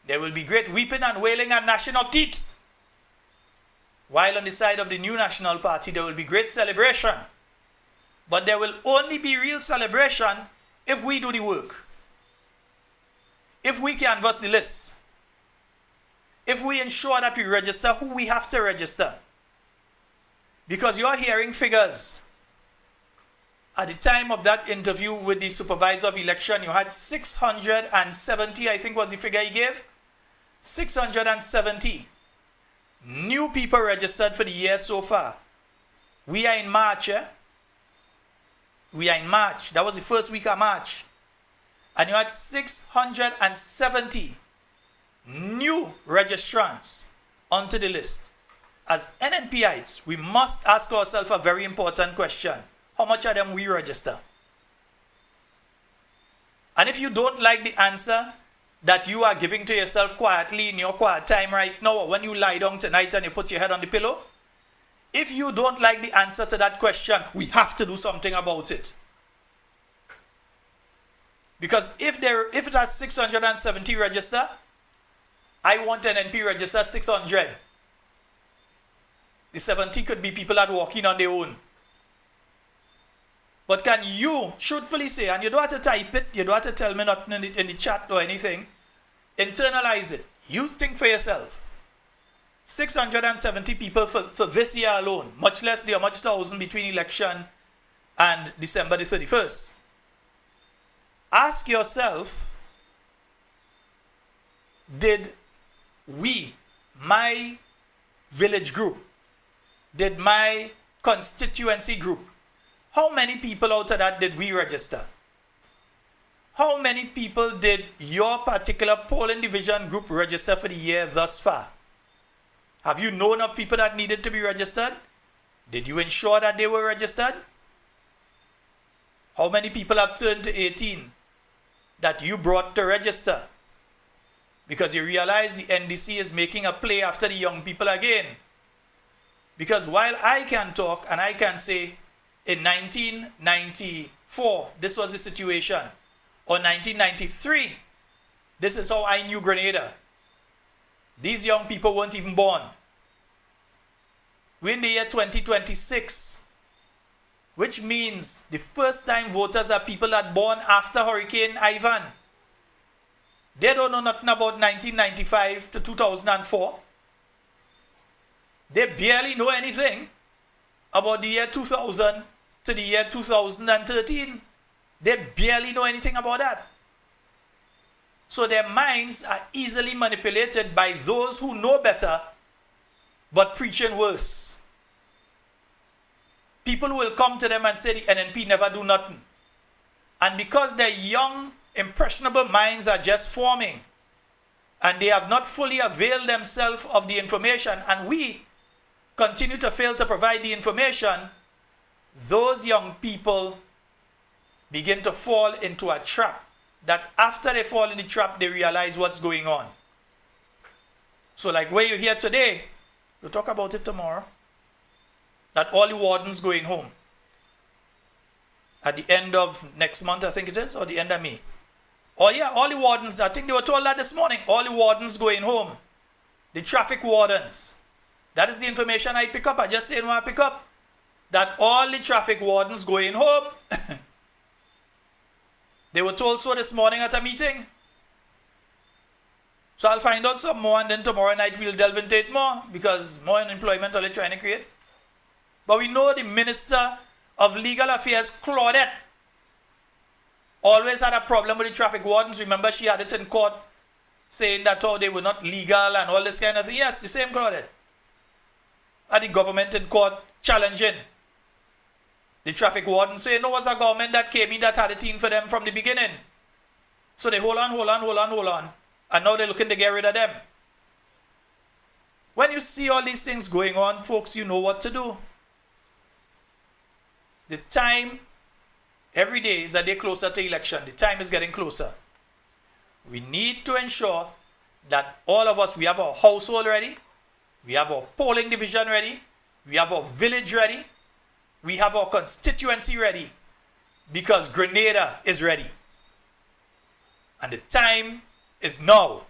There will be great weeping and wailing and gnashing of teeth. While on the side of the new National Party, there will be great celebration. But there will only be real celebration if we do the work. If we canvass the list. If we ensure that we register who we have to register. Because you're hearing figures. At the time of that interview with the supervisor of election, you had 670, I think was the figure he gave. 670 new people registered for the year so far. We are in March, eh? We are in March. That was the first week of March. And you had 670 new registrants onto the list. As NNPites, we must ask ourselves a very important question. How much of them we register? And if you don't like the answer that you are giving to yourself quietly in your quiet time right now, or when you lie down tonight and you put your head on the pillow, if you don't like the answer to that question, we have to do something about it. Because if it has 670 register, I want an NP register 600. The 70 could be people that walk in on their own. But can you truthfully say, and you don't have to type it, you don't have to tell me nothing in the chat or anything, internalize it. You think for yourself. 670 people for this year alone, much less the much thousand between election and December the 31st. Ask yourself, did my village group, did my constituency group, how many people out of that did we register? How many people did your particular polling division group register for the year thus far? Have you known of people that needed to be registered? Did you ensure that they were registered? How many people have turned to 18 that you brought to register? Because you realize the NDC is making a play after the young people again. Because while I can talk and I can say in 1994, this was the situation, or 1993, this is how I knew Grenada. These young people weren't even born. We're in the year 2026, which means the first time voters are people that born after Hurricane Ivan. They don't know nothing about 1995 to 2004. They barely know anything about the year 2000 to the year 2013. They barely know anything about that. So their minds are easily manipulated by those who know better but preaching worse. People will come to them and say the NNP never do nothing. And because their young, impressionable minds are just forming and they have not fully availed themselves of the information, and we continue to fail to provide the information, those young people begin to fall into a trap that after they fall in the trap, they realize what's going on. So like where you're here today, we'll talk about it tomorrow, that all the wardens going home at the end of next month, I think it is, or the end of May. Oh yeah, all the wardens, I think they were told that this morning, all the wardens going home, the traffic wardens. That is the information I pick up. I just say what I pick up, that all the traffic wardens going home. They were told so this morning at a meeting. So I'll find out some more, and then tomorrow night we'll delve into it more, because more unemployment are they trying to create. But we know the Minister of Legal Affairs, Claudette, always had a problem with the traffic wardens. Remember, she had it in court saying that they were not legal and all this kind of thing. Yes, the same Claudette. Had the government in court challenging the traffic warden, saying no, it was a government that came in that had it in for them from the beginning. So they hold on. And now they're looking to get rid of them. When you see all these things going on, folks, you know what to do. The time, every day is a day closer to election. The time is getting closer. We need to ensure that all of us, we have our household ready, we have our polling division ready, we have our village ready, we have our constituency ready, because Grenada is ready. And the time is now.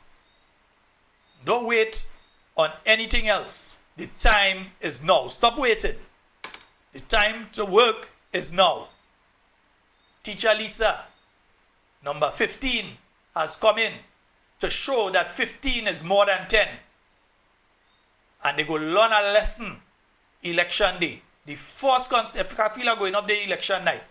Don't wait on anything else. The time is now. Stop waiting. The time to work is now. Teacher Lisa, number 15, has come in to show that 15 is more than 10. And they go learn a lesson election day. The first if I feel like going up the election night,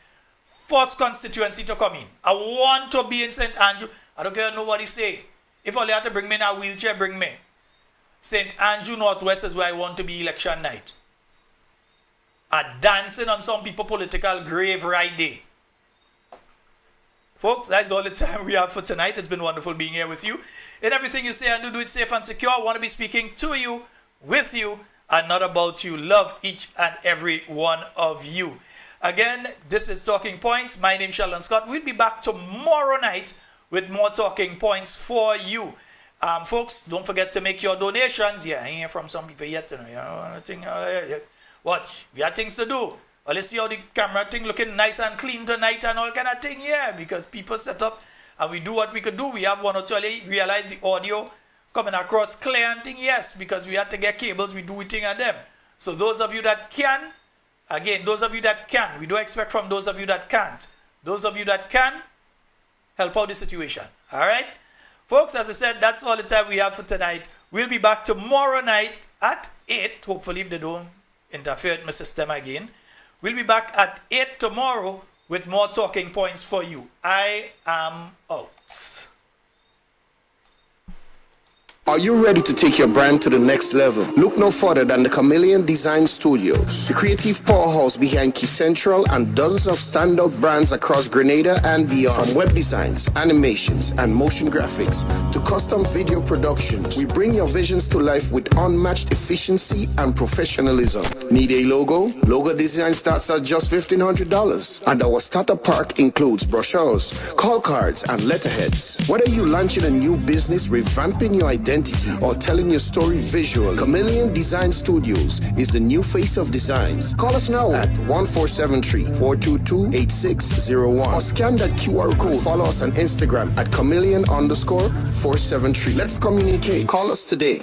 first constituency to come in. I want to be in St. Andrew. I don't care nobody say. If only have to bring me in a wheelchair, bring me. St. Andrew Northwest is where I want to be election night. Dancing on some people political grave right there. Folks, that's all the time we have for tonight. It's been wonderful being here with you. In everything you say and do it safe and secure. I want to be speaking to you, with you, and not about you. Love each and every one of you. Again, this is Talking Points. My name is Shalon Scott. We'll be back tomorrow night with more talking points for you. Folks, don't forget to make your donations. Yeah, I hear from some people yet. Watch, we have things to do. Well, let's see how the camera thing looking nice and clean tonight and all kind of thing. Yeah, because people set up and we do what we could do. We have one or two, realize the audio coming across clear and thing. Yes, because we had to get cables. We do it thing and them. So those of you that can, again, those of you that can, we do expect from those of you that can't. Those of you that can, help out the situation. All right? Folks, as I said, that's all the time we have for tonight. We'll be back tomorrow night at 8. Hopefully, if they don't interfere with my system again. We'll be back at 8 tomorrow with more talking points for you. I am out. Are you ready to take your brand to the next level? Look no further than the Chameleon Design Studios, the creative powerhouse behind Key Central and dozens of standout brands across Grenada and beyond. From web designs, animations, and motion graphics to custom video productions, we bring your visions to life with unmatched efficiency and professionalism. Need a logo? Logo design starts at just $1,500. And our starter pack includes brochures, call cards, and letterheads. Whether you're launching a new business, revamping your identity, or telling your story visually, Chameleon Design Studios is the new face of designs. Call us now at 1473-422-8601 or scan that QR code. Follow us on Instagram at chameleon_473. Let's communicate. Call us today.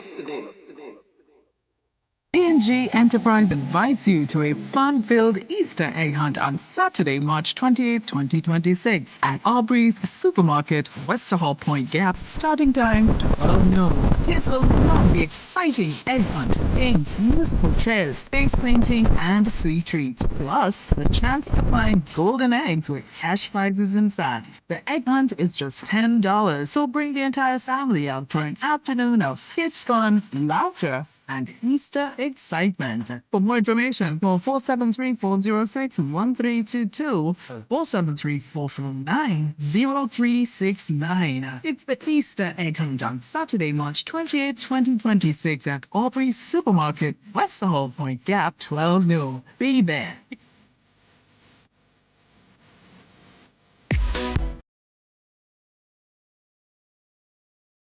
P&G Enterprise invites you to a fun-filled Easter egg hunt on Saturday, March 28, 2026 at Aubrey's Supermarket, Westerhall Point Gap, starting time 12 noon. Kids will love the exciting egg hunt, games, musical chairs, face painting, and sweet treats, plus the chance to find golden eggs with cash prizes inside. The egg hunt is just $10, so bring the entire family out for an afternoon of kids fun, laughter, and Easter excitement. For more information, call 473-406-1322, 473-449-0369. It's the Easter egg hunt on Saturday, March 28, 2026 at Aubrey's Supermarket, Westerhall Point Gap, 12 noon. Be there.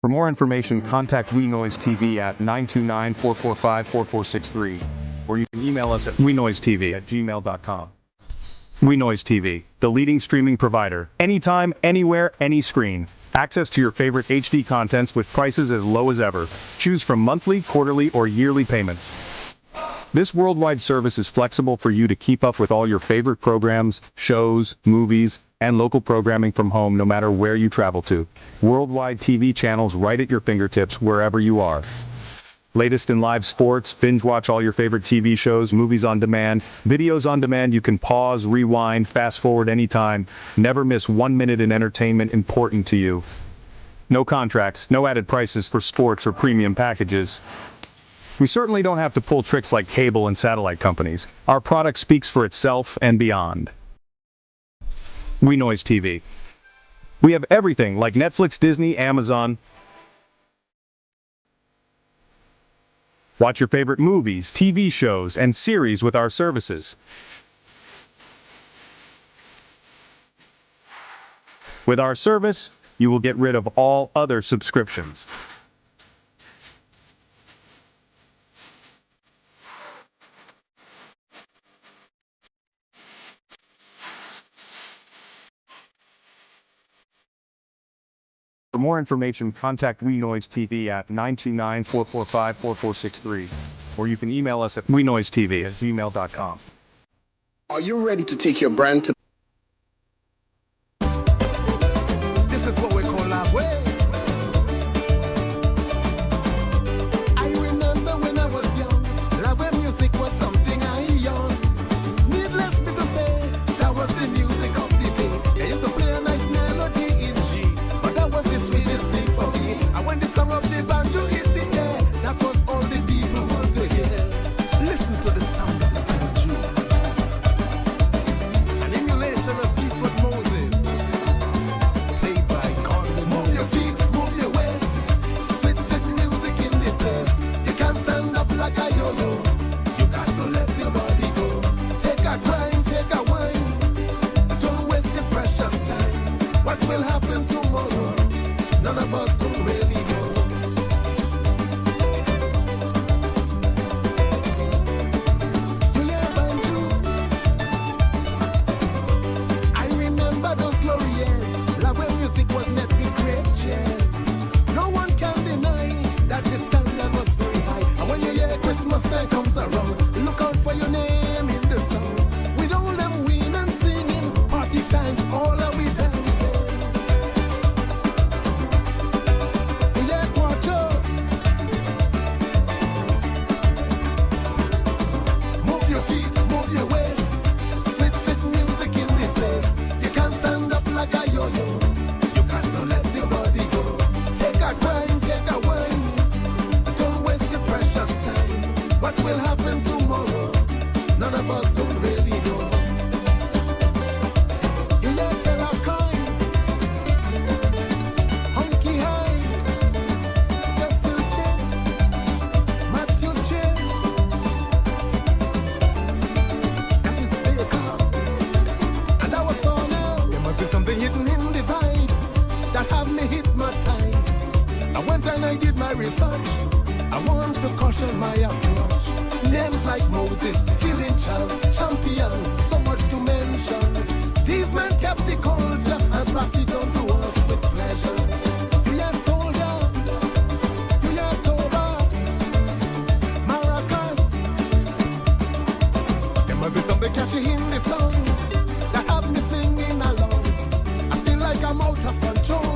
For more information, contact We Noise TV at 929-445-4463, or you can email us at wenoisetv@gmail.com. We Noise TV, the leading streaming provider. Anytime, anywhere, any screen. Access to your favorite HD contents with prices as low as ever. Choose from monthly, quarterly, or yearly payments. This worldwide service is flexible for you to keep up with all your favorite programs, shows, movies, and local programming from home no matter where you travel to. Worldwide TV channels right at your fingertips wherever you are. Latest in live sports, binge watch all your favorite TV shows, movies on demand, videos on demand. You can pause, rewind, fast forward anytime. Never miss 1 minute in entertainment important to you. No contracts, no added prices for sports or premium packages. We certainly don't have to pull tricks like cable and satellite companies. Our product speaks for itself and beyond. We Noise TV. We have everything like Netflix, Disney, Amazon. Watch your favorite movies, TV shows, and series with our services. With our service, you will get rid of all other subscriptions. For more information, contact We Noise TV at 929-445-4463, or you can email us at wenoisetv@gmail.com. Are you ready to take your brand to... This is what we call our way. I remember when I was young, love and music was something I yearned. Needless me to say, that was the music of the day. I used to play a nice melody in G, but that was the sweetest thing for me. And when the song of the banjo hit the air, that was all the people want to hear. Listen to the sound of the banjo. An emulation of Deepwood Moses, played by God. Move your feet, move your waist, sweet, sweet music in the place. You can't stand up like a yo-yo. You got to let your body go. Take a grind, take a wine. Don't waste this precious time. What will happen tomorrow? None of us don't really know. You hear banjo? I remember those glory years. Love when music was met with great cheers. No one can deny that the standard was very high. And when you hear Christmas time comes around, look out for your name in the song. With all them women singing, party time, all of we dancing. very such. I want to caution my approach. Names like Moses, Killing Charles, Champion, so much to mention. These men kept the culture and pass it on to us with pleasure. We are soldier, we are Toba, Maracas. There must be something catchy in the song that have me singing along. I feel like I'm out of control.